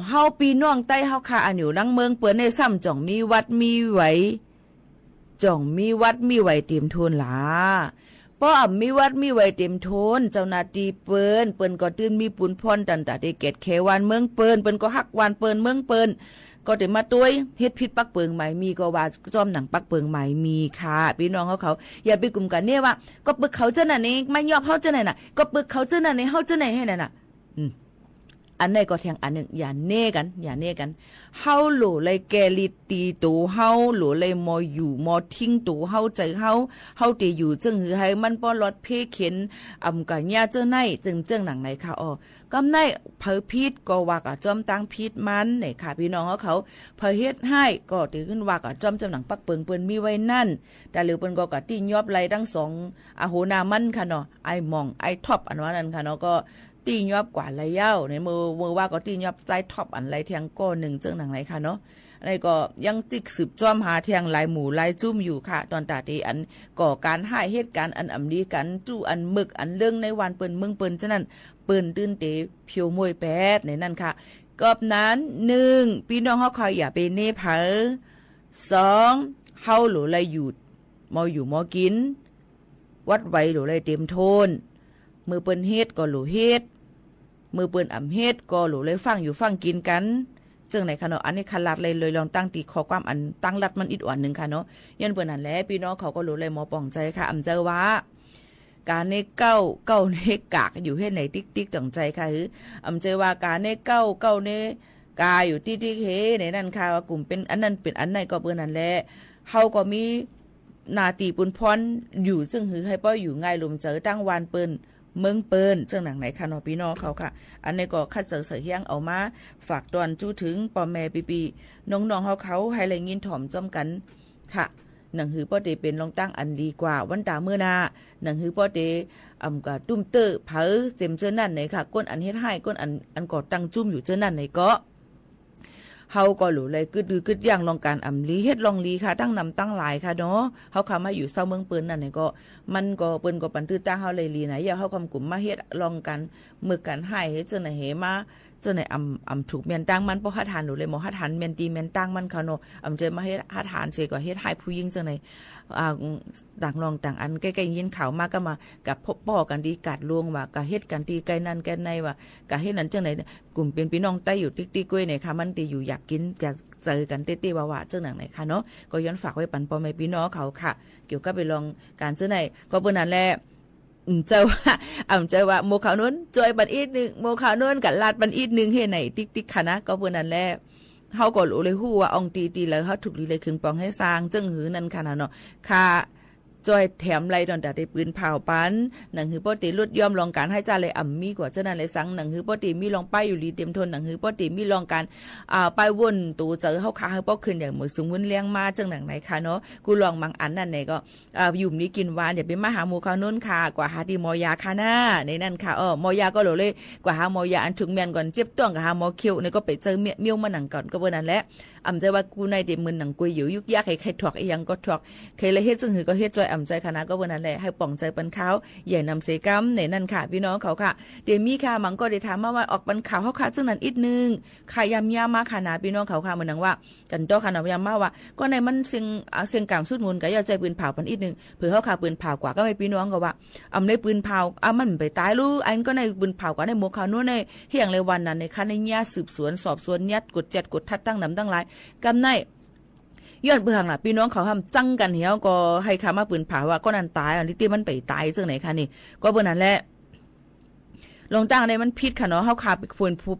เฮาพี่น้องใต้เฮาค่ะอันอยู่นังเมืองเปิ้นในซ้ำจ่องมีวัดมีไหวจ่องมีวัดมีไหวเต็มทุนหลาป้อมีวัดมีไหวเต็มโทนเจ้าหน้าที่เปิ้นก็ตื่นมีปุนพรตันตาได้เกตเขวานเมืองเปิ้นก็ฮักวานเปิ้นเมืองเปิ้นก็ได้มาต้วยเฮ็ดพิษปักเปิงใหม่มีก็ว่าจอมหนังปักเปิงใหม่มีค่ะพี่น้องเขาอย่าไปกลุ่มกันเนี่ยว่าก็ปึกเขาเจ้านั่นเองไม่ยอมเฮาเจ้านั่นน่ะก็ปึกเขาเจ้านั่นเองเฮาเจ้าไหนให้นั่นน่ะอันไหนก็แทงอันนึงอย่าเน่กันเฮาโหลเลยแกลิตีตูเฮาโหลเลยมออยู่มอทิ้งตูเฮาใจเฮาติอยู่จึงหือให้มันป้อลอดเพเข็นกะญาเจ้าไหนจึงหนังไหนค่ะกำในเผอพิษก็ว่ากะจอมตั้งพิษมันไหนค่ะพี่น้องเขาเผอเฮ็ดให้ก็ถือขึ้นว่ากะจอมหนังปักเปิงเปิ้นมีไว้นั่นแต่หรือเปิ้นก็กะตี้ยอบไหลทั้ง2โหนามันค่ะเนาะไอ้มองไอ้ท็อปอันว่านั้นค่ะเนาะก็ตียอบกว่าไรเย้าในมือว่าก็ตียอบใจท็อปอันไรเทียงก็1จึงหนังไหนค่ะเนาะอะไรก็ยังติกสืบจ้อมหาเทียงลายหมู่ลายจุ่มอยู่ค่ะตอนตาตีอันก่อการให้เหตุการณ์อันดีกันจู่อันมึกอันเรื่องในวันเปิ้นเมืองเปิ้นฉะนั้นเปิ้นตื่นเตเพียวมวยแปดในนั่นค่ะกอบนั้น1พี่น้องเฮาคอยอย่าไปเนเผอ2เฮาหลูเลยหยุดมออยู่มอกินวัดไว้หลูเลยเต็มโทนมือเปิ้นเฮ็ดก็หลูเฮ็ดมือเปิ้นเฮ็ดก็หลูเลยฟังอยู่ฟังกินกันจึงไหนค่ะเนาะอันนี้คันลัดเลยลองตั้งตีข้อความอันตั้งลัดมันอีกอ่อนนึงค่ะเนาะยันเปิ้นนั่นแหละพี่น้องเขาก็หลูเลยหมอป่องใจค่ะเจอว่าการในเก้าในกากอยู่เฮ็ดไหนติ๊กๆจังใจค่ะเจอว่าการในเก้าในกาอยู่ติ๊กๆเฮในนั่นค่ะว่ากลุ่มเป็นอันนั้นเป็นอันไหนก็เปิ้นนั่นแหละเฮาก็มี นาตีปุนพรอยู่ซึ่งหือให้ป้ออยู่ง่ายลมเจอตั้งวานเปิ้นเมืองเปิ้นจังหนังไหนค่ะเนาะพี่น้องเขาค่ะอันนี้ก็คัดเจอเสือเฮียงเอามาฝากตอนจู้ถึงปอแม่ปีๆน้องๆเขาให้เลยยินถ่อมจ้อมกันค่ะหนังหือป้อเตเป็นลองตั้งอันดีกว่าวันตาเมื่อนาหนังหือป้อเตก็ตุ้มเตอเผาเต็มเจอนั่นไหนค่ะก้นอันเฮ็ดให้ก้นอันก่อตั้งจุ่มอยู่เจอนั่นไหนก็เฮาก็หลูเลยกึดดือกึดย่างลองการลีเฮ็ดลองลีค่ะตั้งนำตั้งหลายค่ะเนาะเฮาเข้ามาอยู่เซาเมืองเปิ้นนั่นนี่ก็มันก็เปิ้นก็ปันตื้อตั้งเฮาเลยลีไหนอย่าเฮาคำกลุ่มมาเฮ็ดลองกันมือกันให้เฮ็ดจังไหนเหมาจังไหนถูกเมียนตั้งมันบ่ฮัดทานหนูเลยบ่ฮัดทานเมียนตีเมียนตั้งมันค่ะเนาะเจอมาเฮ็ดฮัดทานเสก็เฮ็ดให้ผู้หญิงจังไหนต่างลองต่างอันใกล้ๆยินข่าวมาก็มากับพบป้อกันดีกัดลวงว่าก็เฮ็ดกันตีไกลนั่นแกในว่าก็เฮ็ดนั้นจังไหนกลุ่มเป็นพี่น้องใต้อยู่ติ๊กๆก้วยเนี่ยค่ะมันตีอยู่อยากกินอยากเจอกันเต้ๆว่าๆจังหนังไหนค่ะเนาะก็ย้อนฝากไว้ปันพ่อแม่พี่น้องเขาค่ะเกี่ยวกับไปลองการจังไหนก็เปิ้นนั่นแหละเจ้าว่าเจ้าว่าโมขาวนู้นจอยบันอีดนึงโมขาวนู้นกับลาดบันอีดนึงเฮ็ดไหนติ๊กๆค่ะนะก็เปิ้นนั่นแหละเฮาก็รู้เลยฮู้ว่าอองตีแล้วเฮาถูกลีเลยคึงปองให้สร้างจึงหือนั่นค่ะเนาะค่ะจอยแถมไรตอนแต่ได้ปืนเผาปันหนังหือป้อตีลดย่อมลองการให้จ่าเลยมีกว่าเจ้านั่นเลยสังหนังหือป้อตีมีลองป้ายอยู่ลีเต็มทนหนังหือป้อตีมีลองการป้ายวนตูเจอเฮาขาให้ป้อขึ้นอย่างมือสูงวนเลี้ยงมาจังหนังไหนค่ะเนาะกูลองบางอันนั่นไหนก็อยู่นี้กินหวานอย่าไปมาหาหมู่เขาโน้นค่ะกว่าหาที่มอยาค่ะนะในนั่นค่ะมอยาก็โหลเลยกว่าหามอยาอันถึงแม่นก่อนเจ็บต้องกับหาหมอคิวนี่ก็ไปเจอเมี่ยวมาหนังก่อนก็เบิ่นั่นแหละใจว่ากูในเดมึนหนังกุยอยู่ยุกยากให้ใครถอกอีหยังก็ถอกใครเลยเฮ็ดจึงหือก็เฮ็ดจอยใจคณะก็เบิ่นั่นแหละให้ป่องใจปันเขาใหญ่นำเสกำในนั่นค่ะพี่น้องเขาค่ะเดี๋ยวมีค่ะมังก็ได้ถามมาว่าออกปันเขาเฮาค่ะจึงนั้นอีกนึงค่ะยำยามาค่ะนะพี่น้องเขาค่ะเหมือนหนังว่ากันต่อค่ะนะยำมาว่าก็ในมันเสียงกลางสุดมูลก็อย่าใจปืนเผาปันอีกนึงเผื่อเฮาค่ะปืนเผากว่าก็ไม่พี่น้องก็ว่าในปืนเผามันไปตายรู้อันก็ในปืนเผากว่าในหมู่เขานู้นในเฮียงเลยวันนั้นในค่ะในญาสืบสวนสอบสวนยัดกดจัดกดทัดตั้งนำตั้งหลายกำในย้อนเบื้องล่ะพี่น้องเขาทำจังกันเหี่ยวก็ให้คำว่าปืนเผาว่าก็นั่นตายอันที่มันไปตายจังไหนคะนี่ก็เบิ่งนั่นแหละลงตั้งในมันพิษค่ะเนาะเฮาขาไป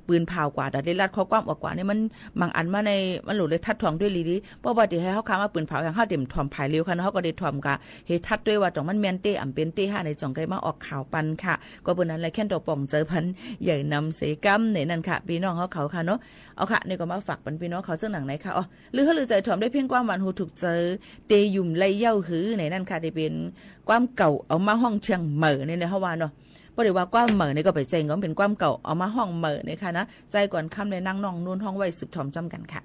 ปืนเผากว่าแต่ได้ลัดข้อกว้างออกกว่านี่มันบางอันมาในมันหลุดเลยทัดทองด้วยลีดีเพราะว่าที่ให้เฮาขามาปืนเผาอย่างเฮาเต็มถ่อมภายเร็วค่ะเนาะเฮาก็ได้ถ่อมกะเฮ็ดทัดด้วยว่าจ่องมันแม่นเต้อำเป็นเต้5ในจ่องไกมาออกข่าวปันค่ะก็เบิ่งนั้นแหละแค่นตัวป่องเจอพันใหญ่นำเสกำในนั่นค่ะพี่น้องเฮาเขาค่ะเนาะเอาค่ะนี่ก็มาฝากปันพี่น้องเขาจังหนังไหนค่ะหรือเฮาลือใจถ่อมได้เพียงความหวานหูถูกเจอเตยุ่มไล่เย้าหือในนั่นค่ะที่เป็นความเก่าเอามาห้องเชียงเหม่อในเฮาว่าเนาะบ่ได้ว่าความเหม่อนี่ก็ไปแจ้งก็เป็นความเก่าเอามาห้องเหม่อนี่ค่ะนะใจก่อนค่ำเลยนั่งน้องนู่นห้องไว้สืบถอมจำกันค่ะ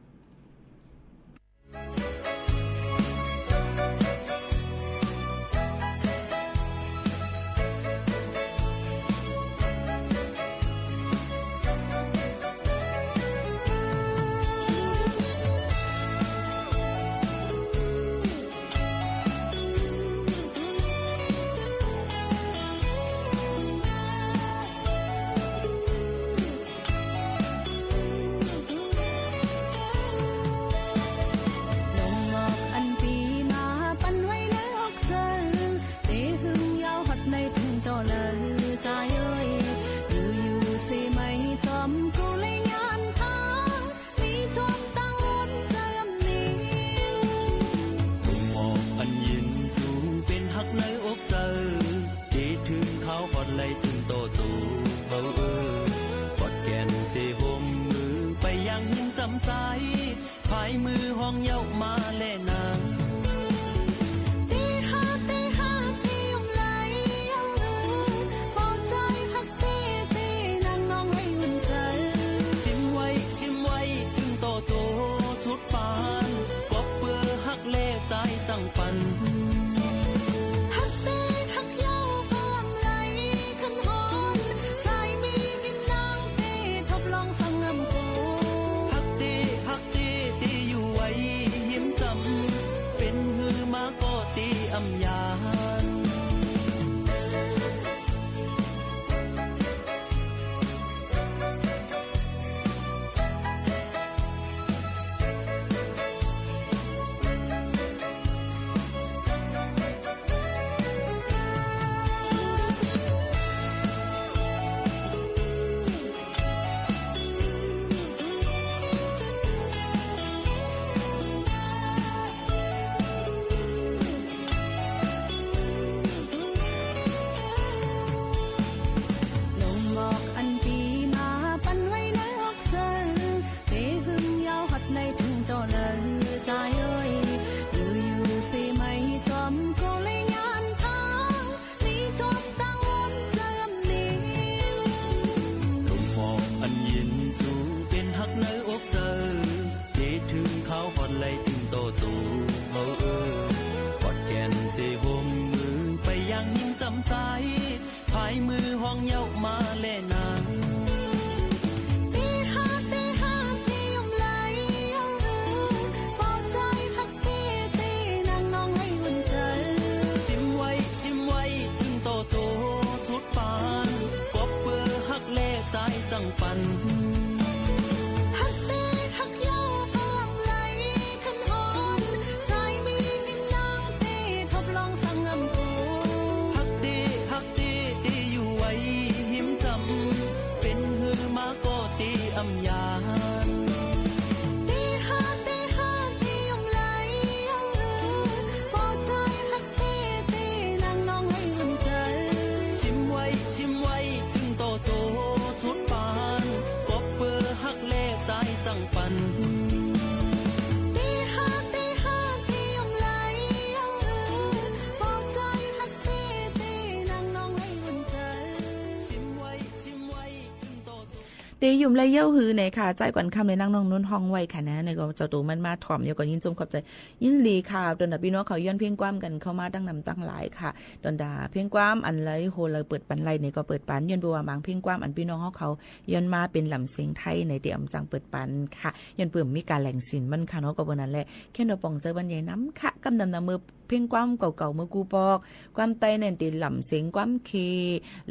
ตียุ่มไรเย้าหือไหนค่ะใจก่อนคำเลยนั่งน้องนุ่นห้องไว้ค่ะนะในก็เจ้าตัวมันมาถ่อมอยู่ก่อนยินจมขอบใจยินลีค่ะดอนดาพี่น้องเขาย้อนเพียงความกันเข้ามาตั้งนำตั้งหลายค่ะดอนดาเพียงความอันไรโหเลยเปิดปันไรในก็เปิดปันย้อนบัวบางเพียงความอันพี่น้องเขาย้อนมาเป็นลำเสียงไทยในเดี่ยมจังเปิดปันค่ะย้อนเปิ่มมีการแหล่งสินมันค่ะเนาะก็บนนั้นแหละแค่เราปองเจอบรรยายน้ำค่ะกำนำนำมือเพียงความเก่าๆมือกูปอกความไตเน่นตีลำเสียงความเค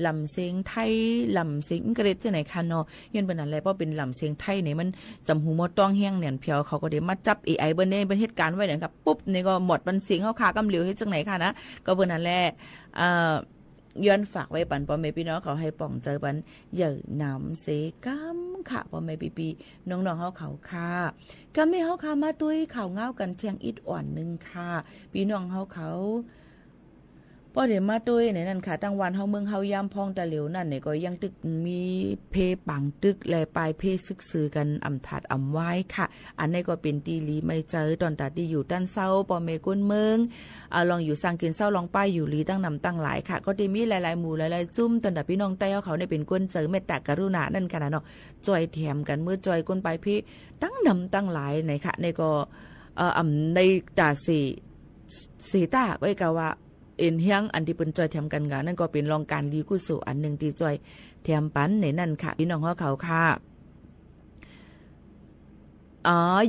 ลำเสียงไทยลำเสียงอังกฤษจะไหนค่ะเนาะย้อนบนนั้นแหละเพราะเป็นลำเสียงไทยเนี่ยมันจำหูมดต้องเฮี้ยงเนี่ยเพียวเขาก็เดี๋ยวมาจับ AI เบิ้ลเนี่ยเป็นเหตุการณ์ไว้เนี่ยครับปุ๊บนี่ก็หมดมันเสียงเขาขากำเหลียวให้จังไหนค่ะนะก็บนนั้นแหละย้อนฝากไว้ปันพ่อแม่พี่น้องเขาให้ป่องเจอปันอย่าน้ำเสกัมค่ะพ่อแม่ปีน้องๆเขาค่ะกำนี้เขามาตุ้ยข่าวเงากันเที่ยงอิดอ่อนนึงค่ะพี่น้องเขาพอเดี๋ยวมาตุ้ยในนั่นค่ะตั้งวันเฮาเมืองเฮายามพองตะเหลียวนั่นเนี่ยก็ยังตึกมีเพปังตึกแลปลายเพซึกซื้อกันอำถัดอำไว้ค่ะอันนี้ก็เป็นตีลีไม่เจอตอนตัดที่อยู่ด้านเศร้าปอเมก้นเมืองลองอยู่สร้างกินเศร้าลองป้ายอยู่ลีตั้งนำตั้งหลายค่ะก็ได้มีหลายๆหมู่หลายๆจุ่มตอนตัดพี่น้องใต้เขาเนี่ยเป็นก้นเจอเมตตากรุณานั่นค่ะเนาะจอยแถมกันเมื่อจอยก้นปลายเพตั้งนำตั้งหลายในค่ะในก็ในตาสีตาไว้กะว่าเอ็นเฮียงอันที่เป็นจอยแถมกันงานนั่นก็เป็นรองการดีกุศลอันหนึ่งที่จอยแถมปันในนั่นค่ะพี่น้องเขาค่ะ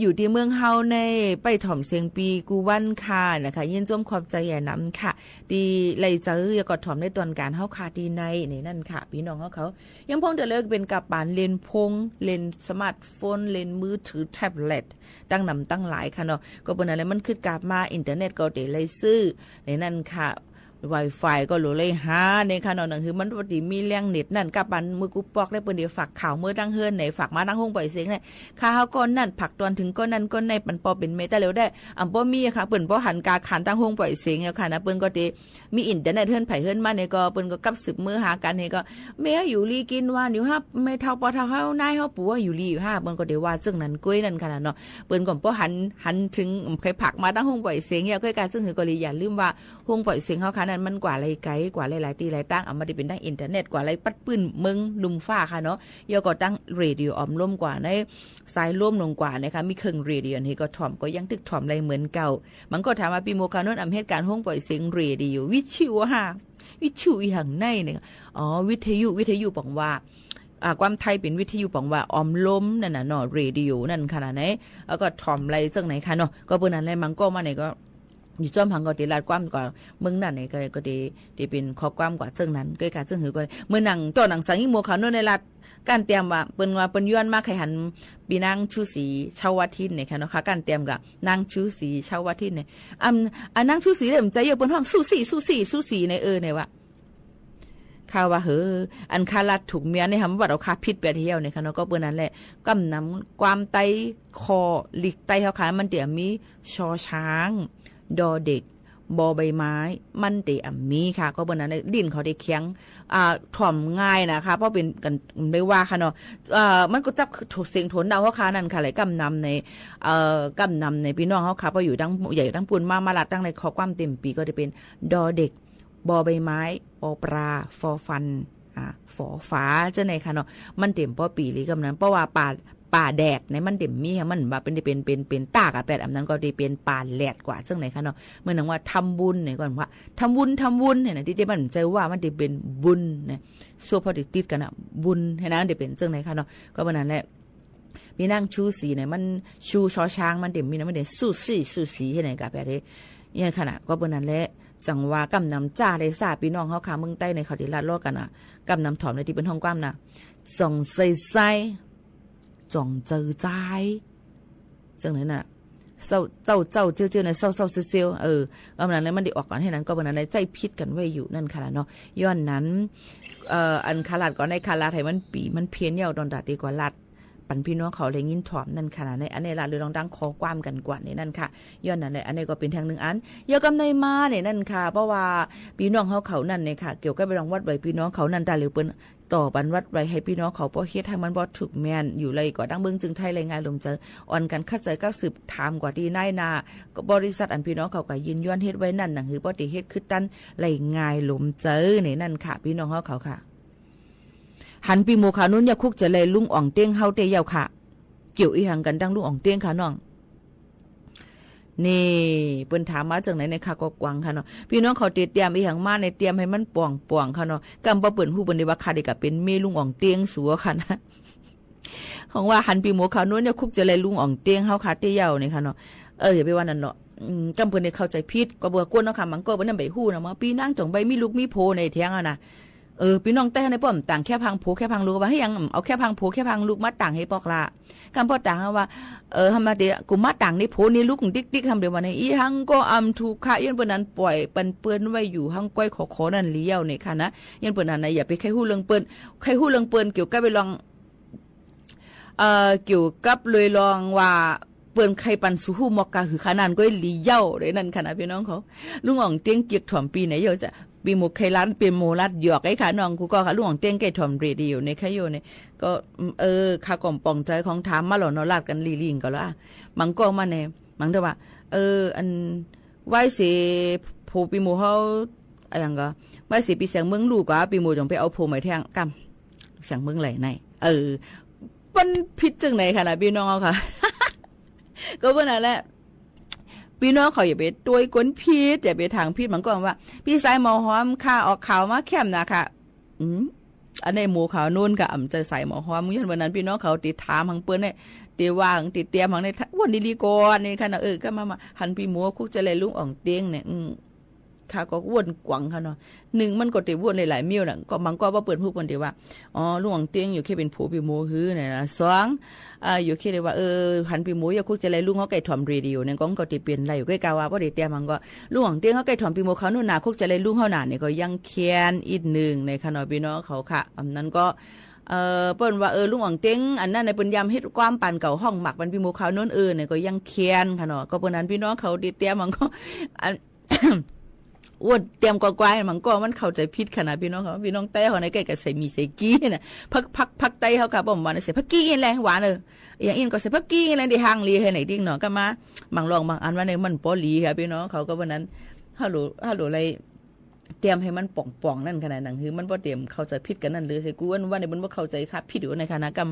อยู่ที่เมืองเฮาในไปถ่อมเสียงปีกูวันค่ะนะคะยินจมขอบใจแย่น้ำค่ะดีไลเจออย่าก็ถ่อมในตอนการเฮาค่ะดีในนั่นค่ะพี่น้องเขายังพงแต่เลิกเป็นกับปานเลนพงเลนสมาร์ทโฟนเลนมือถือแท็บเล็ตตั้งนำตั้งหลายค่ะเนาะก็เป็นอะไรมันขึ้นกลับมาอินเทอร์เน็ตก็เดเลยซื้อในนั่นค่ะWi-Fi ก็หลุเลยหาในขณะนั้นคือมันปกติมีแรงเน็ตนั่นกับปันมือกูปอกได้เปิ้นเดี๋ยวฝากข่าวเมื่อดังเฮิรนไหนฝากมาดังห้องปล่อยเสียงเนี่ยค่าเฮาก้อนนั่นผักตอนถึงก้อนนั้นก้อนในปันปอเป็นเมตาเร็วได้บ่มีค่ะเปิ้นบ่หันกาขันตั้งห้องปล่อยเสียงแล้วค่ะนะเปิ้นก็สิมีอินเทอร์เน็ตเฮิรนไผเฮิรนมาเนี่ยก็เปิ้นก็กับสืบมือหากันให้ก็แม่อยู่ลีกินว่าอยู่ฮับไม่เท่าปอเท่าเฮานายเฮาปู่ว่าอยู่ลีอยู่5เปิ้นก็ได้ว่าจึงนั้นกุ้ยนั่นค่ะเนาะเปิ้นก็บ่หันถึงใครผักมาตั้งห้องปล่อยเสียงเนี่ยก็การซึ่งคือก็เลยอย่าลืมว่าห้องปล่อยเสียงเฮาค่ะนั้นมันกว่าอะไรกว่าหลายๆตีหลายตั้งเอามาได้เป็นทั้งอินเทอร์เน็ตกว่าอะไรปัดปื้นเมืองลุมฟ้าค่ะเนาะยก็ตั้งเรดิโอออมล่มกว่าในสายล่มลงกว่านะคะมีเครื่องเรดิโอนี่ก็ถ่อมก็ยังตึกถ่อมอะไรเหมือนเก่ามันก็ถามว่าปีโมคานนอำเหตุการณ์ห้องปล่อยเสียงเรดิโอวิทยุค่ะวิทยุอีหังในเนี่ยวิทยุบอกว่าความไทยเป็นวิทยุบอกว่าออมล้มนั่นน่ะเนาะเรดิโอนั่นขนาดไหนแล้วก็ถ่อมอะไรจังไหนค่ะเนาะก็เปิ้นนั้นแหละมันก็มาไหนก็อยู่จอมพังก็ติลาดความกว่าเมืองนั่นนี่ก็ดีเป็นข้อความกว่าซึ่งนั้นก็การซึ่งหือก็เมื่อหนังตัวหนังสังอีโมเขาโน่นในรัฐการเตรียมว่าเปิ้นย้อนมาใครหันปีนางชูสีชาววัทินเนี่ยค่ะเนาะค่ะการเตรียมกับนางชูสีชาววัทินเนี่ยนางชูสีเริ่มใจเยอะเปิ้นห้องสู้สีในเนี่ยว่าข่าวว่าอันคาลัดถูกเมียในคำว่าเราคาพิษไปเที่ยวเนี่ยค่ะเนาะก็เปิ้นนั้นแหละกำนำความไตคอหลีกไตเฮาค่ะมันเดี๋ยวมีชอช้างดอเด็กบอใบไม้มันเตะมีค่ะก็บนนั้นดินเขาได้เคียงถ่อมง่ายนะคะเพราะเป็นกันไม่ว่าค่ะเนาะมันก็จับเสียงโถนดาวเขาค่ะนั่นค่ะไหลกำนำในพี่น้องเขาค่ะพออยู่ทั้งใหญ่ทั้งปูนมาลัดตั้งในข้อความเต็มปีก็จะเป็นดอเด็กบอใบไม้ปอปลาฟอฟันฝอฟ้าเจ้าไหนค่ะเนาะมันเต็มป้อปีหรือกำนั้นเพราะว่าป่าแดดในมันเต็มมีค่ะมันว่าเป็นตากแปดอันนั้นก็ได้เป็นป่าแหลดกว่าจังไหนคะเนาะเมื่อนังว่าทำบุญเนี่ยก่อนว่าทำบุญเนี่ยนะที่จะมันใจว่ามันได้เป็นบุญเนี่ยซัวพอติดกันอ่ะบุญให้นะได้เป็นจังไหนคะเนาะก็วันนั้นแหละมีนั่งชูสีเนี่ยมันชูชอช้างมันเต็มมีนะมันได้สู้สีให้ไหนกับแบบนี้เนี่ยขนาดก็วันนั้นแหละจังว่ากำนำจ้าได้ทราบพี่น้องเขาขาเมืองใต้ในเขาที่ลาดโลกกันอ่ะกำนำถอมในที่เป็นห้องกว้างนะส่งใส่จองเจอใจจังนั้นน่ะเจ้าเจียวในเศร้าเซียวเอานั้นแล้วมันได้ออกก่อนให้นั้นก็วันนั้นใจพิษกันไว้อยู่นั่นค่ะเนาะย้อนนั้นอันคาลาดก่อนในคาลาดให้มันปีมันเพี้ยนเหี่ยวดอนดาดีกว่าลัดปันพี่น้องเขาเลยยินถ่อมนั่นค่ะในอันนี้ละเลยลองดังคอความกันกว่าในนั่นค่ะย้อนนั้นเลยอันนี้ก็เป็นทางหนึ่งอันยากำในมาเนี่ยนั่นค่ะเพราะว่าพี่น้องเขานั่นเนี่ยค่ะเกี่ยวกับไปลองวัดไว้พี่น้องเขานั่นตาหรือเปิ้นต่อบันวัดไว้ให้พี่น้องเขาป้อเฮ็ดให้มันบ่ถูกแม่นอยู่เลยก็ดังเบิ่งจึงไทยรายงานลมเจออ่อนกันคัดใจก็สืบถามกว่าที่นายนาก็บริษัทอันพี่น้องเขาก็ยินย้อนเฮ็ดไว้นั่นน่ะคือบ่ได้เฮ็ดคือตันรายงานลมเจอนี่นั่นค่ะพี่น้องเขาค่ะ หันปีโมขานุ่นยาคุกจะเลยลุงอ่องเต้งเฮาเตยาวค่ะเกี่ยวอีหังกันดังลุงอ่องเต้งค่ะน้องนี่เปิ้นถามมาจากไหนในค่ะก็กวางค่ะเนาะพี่น้องเขาเตรียมอีหังมาในเตรียมให้มันป่วงค่ะเนาะกำบ่เปิ้นฮู้เปิ้นได้ว่าค่ะได้ก็เป็นเมลุงอ่องเต้งสัวค่ะนะของว่าหันปีโมขานุ่นยาคุกจะเลยลุงอ่องเต้งเฮาค่ะเตยาวนี่ค่ะเนาะอย่าไปว่านั่นเนาะกำเพิ่นได้เข้าใจผิดก็บ่กวนเนาะค่ะมันก็บ่นำไปฮู้นะมาปีนางจ่องใบมีลูกมีโพในเถียงอ่ะนะพี่น้องแต่ในป้อมต่างแค่พังโผแค่พังลูกว่าให้ยังเอาแค่พังโผแค่พังลูกมาต่างให้ปอกละคำพ่อต่างว่าทำมาเดี๋ยวกูมาต่างในโผนี่ลูกติ๊กทำเดี๋ยววันนี้อีหังก็ถูกค่ะยันเปิ้นนั้นปล่อยปันเปิ้นไว้อยู่หังก้อยขอนั่นเลี้ยวนี่ค่ะนะยันเปิ้นนั้นอย่าไปใครฮู้เรื่องเปิ้นใครฮู้เรื่องเปิ้นเกี่ยวกับไปลองเกี่ยวกับเลยลองว่าเปิ้นใครปันสู่ฮู้มอกกะคือขนาดก้อยเลี้ยวได้นั่นค่ะนะพี่น้องเขาลุงอ่องเตียงเกียกถ่อมปีไหนเยอะจะปีหมกไข่ร้านเป็นโมลัดหยอกไอ้ขาน้องกูก็ค่ะลุงของเต้งไก่ทอมเรดีอยู่ในขยโยเนี่ยก็ข้ากล่อมป่องใจของถามมาหล่อนอลาดกันลีงก็แล้วมังก็มาแน่มังเด้อว่าอันไว้สิผู้ปีหมูเฮาอะไรอย่างก็ไว้สิปีเสียงเมืองลูกว่าปีหมูจงไปเอาโพมาแทงกำเสียงเมืองไหลในมันผิดจังไหนค่ะนะพี่น้องเอาค่ะก็เมื่อนั้นแหละพี่น้องเขาอย่าไปตัวกวนพีดอย่าไปทางพีดมันก็ว่าพี่สายหมอหอมข้าออกข่าวมาแคมนะค่ะอันในหมูขาวนุ่นกับอ่ำใจใส่หมอหอมยันวันนั้นพี่น้องเขาติดถามหังเปิ้นเนี่ยติว่างติดเตรียมหังในวันดีๆก่อนนี่ค่ะนะก็มาหันพี่หมูคุกจะเลยลุงอ่องเตียงเนี่ยค่ะก็วนกวังค่ะเนาะหนึ่งมันก็ติวนหลายๆเมี่ยวน่ะก็มันก็ว่าเปิดผู้คนที่ว่าลุงอ่องเตียงอยู่แค่เป็นผู้พี่หมูฮื้อเนี่ยนะสองอยู่แค่ได้ว่าหันพี่หมูอย่าคุกจะเลยลุงเขาไก่ถ่อมเรดิโอเนี่ยก็ติเปลี่ยนอะไรอยู่ใกล้กาว่าบ่ได้เตรียมมันก็ลุงอ่องเตียงเขาไก่ถ่อมพี่หมูเขานู่นน่ะคุกจะเลยลุงเขาหน้าเนี่ยก็ยังแค้นอีกนึงในค่ะเนาะพี่น้องเขาค่ะอันนั้นก็เปิ้นว่าลุงอ่องเต็งอันนั้นในเปิ้นยามเฮ็ดความปานเก่าห้องหมักมันพี่หมูเขาโน้นเนี่ยก็ยังแค้นค่ะเนาะก็เปิ้นนั้นพี่น้องเขาติเตรียมมันก็อ้วนเตรียมกวายมันก็มันเข้าใจผิดขนาดพี่น้องเขาพี่น้องแต่เขาในใกล้กับใส่มีใส่กี้น่ะพักไตเขาค่ะบ่ว่าใส่พักกี้แหละหวานอย่างอื่นก็ใส่พักกี้แหละที่ห่างลีให้ไหนดิ้งเนาะก็มาบางลองบางอันว่าในมันปอลีค่ะพี่น้องเขาก็วันนั้นฮัลโหลอะไรเตรียมให้มันป่องๆนั่นขนาดนั้นคือมันบ่เตรียมเข้าใจผิดกันนั่นเลยใส่กูว่าในมันบ่เข้าใจค่ะผิดอยู่ในคณะกรรม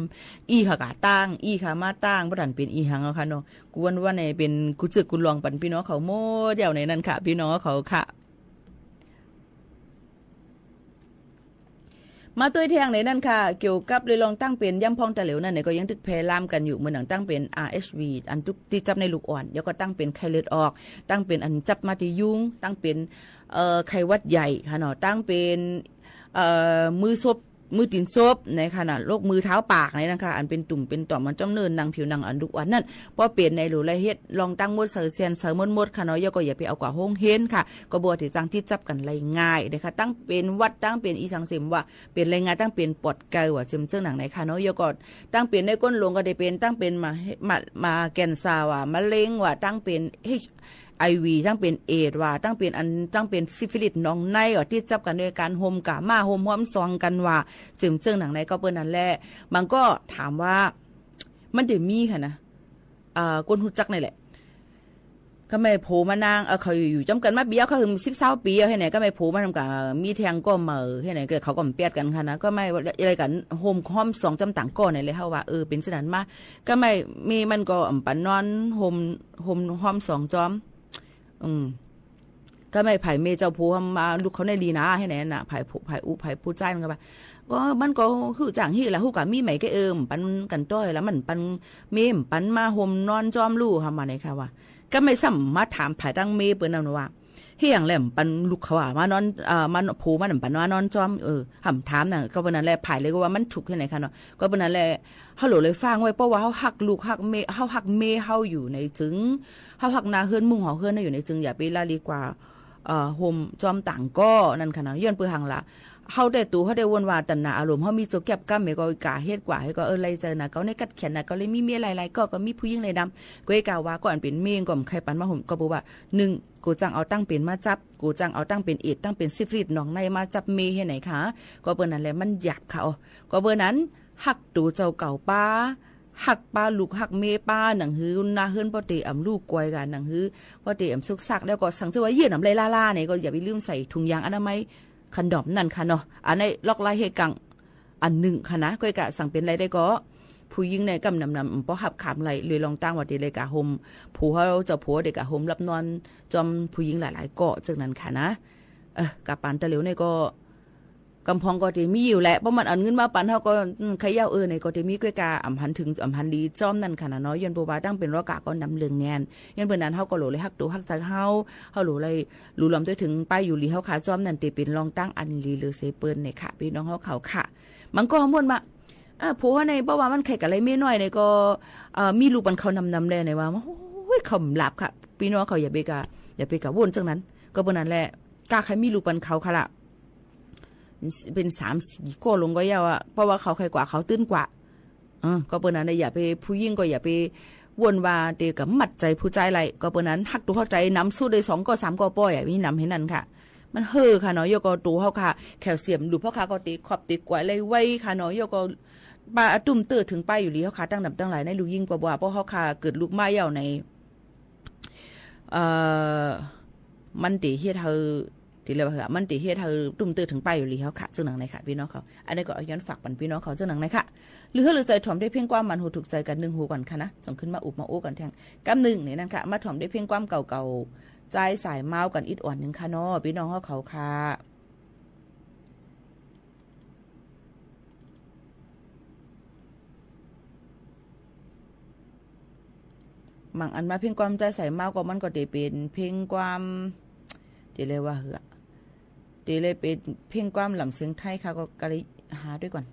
อีค่ะกะตั้งอีค่ะมาตั้งบ่ทันเป็นอีหังเอาค่ะเนาะกูว่าในเป็นกูจึกกูลองปันพี่น้องเขาโมเดี่ยวในนั้นค่ะพี่น้องเขาค่ะมาตัวแทงในนั่นค่ะเกี่ยวกับเลยลองตั้งเป็นย่ำพองตะเหลวนั่นเนี่ยก็ยังตึกแพร่ล่ามกันอยู่เหมือนหนังตั้งเป็น RSV อันทุกที่จับในลูกอ่อนแล้วก็ตั้งเป็นไข้เลือดออกตั้งเป็นอันจับมาที่ยุงตั้งเป็นไข้หวัดใหญ่ค่ะเนาะตั้งเป็นมือตีนซบในขณะโรคมือเท้าปากนี่นะคะอันเป็นตุ่มเป็นต่อมมันจ้องเนินนางผิวหนังอันดุอันนั่นเพราะเปลี่ยนในหลูไรเฮ็ดลองตั้งมดเสือเซียนเสือมดค่ะเนาะก็อย่าไปเอากว่าห้องเห็นค่ะก็บัวที่จังที่จับกันไรง่ายนะคะตั้งเป็นวัดตั้งเป็นอีสังเสมว่าเป็นไรง่ายตั้งเป็นปอดไก่ว่าเจิ้งหนังในค่ะเนาะก็ตั้งเป็นในก้นหลวงก็ได้เป็นตั้งเป็นมาแกนซาว่ามะเร็งว่าตั้งเป็นIV ตั้งเป็นเอดว่าตั้งเป็นซิฟิลิสน้องในว่าที่จับกันด้วยการโฮมกะมาโฮมห้อมซองกันว่าเจิงหนังในก็เปิ้นนั่นแหละมันก็ถามว่ามันได้มีค่ะนะก้นหูจักนี่แหละก็ไม่โผมานางเขาอยู่จำกันมาเบี้ยเขาถึง10-20ปีให้ไหนก็ไม่โผมาทำกับมีแทงก็เหมอให้ไหนก็เขาก็เปียดกันค่ะนะก็ไม่อะไรกันโฮมห้อมซองจำต่างก้อนนี่เลยเฮาว่าเป็นสนั่นมาก็ไม่มีมันก็ปันนอนโฮมห้อมซองจอมก็ไม่ไผ่เมเจ้าผู้มาลูกเขาในดีนะให้ไหนน่ะไผ่ผู้ใจมันก็ว่ามันก็คือจังฮี่ละฮู้กะมีไหมก็ปันกันต้อยแล้วมันปันเมมปันมาห่มนอนจอมลู่ทำมาไหนค่ะว่าก็ไม่ซ้ำมาถามไผ่ตั้งเมเปิ้นนั่นว่าเฮียงแหลมปันลูกเขามานอนมันผู้มันปันว่านอนจอมห่ำถามน่ะก็วันนั้นแหละไผ่เลยก็ว่ามันถูกที่ไหนค่ะเนาะก็วันนั้นแหละฮัลโหลเลยฟังไว้เพราะว่าเฮาฮักลูกฮักเมเฮาฮักเมเฮาอยู่ในจึงเฮาฮักนาเฮือนมุ่งเฮาเฮือนอยู่ในจึงอย่าไปละลีกว่าโฮมจอมต่างก็นั่นค่ะเนาะย้อนเปื้อหังละเฮาได้ตู่เฮาได้วนว่าตันน่ะอารมณ์เฮามีโจแก็บกำก็กะเฮ็ดกว่าให้ก็ไล่เจอน่ะก็ในกัดแขนน่ะก็เลยมีเมียหลายๆก็มีผู้หญิงหลายดำก็กะว่าก่อนเป็นเมงก็ใครปันมาห่มก็บอกว่า1กูจังเอาตั้งเป็นมาจับกูจังเอาตั้งเป็นเอ็ดตั้งเป็นซิฟริดน้องในมาจับเมให้ไหนคะก็เปิ้นนั่นแหละมันหยาบเขาก็เปิ้นนั้นฮักตู่เจ้าเก่าป้าหักป้าลูกหักเมป้าหนังฮื้อนาเฮือนปอเตอำลูกกวยกันหนังฮื้อปอเตอำซุกซักแล้วก็สั่งจะว่าเยี่ยนอำไรล่าๆเนี่ยก็อย่าไปลืมใส่ถุงยางอนามัยคันดอมนั่นค่ะเนาะอันในล็อกไล่เฮกัง อันหนึ่งค่ะนะก้อยกะสั่งเป็นไรได้ก็ผู้หญิงในกำนำป้อหับขามไหลเลยลองตั้งว่าเดเลยกะโฮมผู้เขาจะผัวเด็กกะโฮมรับนอนจอมผู้หญิงหลายๆเกาะจากนั้นค่ะนะกับปานตะเหลียวในก็กำพองก็จะมีอยู่แหละเพราะมันอันเงินมาปันเฮาก็ขย่าในก็จะมีก้อยกาอำพันถึงอำพันดีจอมนั่นค่ะนะเนาะย้อนบ่ว่าตั้งเป็นรอกะก็นำเรื่องแนนย้อนเพิ่นนั้นเฮาก็โหลเลยฮักตัวฮักใจเฮาโหลเลยรู้ลำด้วยถึงป้ายอยู่ลีเฮาขาจอมนั่นติเป็นรองตั้งอันลีหรือเซเปิ้นเนี่ยค่ะพี่น้องเฮาเขาค่ะมันก็ม่วนมาผู้ว่าในบ่ว่ามันไข่กับอะไรไม่น้อยในก็มีลูกปันเขานำได้ในว่าโอ้ยคำหลับค่ะพี่น้องเขาอย่าไปกะวนจังนั้นก็บ่นั้นแหละกาใครมีลูกปันเขาค่ะล่ะเป็น3-4ก็ลงก็ยาวอ่ะเพราะว่าเขาใครกว่าเขาตื้นกว่าก็เปิ้นนั้นอย่าไปผู้หญิงก็อย่าไปวนว่าเตกับมัดใจผู้ใจไรก็เปิ้นนั้นฮักตัวเข้าใจนำสู้ได้2ก็3ก็ป้อยมีนำให้นั่นค่ะมันเฮอค่ะเนาะยก็ตัวเฮาค่ะแคลเซียมดูเพราะค่ะก็ติขอบติกว่าเลยไว้ค่ะเนาะยก็ปลาตุ่มเติดถึงไปอยู่ลีเฮาค่ะตั้งนำตั้งหลายในลูกยิ่งกว่าเพราะเฮาค่ะเกิดลูกไม้ยาวในมันติเฮ็ดเฮาที่เรียกว่ามันติเฮ็ดเฮาตุ่มเติดถึงไปอยู่ลีเฮาค่ะจังหนังในค่ะพี่น้องเขาอันนี้ก็เอาย้อนฝากปันพี่น้องเขาจังหนังในค่ะหรือใจถ่อมได้เพียงความมันหูถูกใจกัน1หูก่อนค่ะนะจงขึ้นมาอุบมาโอ้กันแทงกำ1นี่นั่นค่ะมาถ่อมได้เพียงความเก่าๆใจสายเมากันอิดอ่อนนึงค่ะเนาะพี่น้องเขาค่ะบางอันมาเพียงความใจใส่มากกว่ามันก็ได้เป็นเพียงความที่เรียกว่าที่เลยเป็นเพียงความลำเสียงไทยค่ะก็เลยหาด้วยก่อน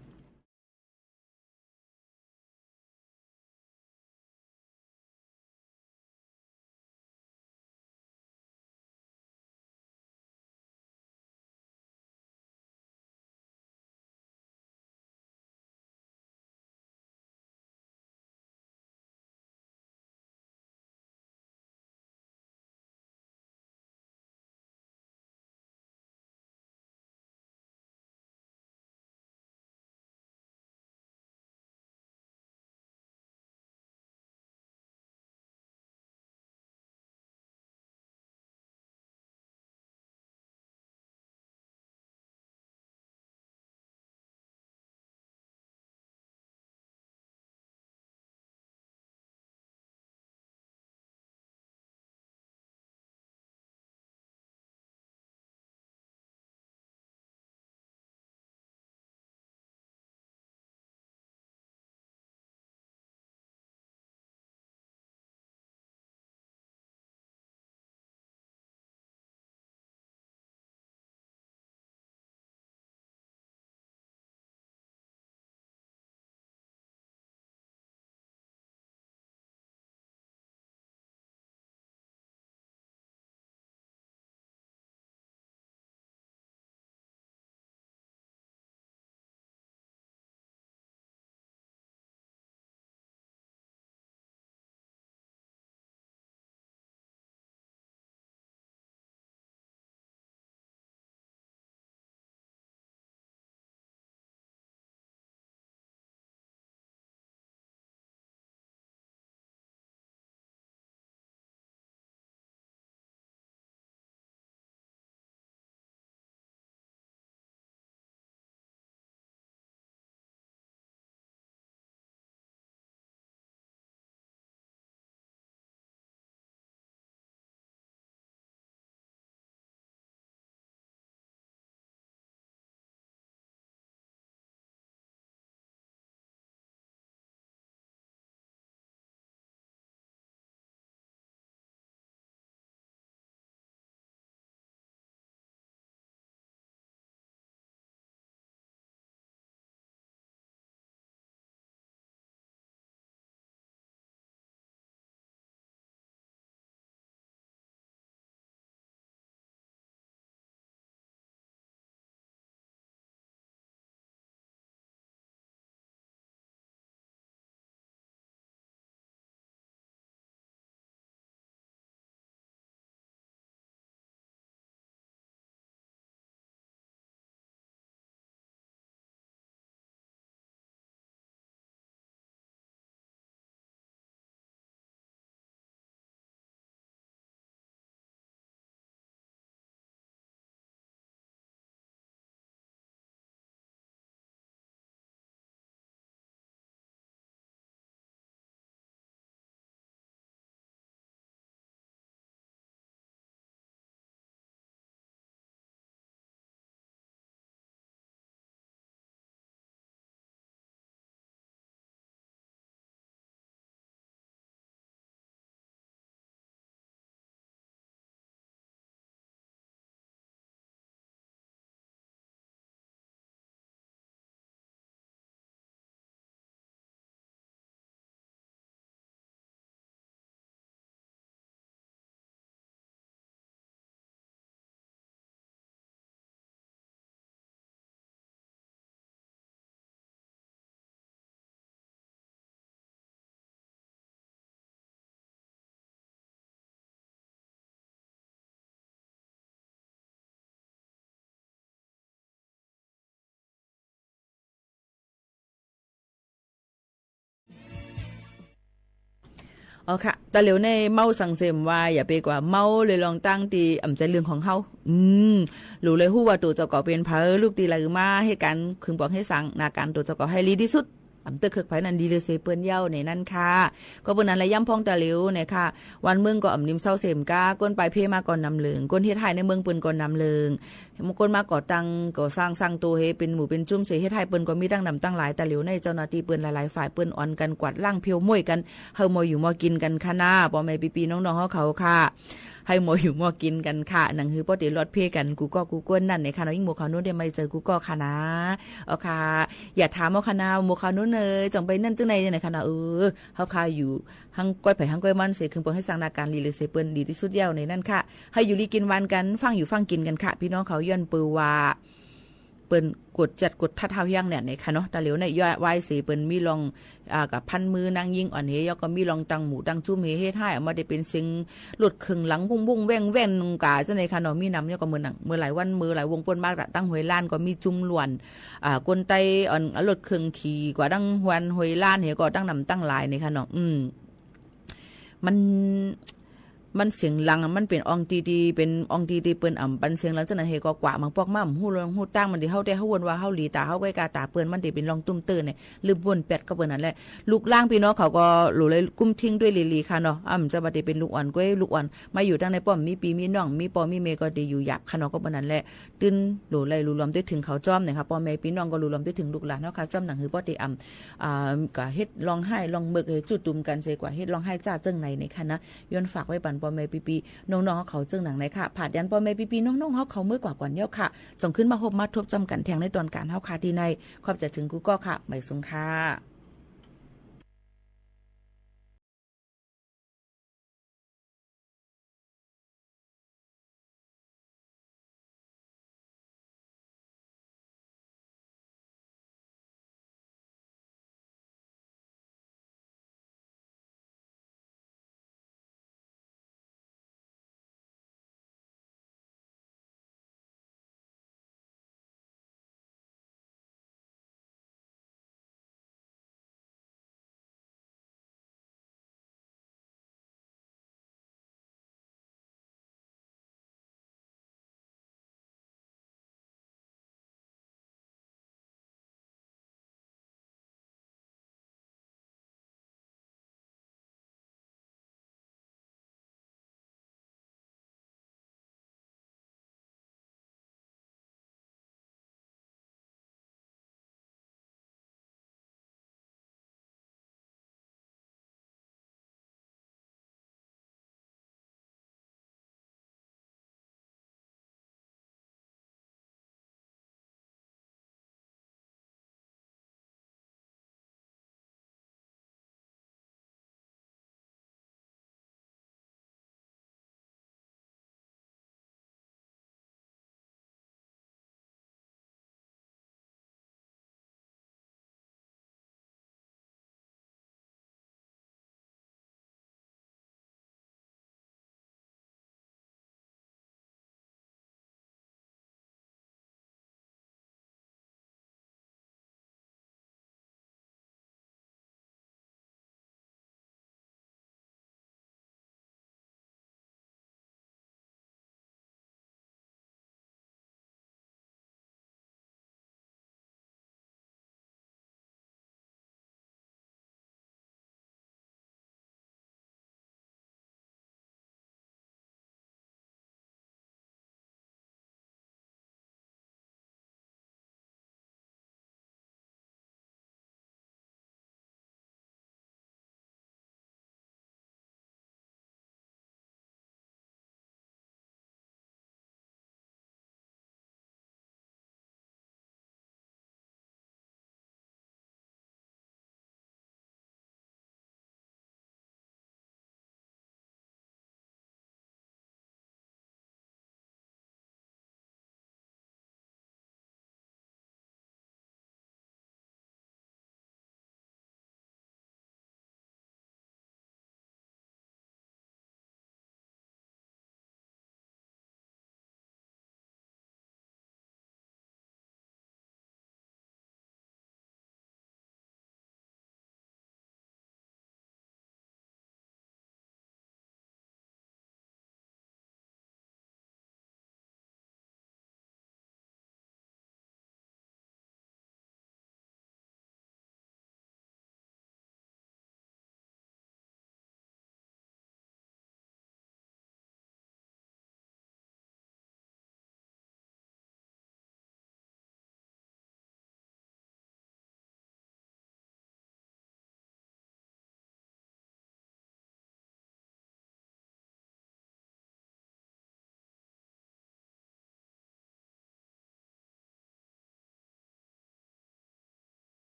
อ๋อค่ะแต่เหลียวในเมาสังเสมว่าอย่าไปกว่าเมาเลยลองตั้งตีใจเรื่องของเฮารู้เลยฮู้ว่าตัวเจ้าก็เป็นเผอลูกตีละมาให้การคึงบอกให้สั่งนาการตัวเจ้าก็ให้ลีที่สุดตึกคึกไผนันดีเลยเซเปิ้นเย้าในนั่นค่ะก็เปิ้นนั้นละย่ำพองตะเหลียวเนี่ยค่ะวันเมืองก็นิ่มเศร้าเสมกาก้นไปเพมาก่อนนำเหลืองก้นเฮ็ดไทยในเมืองเปิ้นก่อนนำเหลืองมก้นมาก่อตั้งก่อสร้างตัวเฮเป็นหมู่เป็นจุ่มเสเฮ็ดไทยเปิ้นก็มีตั้งนำตั้งหลายตะเหลียวในเจ้าหน้าที่เปิ้นหลายๆฝ่ายเปิ้นอ่อนกันกวาดล่างเพียวม้วยกันเฮามาอยู่มากินกันค่ะนะบ่แม่ปีๆน้องๆเขาค่ะให้หมออยู่หมอกินกันค่ะหนังฮือป้อเดี๋ยวรถเพกันกูก็กูก้นนั่นในค่ะน้องยิ่งหมอขาวนู้นได้ไม่เจอกูก็ค่ะนะเอาค่ะอย่าถามเอาค่ะนะหมอขาวนู้นเลยจังไปนั่นจังไหนจังไหนค่ะนะเฮาค่ะอยู่หังก้อยไผ่หังก้อยมันเสคึงปองให้สร้างนาการลีเลยเสเปิ้นดีที่สุดยาวในนั่นค่ะให้อยู่ลีกินวันกันฟังอยู่ฟังกินกันค่ะพี่น้องเขาย้อนปือว่าเปิ้นกดจัดกดทัดเท้าย่างเนี่ยในค่ะเนาะตาเหลียวเนี่ยย่อไหว้เสเปิ้นมีลองกับพันมือนางยิงอ่อนเฮยก็มีลองตังหมูตังจุ่มเฮให้เอามาได้เป็นสิ่งหลุดขึงหลังบุ้งแว่นกาจังได๋ค่ะเนาะมีน้ำเนี่ยก็มื้อนังมื้อหลายวันมื้อหลายวงปนมากตั้งหวยล้านก็มีจุ่มล้วนกนไตอ่อนหลุดขึงขี่กว่าตั้งหวนหวยล้านเฮก็ตั้งน้ำตั้งหลายนี่ค่ะเนาะมันเสียงลังมันเป็นอองตีเป็นอองตีเปิ้นปันเสียงลังจังนั้นเฮก็กว่ามังปอกมาฮู้ลองฮู้ตั้งมันดิเฮาได้เฮาวนว่าเฮาหลีตาเฮาไว้กาตาเปิ้นมันดิเป็นลองตุ้มตื้นเนี่ยลืมวนเป็ดก็เปิ้นนั่นแหละลูกล่างพี่น้องเขาก็หลูเลยกุ้มทิ้งด้วยลีค่ะเนาะจะบ่ได้เป็นลูกอ่อนก้อยลูกอ่อนมาอยู่ตั้งในป้อมมีปีมีน้องมีปอมีเมก็ได้อยู่หยับค่ะเนาะก็เปิ้นนั่นแหละตื่นหลูเลยหลูรวมได้ถึงเขาจ้อมเนี่ยค่ะป้อแม่พี่น้องก็หลูรวมได้ถึงลูกหลานเนาะค่ะจ้อมหนังหือป้อได้ก็เฮ็ดร้องไห้ร้องเบิกจุดตุ่มกันเสกว่าเฮ็ดร้องไห้จ้าจังไหนในค่ะนะย้อนฝากไว้ปันป้อแม่ปีน้องๆเขาจึงหนังไหนค่ะผาดยันพ่อแม่พี่ๆน้องๆเขาเมื่อกว่าก่อนเย้าค่ะส่งขึ้นมาพบมาทบจำกันแทงในตอนการเฮาค่ะที่ในขอบใจถึงกูก็ค่ะใบสงค่ะ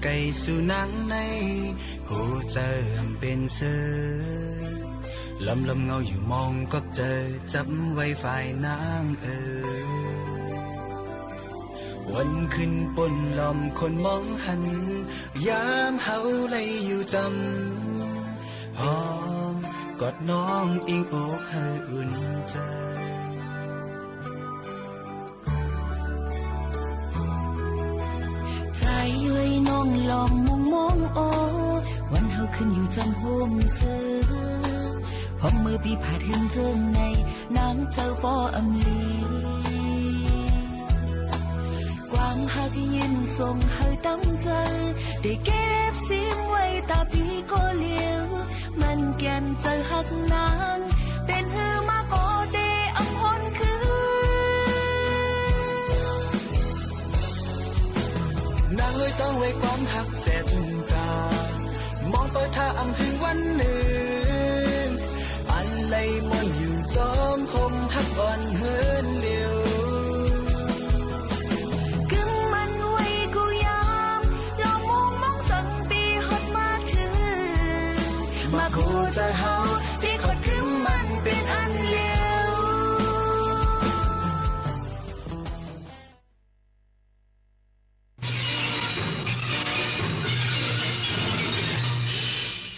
ไก่สุนังในโหเจอเป็นเสือลำเงาอยู่มองก็เจอจับไว้ฝ่ายนางวันขึ้นปนลมคนมองหันยามเฮาเลยอยู่จำหอมกอดน้องอิงอกให้อุ่นใจใจเอ้ยน้องลอมมองโอวันเฮาขึ้นอยู่จำโฮมเสือพอมือปีผาถึงเทิงในนางเจ้าป้ออำลีความหักยินส่งให้ตั้งใจได้เก็บซิมไว้ตาปีก็เลี้ยวมันแก่นใจหักนางเป็นหือมาก็เดอังหอนคือนางเลยต้องไว้ความหักเสร็จจามองเปิดท่าอำถึงวันหนึ่งอันไลมนอยู่จอมคมหักอ่อนเฮินเดียวมาคูจะเฮาที่ขดขึ้นมันเป็นอันเลี้ยว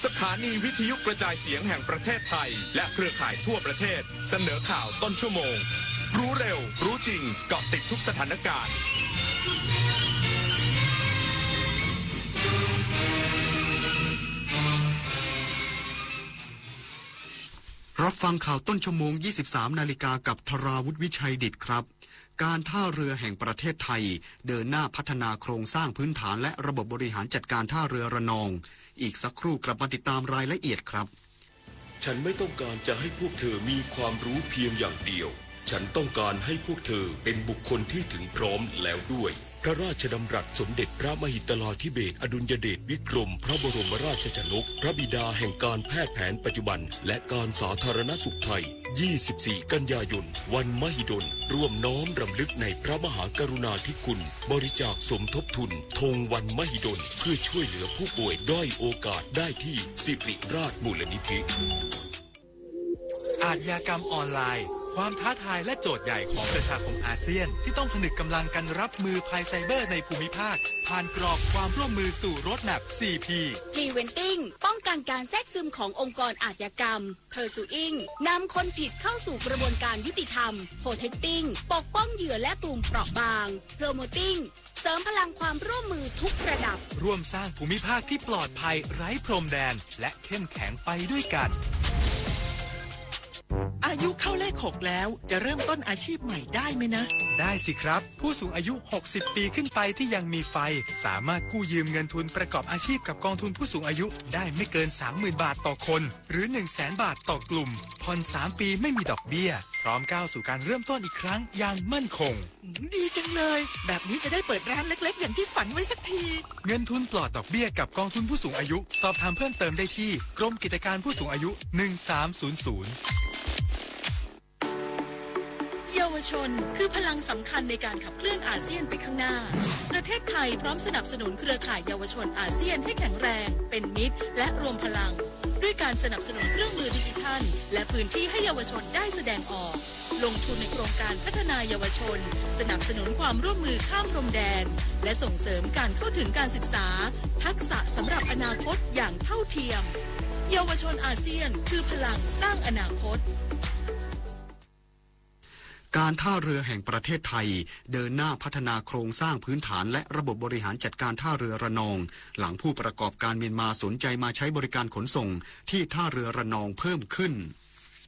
สถานีวิทยุกระจายเสียงแห่งประเทศไทยและเครือข่ายทั่วประเทศเสนอข่าวต้นชั่วโมงรู้เร็วรู้จริงเกาะติดทุกสถานการณ์รับฟังข่าวต้นชั่วโมง 23 นาฬิกากับธราวุฒิวิชัยดิษฐ์ครับการท่าเรือแห่งประเทศไทยเดินหน้าพัฒนาโครงสร้างพื้นฐานและระบบบริหารจัดการท่าเรือระนองอีกสักครู่กลับมาติดตามรายละเอียดครับฉันไม่ต้องการจะให้พวกเธอมีความรู้เพียงอย่างเดียวฉันต้องการให้พวกเธอเป็นบุคคลที่ถึงพร้อมแล้วด้วยพระราชดำรัสสมเด็จพระมหิดลาธิเบศรอดุลยเดชวิกรมพระบรมราชชนกพระบิดาแห่งการแพทย์แผนปัจจุบันและการสาธารณสุขไทย 24 กันยายนวันมหิดลร่วมน้อมรำลึกในพระมหากรุณาธิคุณบริจาคสมทบทุนธงวันมหิดลเพื่อช่วยเหลือผู้ป่วยด้อยโอกาสได้ที่สิริราชมูลนิธิอาชญากรรมออนไลน์ความท้าทายและโจทย์ใหญ่ของประชาคมอาเซียนที่ต้องผนึกกำลังกันรับมือภัยไซเบอร์ในภูมิภาคผ่านกรอบความร่วมมือสู่โรดแมพ 4P Preventing ป้องกันการแทรกซึมขององค์กรอาชญากรรม Pursuing นำคนผิดเข้าสู่กระบวนการยุติธรรม Protecting ปกป้องเหยื่อและกลุ่มเปราะบาง Promoting เสริมพลังความร่วมมือทุกระดับร่วมสร้างภูมิภาคที่ปลอดภัยไร้พรมแดนและเข้มแข็งไปด้วยกันอายุเข้าเลข 6 แล้วจะเริ่มต้นอาชีพใหม่ได้ไหมนะได้สิครับผู้สูงอายุ60 ปีขึ้นไปที่ยังมีไฟสามารถกู้ยืมเงินทุนประกอบอาชีพกับกองทุนผู้สูงอายุได้ไม่เกิน 30,000 บาทต่อคนหรือ 100,000 บาทต่อกลุ่มผ่อน3 ปีไม่มีดอกเบี้ยพร้อมก้าวสู่การเริ่มต้นอีกครั้งอย่างมั่นคงดีจังเลยแบบนี้จะได้เปิดร้านเล็กๆอย่างที่ฝันไว้สักทีเงินทุนปลอดดอกเบี้ยกับกองทุนผู้สูงอายุสอบถามเพิ่มเติมได้ที่กรมกิจการผู้สูงอายุ1300เยาวชนคือพลังสำคัญในการขับเคลื่อนอาเซียนไปข้างหน้าประเทศไทยพร้อมสนับสนุนเครือข่ายเยาวชนอาเซียนให้แข็งแรงเป็นมิตรและรวมพลังด้วยการสนับสนุนเครื่องมือดิจิทัลและพื้นที่ให้เยาวชนได้แสดงออกลงทุนในโครงการพัฒนาเยาวชนสนับสนุนความร่วมมือข้ามพรมแดนและส่งเสริมการเข้าถึงการศึกษาทักษะสำหรับอนาคตอย่างเท่าเทียมเยาวชนอาเซียนคือพลังสร้างอนาคตการท่าเรือแห่งประเทศไทยเดินหน้าพัฒนาโครงสร้างพื้นฐานและระบบบริหารจัดการท่าเรือระนองหลังผู้ประกอบการเมียนมาสนใจมาใช้บริการขนส่งที่ท่าเรือระนองเพิ่มขึ้น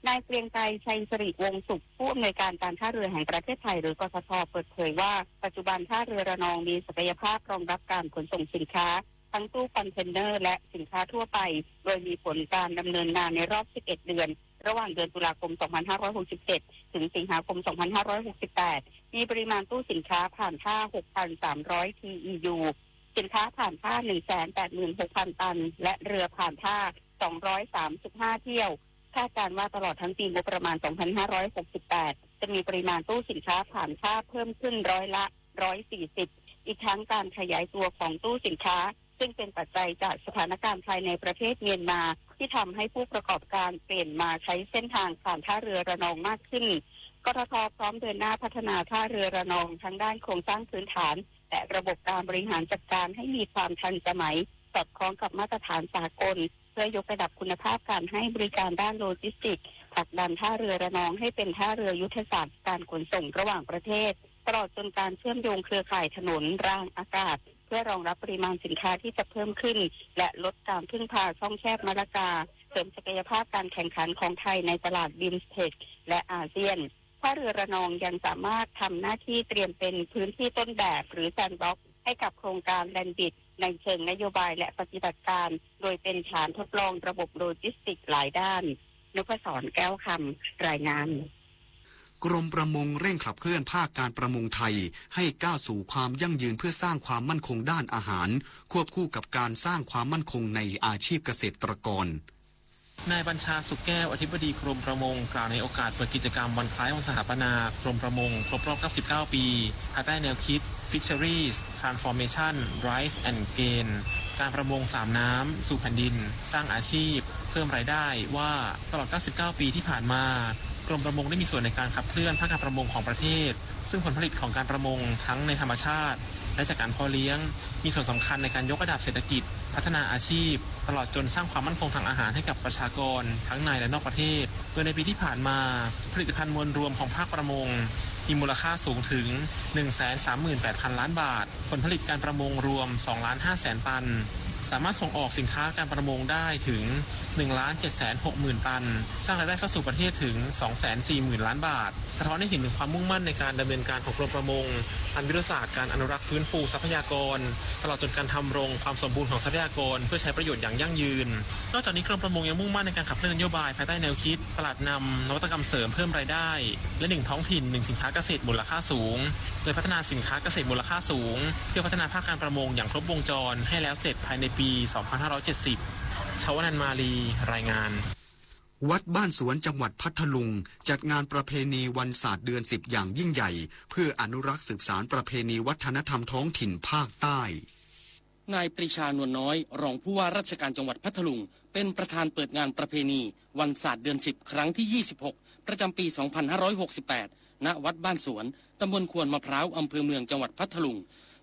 นายเกรียงไกรชัยสิริวงศ์สุขผู้อำนวยการการท่าเรือแห่งประเทศไทยหรือกสทเปิดเผยว่าปัจจุบันท่าเรือระนองมีศักยภาพรองรับการขนส่งสินค้าทั้งตู้คอนเทนเนอร์และสินค้าทั่วไปโดยมีผลการดำเนินงานในรอบ11 เดือนระหว่างเดือนตุลาคม 2567 ถึงสิงหาคม 2568 มีปริมาณตู้สินค้าผ่านท่า 6,300 TEU สินค้าผ่านท่า 186,000 ตันและเรือผ่านท่า 235 เที่ยวคาดการณ์ว่าตลอดทั้งปีงบประมาณ 2568 จะมีปริมาณตู้สินค้าผ่านท่าเพิ่มขึ้นร้อยละ 140 อีกทั้งการขยายตัวของตู้สินค้า ซึ่งเป็นปัจจัยจากสถานการณ์ภายในประเทศเมียนมาที่ทำให้ผู้ประกอบการเปลี่ยนมาใช้เส้นทางผ่านท่าเรือระนองมากขึ้นกทท.พร้อมเดินหน้าพัฒนาท่าเรือระนองทั้งด้านโครงสร้างพื้นฐานและระบบการบริหารจัดการให้มีความทันสมัยสอดคล้องกับมาตรฐานสากลเพื่อยกระดับคุณภาพการให้บริการด้านโลจิสติกส์ผลักดันท่าเรือระนองให้เป็นท่าเรือยุทธศาสตร์การขนส่งระหว่างประเทศตลอดจนการเชื่อมโยงเครือข่ายถนนรางอากาศเพื่อรองรับปริมาณสินค้าที่จะเพิ่มขึ้นและลดการพึ่งพาช่องแคบมะละกาเสริมศักยภาพการแข่งขันของไทยในตลาดบิมสเทคและอาเซียนท่าเรือระนองยังสามารถทำหน้าที่เตรียมเป็นพื้นที่ต้นแบบหรือแซนด์บ็อกซ์ให้กับโครงการแลนบิดในเชิงนโยบายและปฏิบัติการโดยเป็นฐานทดลองระบบโลจิสติกส์หลายด้านนพศรแก้วคำรายงานกรมประมงเร่งขับเคลื่อนภาคการประมงไทยให้ก้าวสู่ความยั่งยืนเพื่อสร้างความมั่นคงด้านอาหารควบคู่กับการสร้างความมั่นคงในอาชีพเกษตรกรนายบัญชาสุขแก้วอธิบดีกรมประมงกล่าวในโอกาสเปิดกิจกรรมวันคล้ายวันสถาปนากรมประมงครบรอบ99 ปีภายใต้แนวคิด Fisheries Transformation Rise and Gain การประมง3น้ำสู่แผ่นดินสร้างอาชีพเพิ่มรายได้ว่าตลอด99 ปีที่ผ่านมากรมประมงได้มีส่วนในการขับเคลื่อนภาคการประมงของประเทศซึ่งผลผลิตของการประมงทั้งในธรรมชาติและจากการเพาะเลี้ยงมีส่วนสำคัญในการยกระดับเศรษฐกิจพัฒนาอาชีพตลอดจนสร้างความมั่นคงทางอาหารให้กับประชากรทั้งในและนอกประเทศโดยในปีที่ผ่านมาผลิตภัณฑ์มวลรวมของภาคประมงมีมูลค่าสูงถึง 138,000 ล้านบาทผลผลิตการประมงรวม 2,500,000 ตันสามารถส่งออกสินค้าการประมงได้ถึง 1,760,000 ตันสร้างรายได้เข้าสู่ประเทศถึง 240,000 ล้านบาทสะท้อนให้เห็นถึงความมุ่งมั่นในการดำเนินการของกรมประมงตามยุทธศาสตร์การอนุรักษ์ฟื้นฟูทรัพยากรตลอดจนการทำรงความสมบูรณ์ของทรัพยากรเพื่อใช้ประโยชน์อย่างยั่งยืนนอกจากนี้กรมประมงยังมุ่งมั่นในการขับเคลื่อนนโยบายภายใต้แนวคิดตลาดนำนวัตกรรมเสริมเพิ่มรายได้และ1ท้องถิ่น1สินค้าเกษตรมูลค่าสูงโดยพัฒนาสินค้าเกษตรมูลค่าสูงเพื่อพัฒนาภาคการประมงอย่างครบวงจรให้แล้วเสร็จภายในปี 2570 ชวนันท์มาลีรายงานวัดบ้านสวนจังหวัดพัทลุงจัดงานประเพณีวันศาสตร์เดือน10อย่างยิ่งใหญ่เพื่ออนุรักษ์สืบสานประเพณีวัฒนธรรมท้องถิ่นภาคใต้นายปรีชานวลน้อยรองผู้ว่าราชการจังหวัดพัทลุงเป็นประธานเปิดงานประเพณีวันศาสตร์เดือน10ครั้งที่26ประจำปี 2568 ณ วัดบ้านสวนตำบลควนมะพร้าวอำเภอเมืองจังหวัดพัทลุง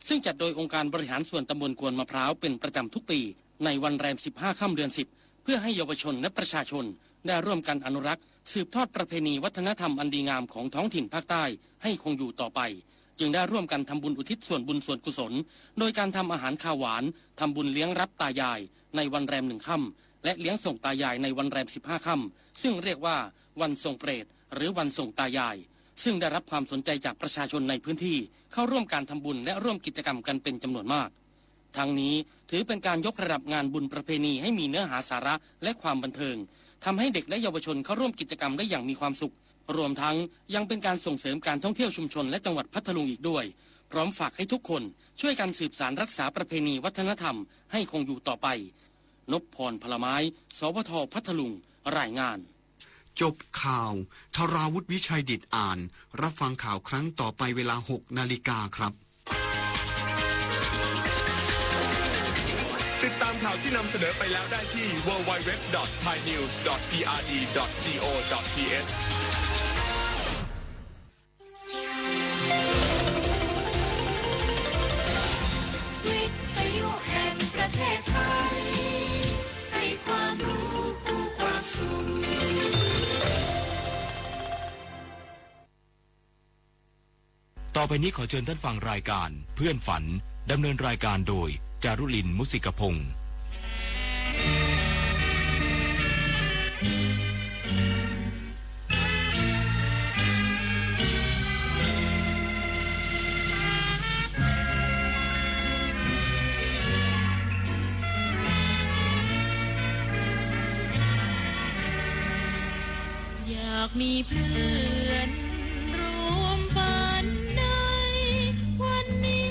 ซึ่งจัดโดยองค์การบริหารส่วนตำบลควนมะพร้าวเป็นประจำทุกปีในวันแรม15 ค่ำเดือน10เพื่อให้เยาวชนและประชาชนได้ร่วมกันอนุรักษ์สืบทอดประเพณีวัฒนธรรมอันดีงามของท้องถิ่นภาคใต้ให้คงอยู่ต่อไปจึงได้ร่วมกันทำบุญอุทิศส่วนบุญส่วนกุศลโดยการทำอาหารข้าวหวานทำบุญเลี้ยงรับตายายในวันแรม1 ค่ำและเลี้ยงส่งตายายในวันแรม15 ค่ำซึ่งเรียกว่าวันส่งเปรตหรือวันส่งตายายซึ่งได้รับความสนใจจากประชาชนในพื้นที่เข้าร่วมการทำบุญและร่วมกิจกรรมกันเป็นจำนวนมากทั้งนี้ถือเป็นการยกระดับงานบุญประเพณีให้มีเนื้อหาสาระและความบันเทิงทำให้เด็กและเยาวชนเข้าร่วมกิจกรรมได้อย่างมีความสุขรวมทั้งยังเป็นการส่งเสริมการท่องเที่ยวชุมชนและจังหวัดพัทลุงอีกด้วยพร้อมฝากให้ทุกคนช่วยกันสืบสานรักษาประเพณีวัฒนธรรมให้คงอยู่ต่อไปนพพรพลไม้สวท.พัทลุงรายงานจบข่าวธราวุฒิวิชัยดิษฐ์อ่านรับฟังข่าวครั้งต่อไปเวลา 6 นาฬิกาครับติดตามข่าวที่นำเสนอไปแล้วได้ที่ www.thainews.prd.go.thวิทยุแห่งประเทศไทยให้ความรู้คู่ความสุขต่อไปนี้ขอเชิญท่านฟังรายการเพื่อนฝันดำเนินรายการโดยจารุลินมุสิกพงศ์อยากมีเพื่อนร่วมฝันในวันนี้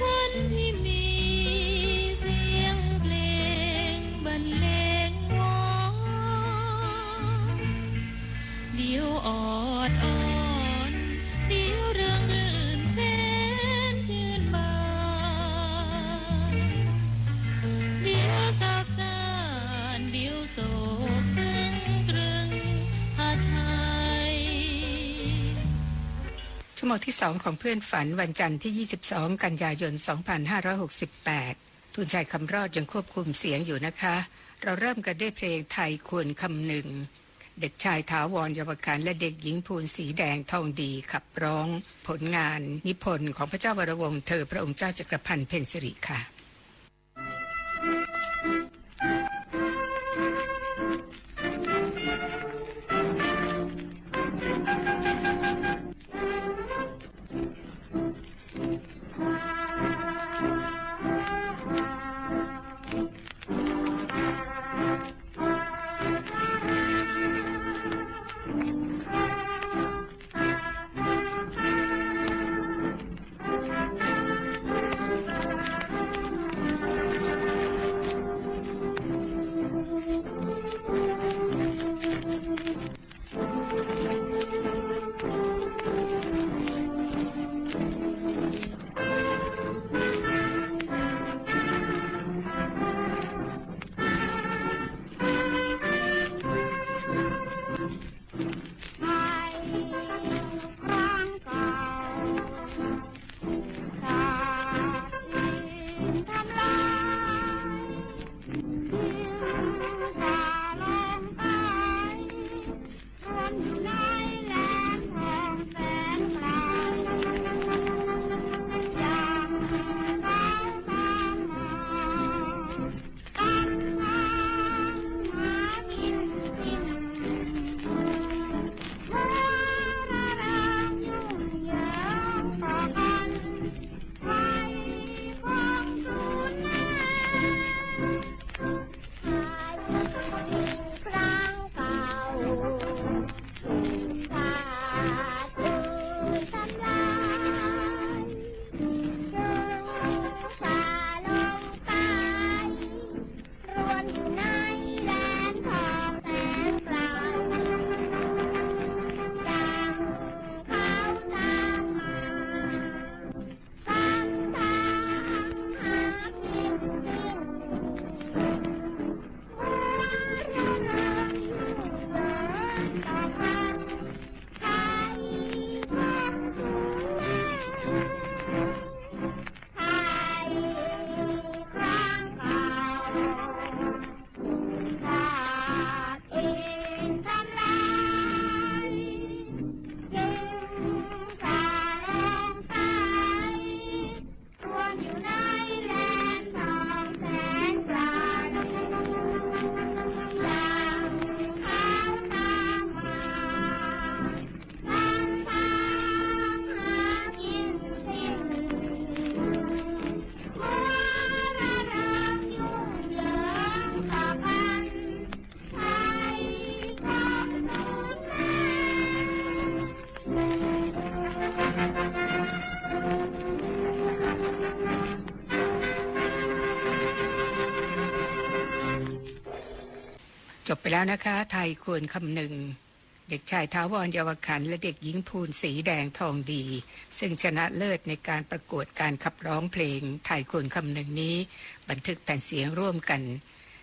วันที่มีเสียงเพลงบรรเลงวอนเดี๋ยวออดอ่อนเดี๋ยวเรื่องรื่นแสนชื่นบาน มที่2ของเพื่อนฝันวันจันทร์ที่22กันยายน2568ทุนชัยคำรอดยังควบคุมเสียงอยู่นะคะเราเริ่มกันด้วยเพลงไทยควรคำหนึ่งเด็กชายถาวรเยาวการและเด็กหญิงภูลสีแดงทองดีขับร้องผลงานนิพนธ์ของพระเจ้าวรวงศ์เธอพระองค์เจ้าจักรพันธ์เพ็ญสิริค่ะจบไปแล้วนะคะไทยควรคำหนึ่งเด็กชายถาวรเยาวขันธ์และเด็กหญิงภูลสีแดงทองดีซึ่งชนะเลิศในการประกวดการขับร้องเพลงไทยควรคำหนึ่งนี้บันทึกแผ่นเสียงร่วมกัน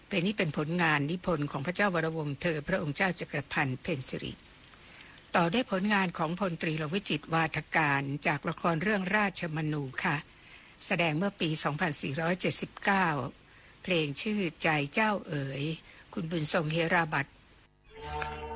เพลงนี้เป็นผลงานนิพนธ์ของพระเจ้าวรวงศ์เธอพระองค์เจ้าจักรพันธ์เพ็ญสิริต่อได้ผลงานของพลตรีรวิจิตรวาทการจากละครเรื่องราชมนูค่ะแสดงเมื่อปี 2479 เพลงชื่อใจเจ้าเอ๋ยคุณบุญทรงเฮราบัตร ใจ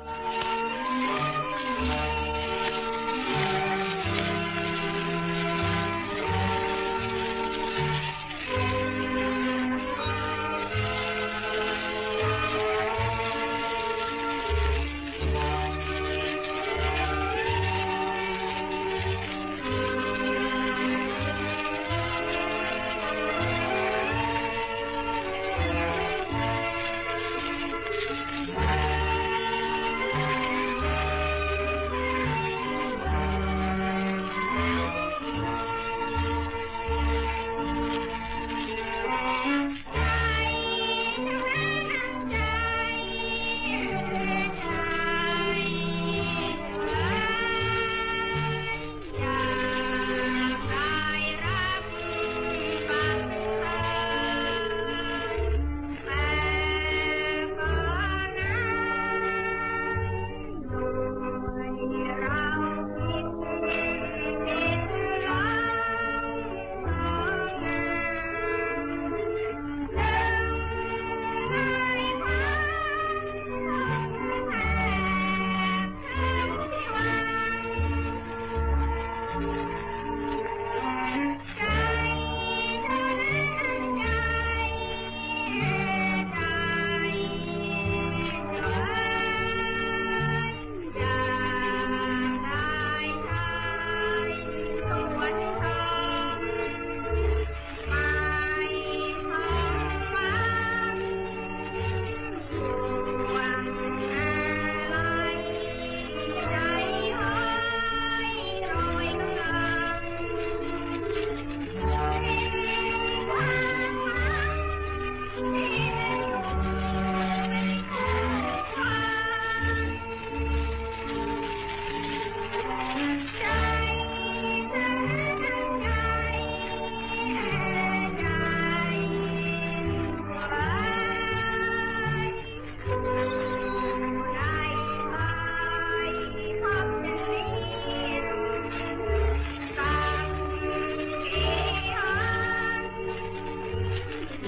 น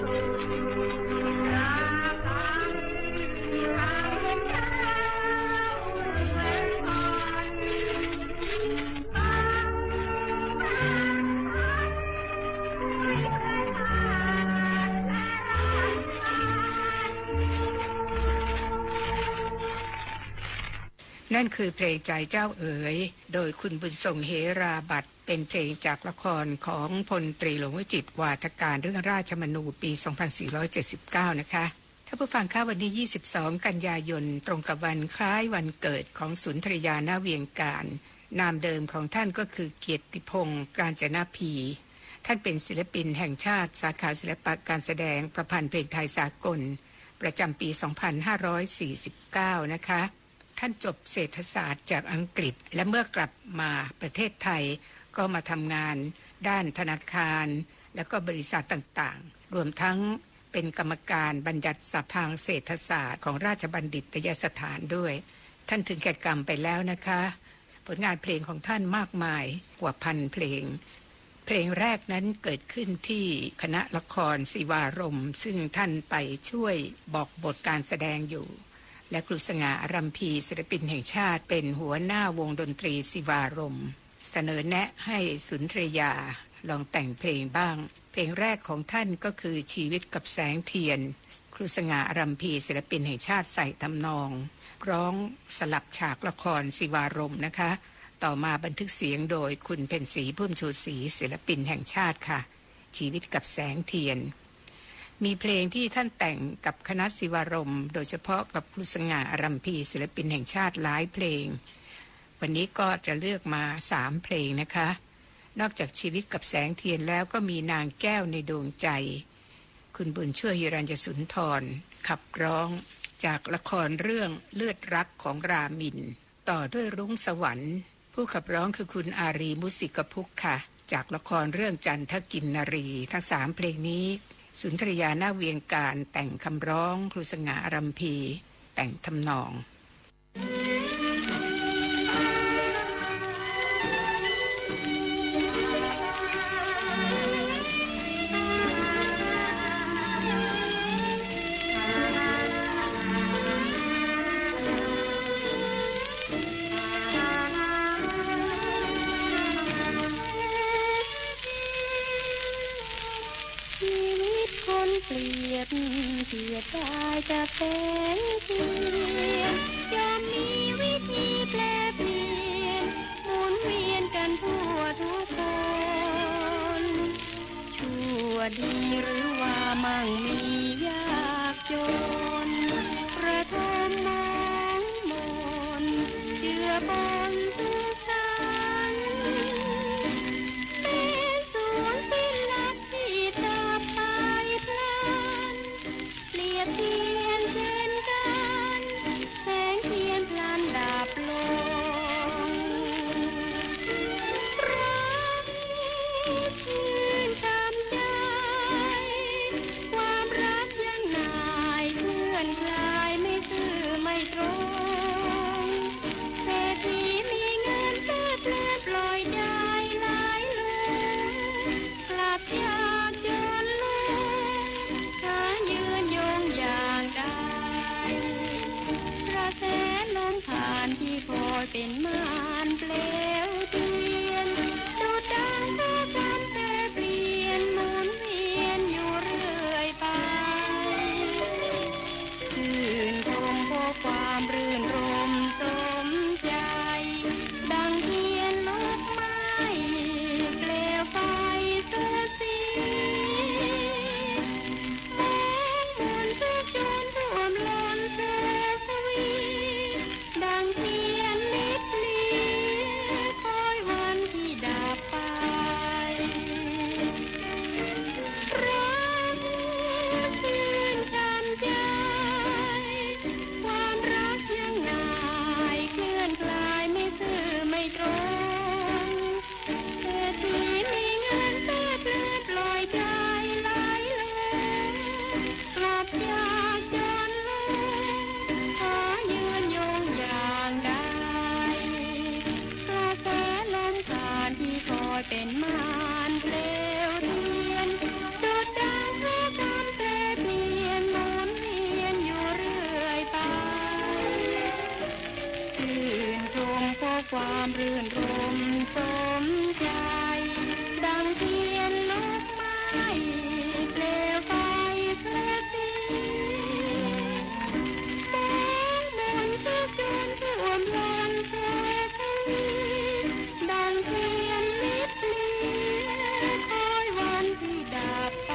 ั่นคือเพลงใจเจ้าเอ๋ยโดยคุณบุญทรงเฮราบัตรเป็นเพลงจากละครของพลตรีหลวงวิจิตรวาทการเรื่องราชมนูปี 2479 นะคะถ้าผู้ฟังค่ะวันนี้22 กันยายนตรงกับวันคล้ายวันเกิดของสุนทรยานาเวียงการนามเดิมของท่านก็คือเกียรติพงศ์กาญจนาภีท่านเป็นศิลปินแห่งชาติสาขาศิลปะการแสดงประพันธ์เพลงไทยสากลประจำปี 2549 นะคะท่านจบเศรษฐศาสตร์จากอังกฤษและเมื่อกลับมาประเทศไทยก็มาทำงานด้านธนาคารและก็บริษัทต่างๆรวมทั้งเป็นกรรมการบัญญัติศัพท์ทางเศรษฐศาสตร์ของราชบัณฑิตยสถานด้วยท่านถึงแก่กรรมไปแล้วนะคะผลงานเพลงของท่านมากมายกว่าพันเพลงแรกนั้นเกิดขึ้นที่คณะละครศิวารมณ์ซึ่งท่านไปช่วยบอกบทการแสดงอยู่และครูสง่าอารัมพีศิลปินแห่งชาติเป็นหัวหน้าวงดนตรีศิวารมณ์เสนอแนะให้สุนทรยาลองแต่งเพลงบ้างเพลงแรกของท่านก็คือชีวิตกับแสงเทียนครูสง่าอารัมพีศิลปินแห่งชาติใส่ทำนองร้องสลับฉากละครศิวารมณ์นะคะต่อมาบันทึกเสียงโดยคุณเพ็ญศรีพุ่มชูศรีศิลปินแห่งชาติค่ะชีวิตกับแสงเทียนมีเพลงที่ท่านแต่งกับคณะศิวารมณ์โดยเฉพาะกับครูสง่าอารัมพีศิลปินแห่งชาติหลายเพลงวันนี้ก็จะเลือกมา3เพลงนะคะนอกจากชีวิตกับแสงเทียนแล้วก็มีนางแก้วในดวงใจคุณบุญช่วยหิรัญญสุนทรขับร้องจากละครเรื่องเลือดรักของรามินต่อด้วยรุ้งสวรรค์ผู้ขับร้องคือคุณอารีมุสิกพุกค่ะจากละครเรื่องจันทกินนรีทั้ง3เพลงนี้สุนทรยานาเวียงการแต่งคำร้องครูสง่าอารัมพีแต่งทำนองเปลี่ยนเสียดายจะเป็นเพียงยอมมีวิธีแปลเปลี่ยนหมุนเวียนกันทั่วทุกคนชั่วดีหรือว่ามั่งมียากจนประทมมองมนเจือบนทุกสันเป็นศูนย์สิ้นลักที่ตาไปพลันเปลี่ยนเทียนเช่นกันแสงเทียนพลันดับลงรักชื่นช้ำใจความรักยังนายเคลื่อนคลายไม่ซื่อไม่ตรงเศรษฐีมีเงินเพื่อเปลี่ยนปล่อยใจไหลลงกลับยากจนลงขายืนยงอย่างใดกระแสลมผ่านที่คอยเป็นม่านเปลวเทียนดูดังเธอทำแต่เปลี่ยนหมุนเวียนอยู่เรื่อยไปชื่นชมเพราะความรื่นรมสมใจดังเทียนลุกไหม้เปลวไฟเสื้อสีแม้มนต์ทุกจนท่วมล้นเสสวีดังเทียนลิบเลีย ความรื่นรมสมใจดังเทียนลุกไหม้เปลวไฟเกระสีแสงมนต์ชื่นชวนท่วมลานแสงดังเทียนลิบลีคอยวันที่ดับไป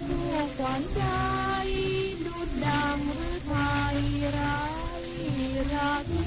ผู้ขวัญใจดุจดังหรือไทยรักราคี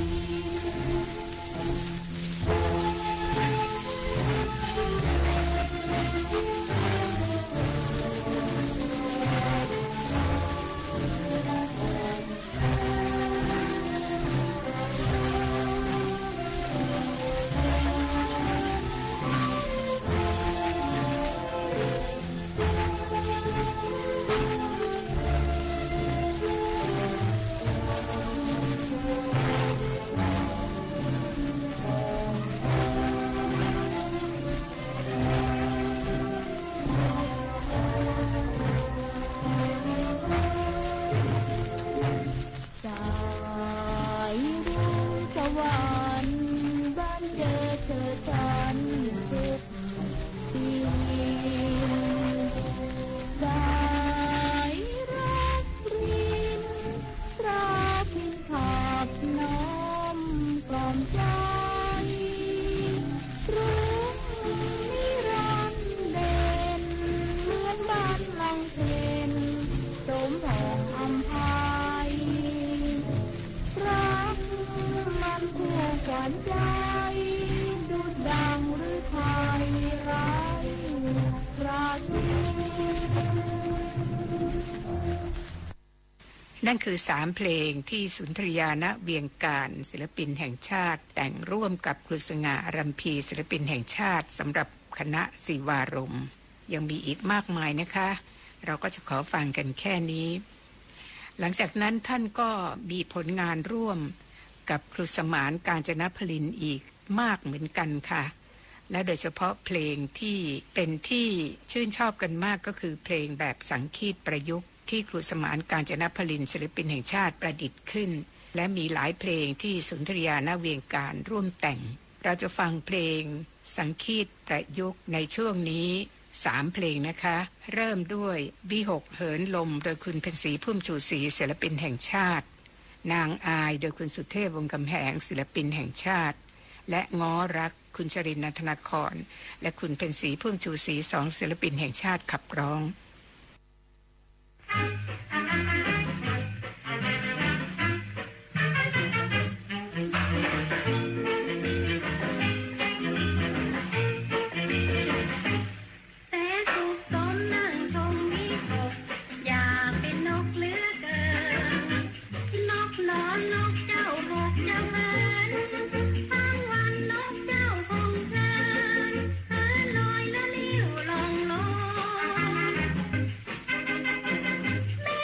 นั่นคือ3เพลงที่สุนทรียา ณ เวียงการศิลปินแห่งชาติแต่งร่วมกับครูสง่า อรัมพีศิลปินแห่งชาติสำหรับคณะศิวารมณ์ยังมีอีกมากมายนะคะเราก็จะขอฟังกันแค่นี้หลังจากนั้นท่านก็มีผลงานร่วมกับครูสมานกาญจนพลินอีกมากเหมือนกันค่ะและโดยเฉพาะเพลงที่เป็นที่ชื่นชอบกันมากก็คือเพลงแบบสังคีตประยุกต์ที่ครูสมานกาญจนพลินศิลปินแห่งชาติประดิษฐ์ขึ้นและมีหลายเพลงที่สุนทรียา ณ เวียงการร่วมแต่งเราจะฟังเพลงสังคีตประยุกต์ในช่วงนี้3เพลงนะคะเริ่มด้วยวิหกเหินลมโดยคุณเพ็ญศรีพุ่มชูศรีศิลปินแห่งชาตินางอายโดยคุณสุเทพวงศ์กำแหงศิลปินแห่งชาติและง้อรักคุณชรินทร์ นันทนาครและคุณเพ็ญศรีพุ่มชูศรี2ศิลปินแห่งชาติขับร้องแม่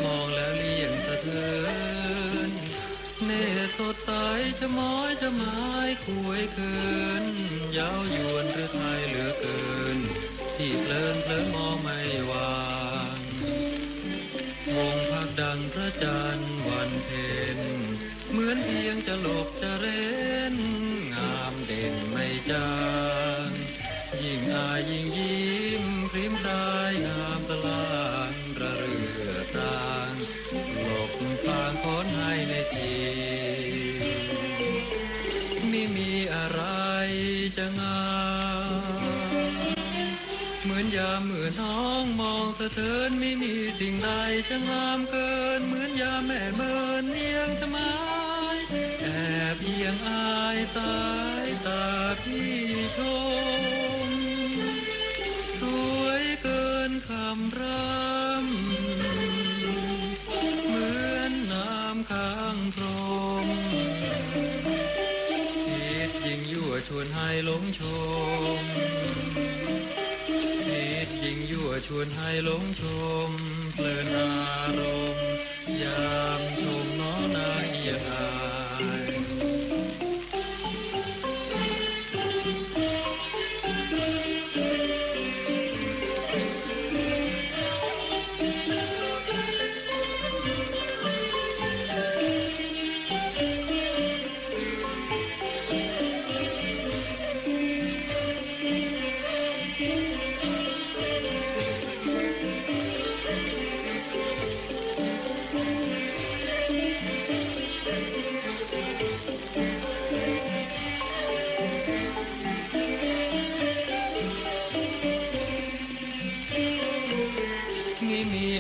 มองแล้วเลี่ยงสะเทือนเนตรสดใสจะม้อยจะไม้คุยคืนเย้ายวนหรือไทยเหลือเกินที่เพลินเพลินมองไม่วางวงพักดังพระจันทร์วันเพ็ญเหมือนเพียงจะหลบจะเร้นงามเด่นไม่จางยิ่งอายยิ่งยิ้มพริ้มรายงามตะลางระเรือตางหลบฟางพ้นให้ในทีไม่มีอะไรจะงามเหมือนยามเมื่อน้องมองสะเทินไม่มีสิ่งใดจะงามเกินเหมือนยามแม่เมินเนียงจะไม้แอบเอียงอายสายตาพี่ชมสวยเกินคำร่ำเหมือนน้ำค้างพรมคิดยิ่งยั่วชวนให้หลงชมคิดยิ่งยั่วชวนให้หลงชมเพลินอารมณ์ยามชมน้องนางเอียงอาย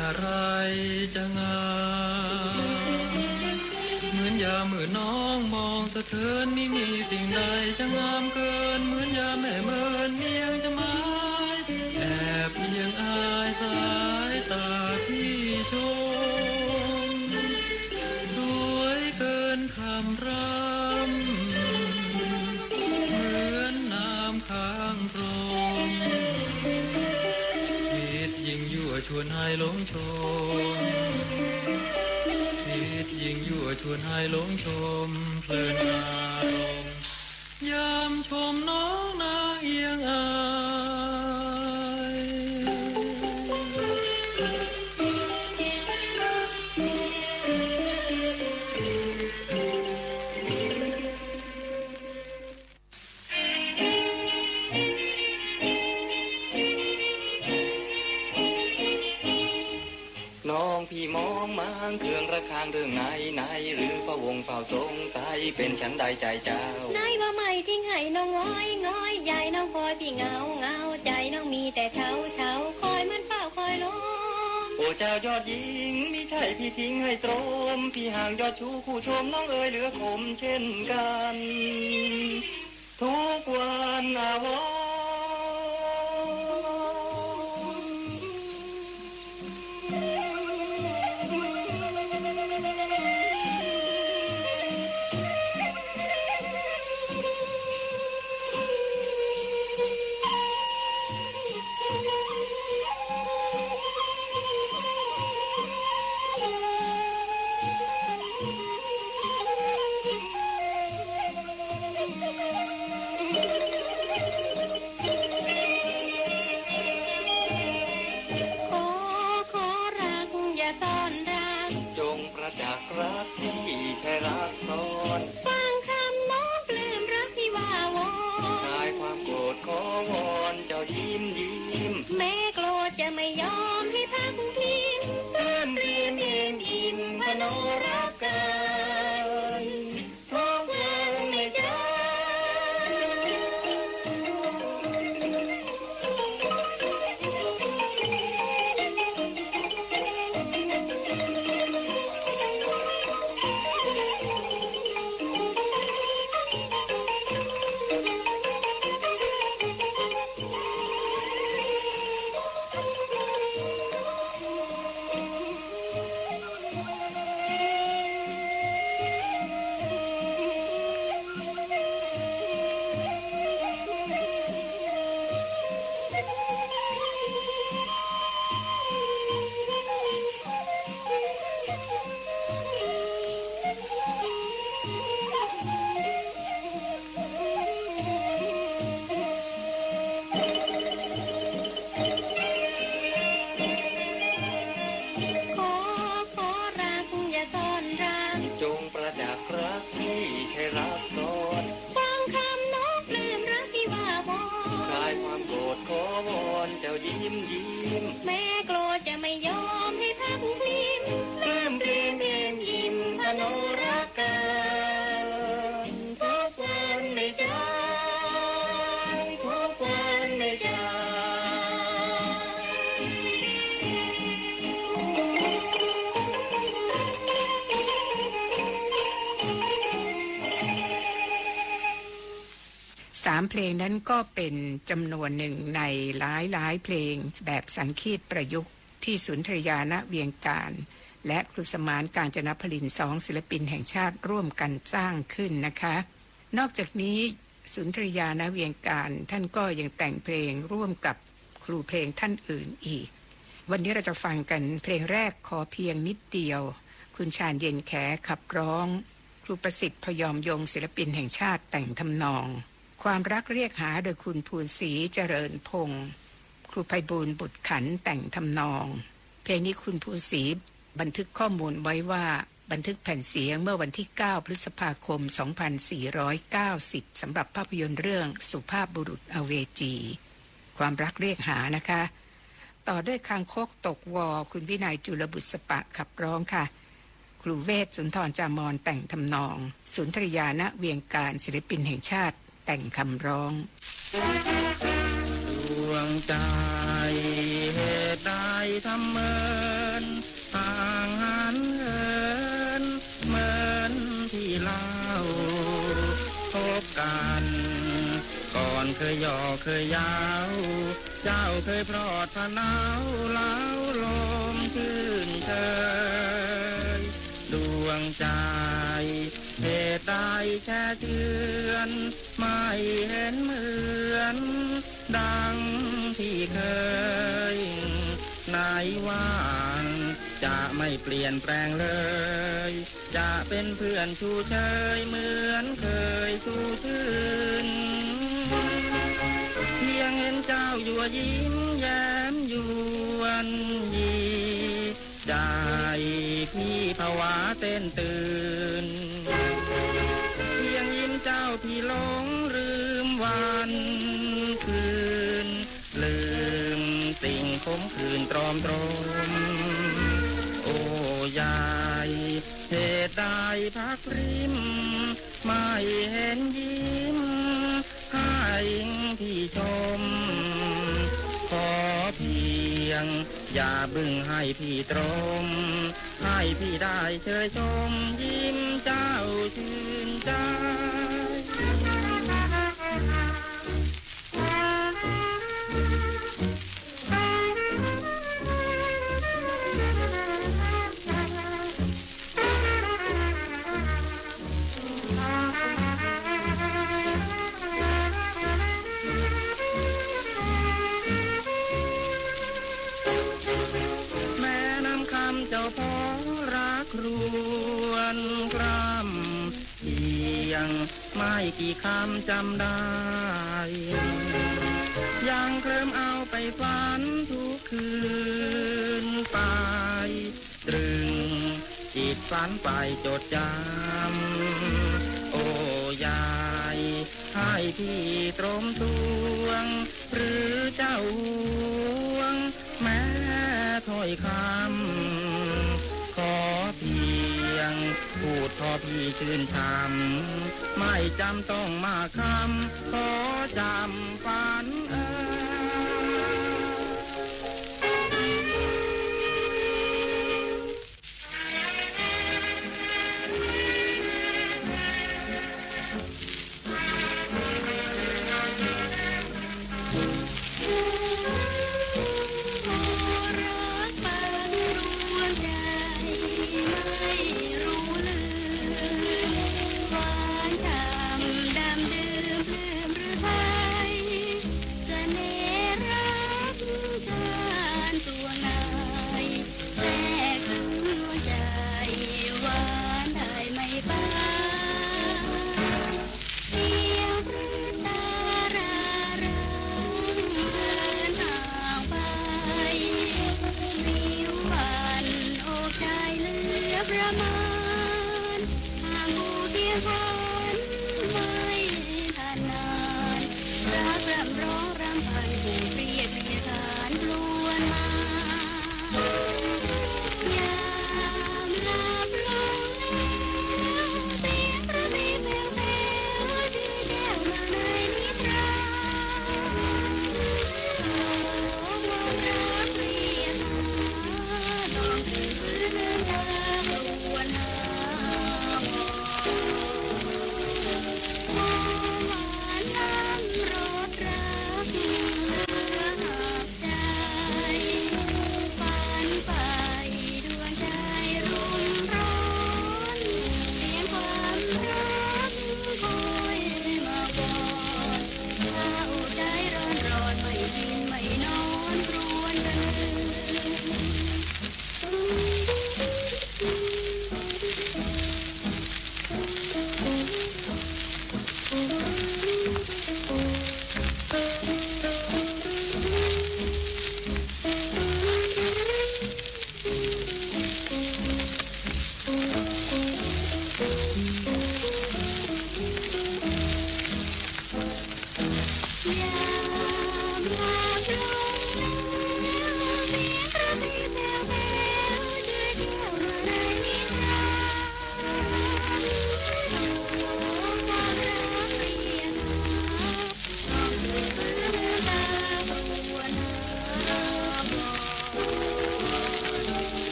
อะไรจะงามเหมือนยามเมื่อน้องมองสะเทินไม่มีสิ่งใดจะงามเกินเหมือนยามแม่เมินเมียงจะไม้แอบเอียงอายสายตาพี่ชมสวยเกินคำร่ำเหมือนน้ำค้างพรมชวนให้หลงชมคิดยิ่งยั่วชวนให้หลงชมเพลินอารมณ์ยามชมน้องนางเอียงอายพี่มองมางเครื่องระฆังเรื่องไหนหรือพระวงเฝ้าทรงไตเป็นฉันใดใจเจ้านายว่าไม่ทิ้งให้น้องง้อยใหญ่น้องคอยพี่เงาใจน้องมีแต่เช้าคอยมันเฝ้าคอยล้มโอ้เจ้ายอดหญิงมิใช่พี่ทิ้งให้ตรมพี่ห่างยอดชูคู่ชมน้องเอ๋ยเหลือคมเช่นกันทุกวันอาวรจากรักที่แค่รักซ้อนฟังคำน้องปลื้มรักที่ว่าวอนคลายความโกรธขอวอนเจ้ายิ้มแม้โกรธจะไม่ยอมให้พักพิมเติมเรียมอิ่มพโนรักกันทุกวันไม่จาง 3เพลงนั้นก็เป็นจำนวนหนึ่งในหลายเพลงแบบสังคีตประยุกต์ที่สุนทรยาณเวียงการและครูสมานกาญจนพลิน2ศิลปินแห่งชาติร่วมกันสร้างขึ้นนะคะนอกจากนี้สุนทรยาณเวียงการท่านก็ยังแต่งเพลงร่วมกับครูเพลงท่านอื่นอีกวันนี้เราจะฟังกันเพลงแรกขอเพียงนิดเดียวคุณชาญเย็นแขขับร้องครูประสิทธิ์พยอมยงศิลปินแห่งชาติแต่งทำนองความรักเรียกหาโดยคุณภูนศรีเจริญพงศ์ครูไพบูลย์บุตรขันแต่งทำนองเพลงนี้คุณภูนศรีบันทึกข้อมูลไว้ว่าบันทึกแผ่นเสียงเมื่อวันที่9พฤษภาคม2490สำหรับภาพยนตร์เรื่องสุภาพบุรุษอเวจีความรักเรียกหานะคะต่อด้วยคางคกตกวอคุณวินัยจุลบุษปะขับร้องค่ะครูเวชสุนทรจามรแต่งทำนองสุนทรยาณเวียงการศิลปินแห่งชาติแต่งคำร้องดวงใจเหตุใดทำเหมือนห่างหันเหินเหมือนที่เล่าพบกันก่อนเคยหยอกเคยยาวเจ้าเคยพรอดพนาวเล้าลมชื่นเชยดวงใจเหตุใดแช่เชือนไม่เห็นเหมือนดังที่เคยไหนว่างจะไม่เปลี่ยนแปลงเลยจะเป็นเพื่อนชูเชยเหมือนเคยชูชื่นเพียงเห็นเจ้ายั่วยิ้มแย้มยวนยีใจพี่ภาวะเต้นตื่นเพียงยิ้มเจ้าพี่หลงลืมวันคืนลืมสิ่งขมขื่นตรอมโอ้ยายเหตุใดพักริมไม่เห็นยิ้มให้พี่ชมขอเพียงอย่าบึ้งให้พี่ตรมให้พี่ได้เชยชมยิ้มเจ้าชื่นใจเจ้าพอรักรวนกรำเพียงไม่กี่คำจำได้ยังเคลิ้มเอาไปฝันทุกคืนไปตรึงจิตฝันไปจดจำโอ้ยายให้พี่ตรมตวงหรือเจ้าห่วงแม้ถ้อยคำขอเพียงพูดพอพี่ชื่นชำไม่จำต้องมาคำขอจำฝัน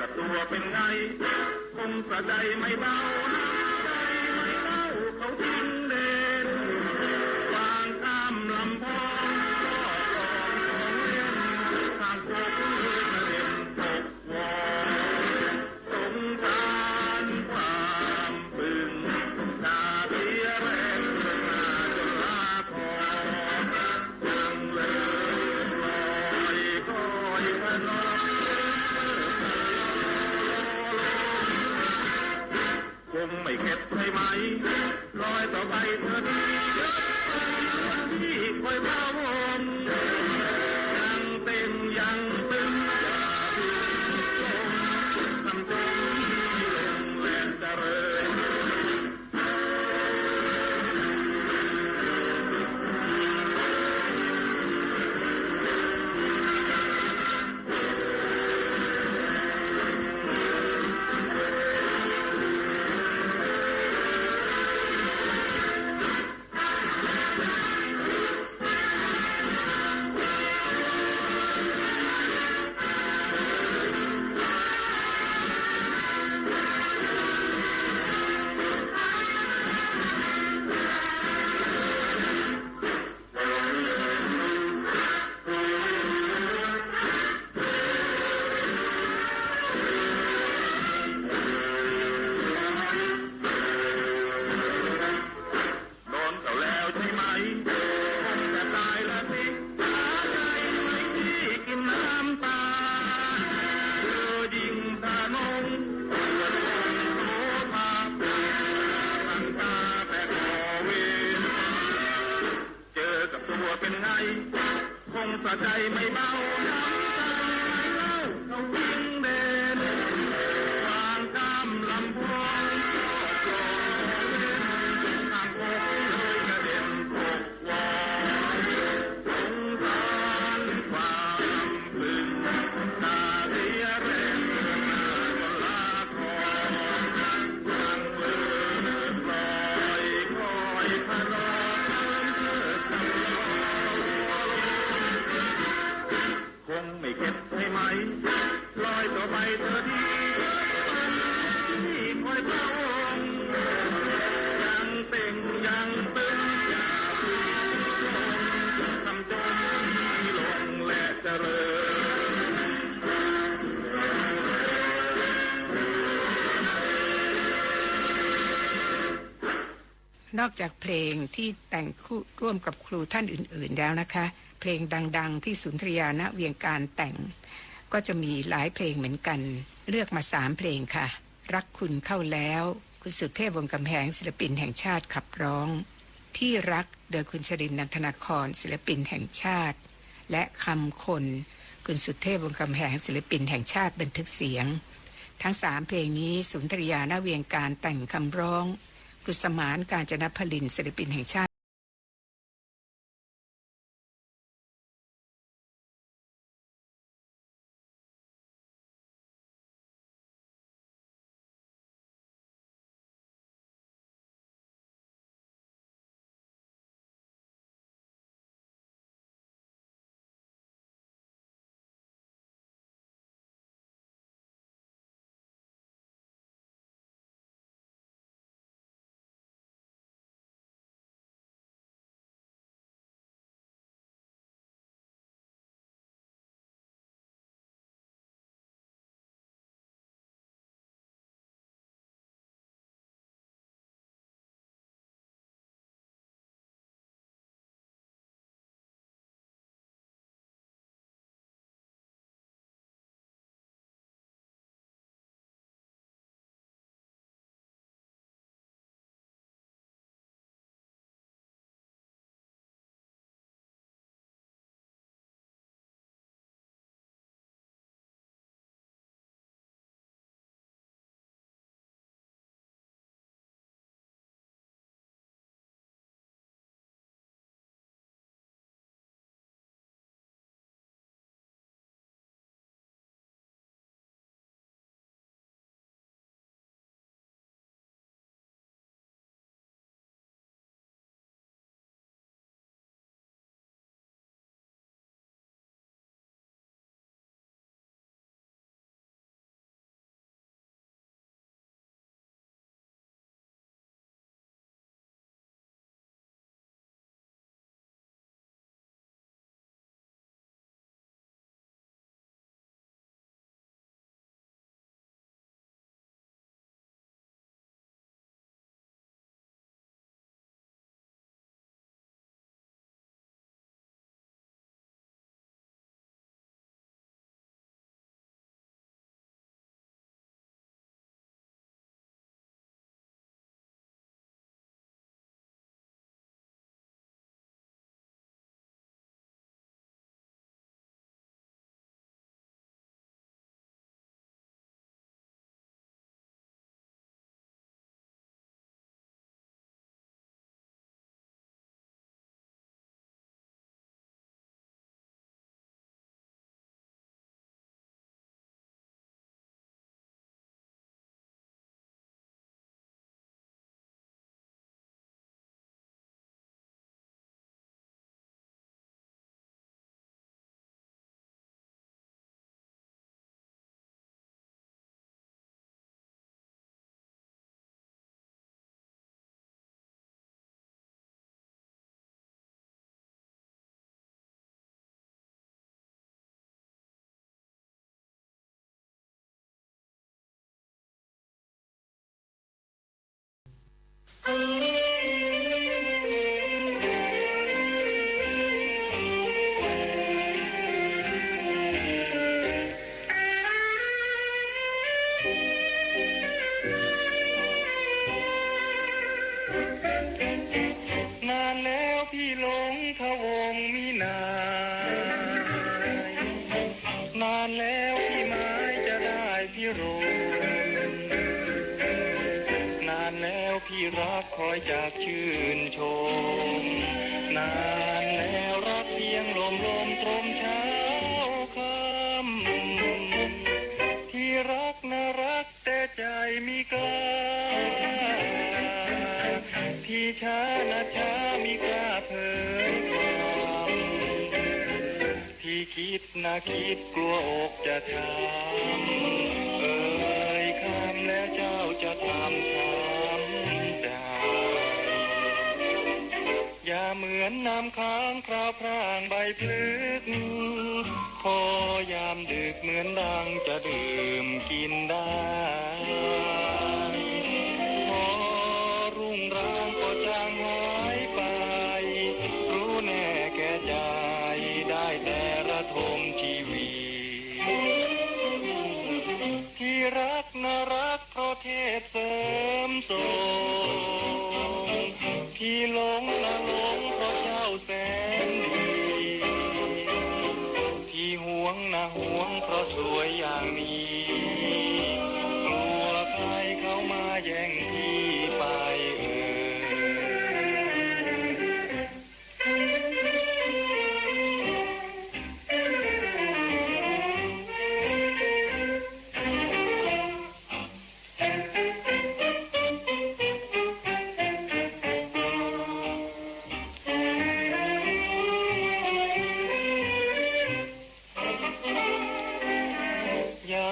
กับตัวเป็นไงคงสะใจไม่เบาน้ำใจไม่เล่าเขาทิ้งเด่นวางข้ามลำพองก็ลองของเล่นทางโคกเลยกระเด็นตกวอนสงสารความบึงตาเสียแรงเรื่องหน้าจนลาคอนั่งเลื่อนลอยคอยพนอคงไม่เข็ดใช่ไหมลอยต่อไปเธอดีที่คอยพะวงยังเต็มยังตึงอย่าพึ่งทำจงลงแลนจะเลยเป็นไงคงสะใจไม่เบาน้ำตาเล่าเขาวิ่งเด่นวางข้ามลำพองก็ลองเล่นทางโคกเลยกระเด็นตกวอนสงสารความพึงตาเสียแรงเรื่องหน้าจนลาคอนั่งเลื่อนลอยคอยพะนอคงไม่เข็ดใช่ไหมลอยต่อไปเธอดีที่คอยพะวงยังเต่งยังตึงอย่าพึ่งทำจนลงและเจริญ นอกจากเพลงที่แต่งคู่ร่วมกับครูท่านอื่นๆแล้วนะคะเพลงดังๆที่สุนทรียาณเวียงการแต่งก็จะมีหลายเพลงเหมือนกันเลือกมา3เพลงค่ะรักคุณเข้าแล้วคุณสุเทพวงศ์กำแหงศิลปินแห่งชาติขับร้องที่รักโดยคุณชรินทร์นันทนาครศิลปินแห่งชาติและคำคนคุณสุเทพวงศ์กำแหงศิลปินแห่งชาติบันทึกเสียงทั้ง3เพลงนี้สุนทรียาณเวียงการแต่งคำร้องกุศมานกาญจนพลินศิลปินแห่งชาติ นานแล้วพี่หลงทะวงมินายนานแล้วพี่หมายจะได้พี่โรนานแล้วพี่รักคอยจากชื่นชมนานแล้วรักเพียงลมตรมเช้าค่ำที่รักน่ารักแต่ใจมีกล้าที่ช้านะช้ามีกล้าเผยความที่คิดนะคิดกลัวอกจะช้ำเอ่ยคำแล้วเจ้าจะทำช้ำใจอย่าเหมือนน้ำค้างคราวพร่างใบพลึกพอยามดึกเหมือนดังจะดื่มกินได้จางหายไปรู้แน่แก่ใจได้แต่ระทมชีวิตที่รักน่ารักเพราะเทพเสริมทรงที่หลงนะหลงเพราะเจ้าแสนดีที่หวงนะหวงเพราะสวยอย่างนี้กลัวใครเข้ามาแย่งที่ไป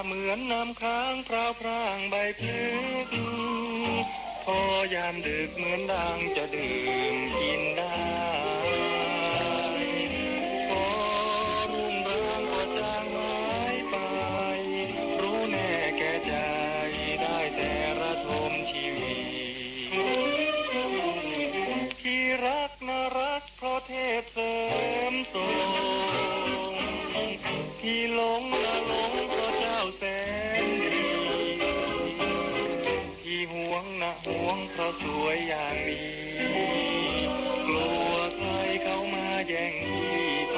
เหมือนน้ำค้างพราวพร่างใบพลึกพอยามดึกเหมือนดังจะดื่มกินได้พอรุ่งร่างก็จางหายไปรู้แน่แก่ใจได้แต่ระทมชีวิตที่รักน่ารักเพราะเทพเสริมทรงที่หลงนะหลงเพราะเจ้าแสนดีที่หวงนะหวงเพราะสวยอย่างนี้กลัวใครเข้ามาแย่งที่ไป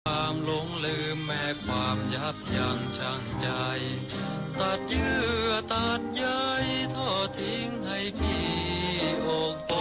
ความหลงลืมแม้ความยับยั้งชั่งใจตัดเยื่อตัดใยทอดทิ้งให้พี่อกโต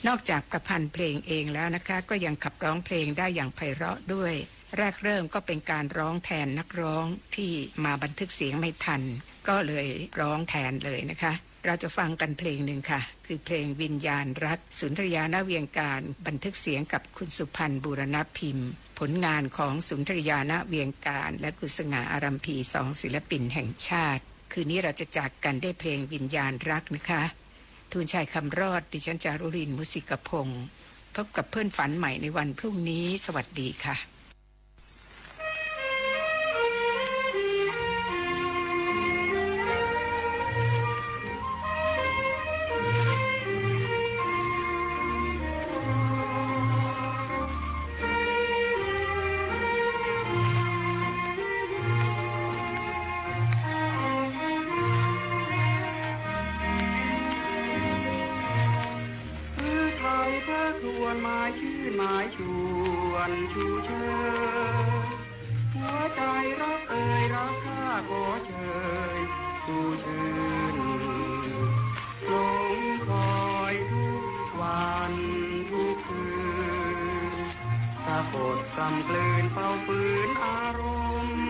นอกจากประพันธ์เพลงเองแล้วนะคะก็ยังขับร้องเพลงได้อย่างไพเราะด้วยแรกเริ่มก็เป็นการร้องแทนนักร้องที่มาบันทึกเสียงไม่ทันก็เลยร้องแทนเลยนะคะเราจะฟังกันเพลงหนึ่งค่ะคือเพลงวิญญาณรักสุนทรยาณเวียงการบันทึกเสียงกับคุณสุพรรณบูรณพิมพ์ผลงานของสุนทรยาณเวียงการและกุศลาอารัมพีสองศิลปินแห่งชาติคืนนี้เราจะจากกันได้เพลงวิญญาณรักนะคะทูลชัยคำรอดดิฉันจารุรินทร์มุสิกพงศ์พบกับเพื่อนฝันใหม่ในวันพรุ่งนี้สวัสดีค่ะชูเชิญหัวใจรักเอ่ยรักข้าขอเชิญชูชื่นลงคอยทุกวันทุกคืนสะกดกำกลืนเป่าฝืนอารมณ์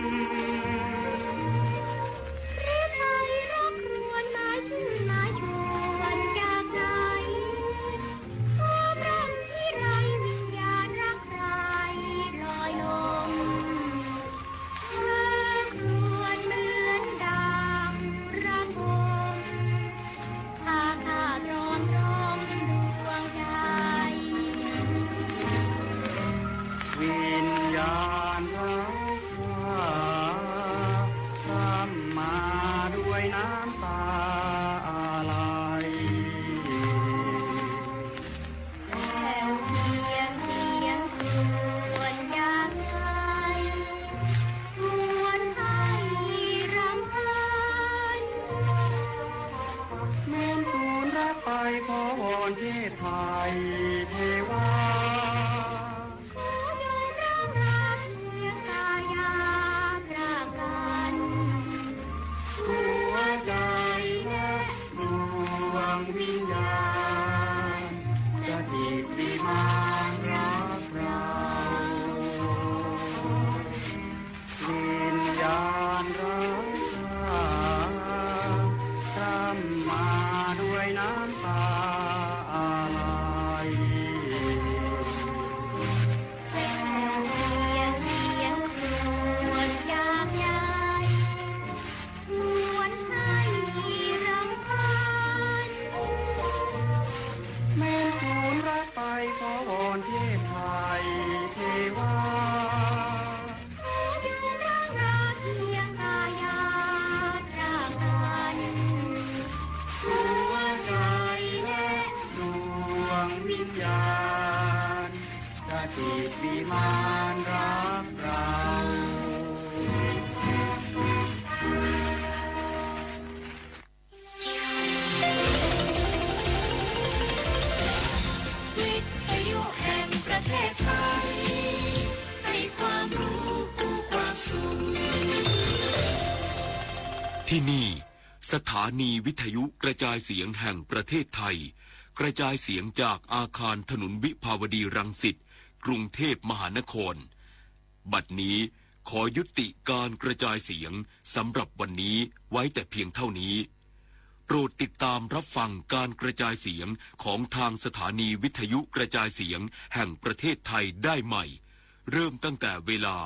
ที่นี่สถานีวิทยุกระจายเสียงแห่งประเทศไทยกระจายเสียงจากอาคารถนนวิภาวดีรังสิตกรุงเทพมหานครบัดนี้ขอยุติการกระจายเสียงสำหรับวันนี้ไว้แต่เพียงเท่านี้โปรดติดตามรับฟังการกระจายเสียงของทางสถานีวิทยุกระจายเสียงแห่งประเทศไทยได้ใหม่เริ่มตั้งแต่เวลา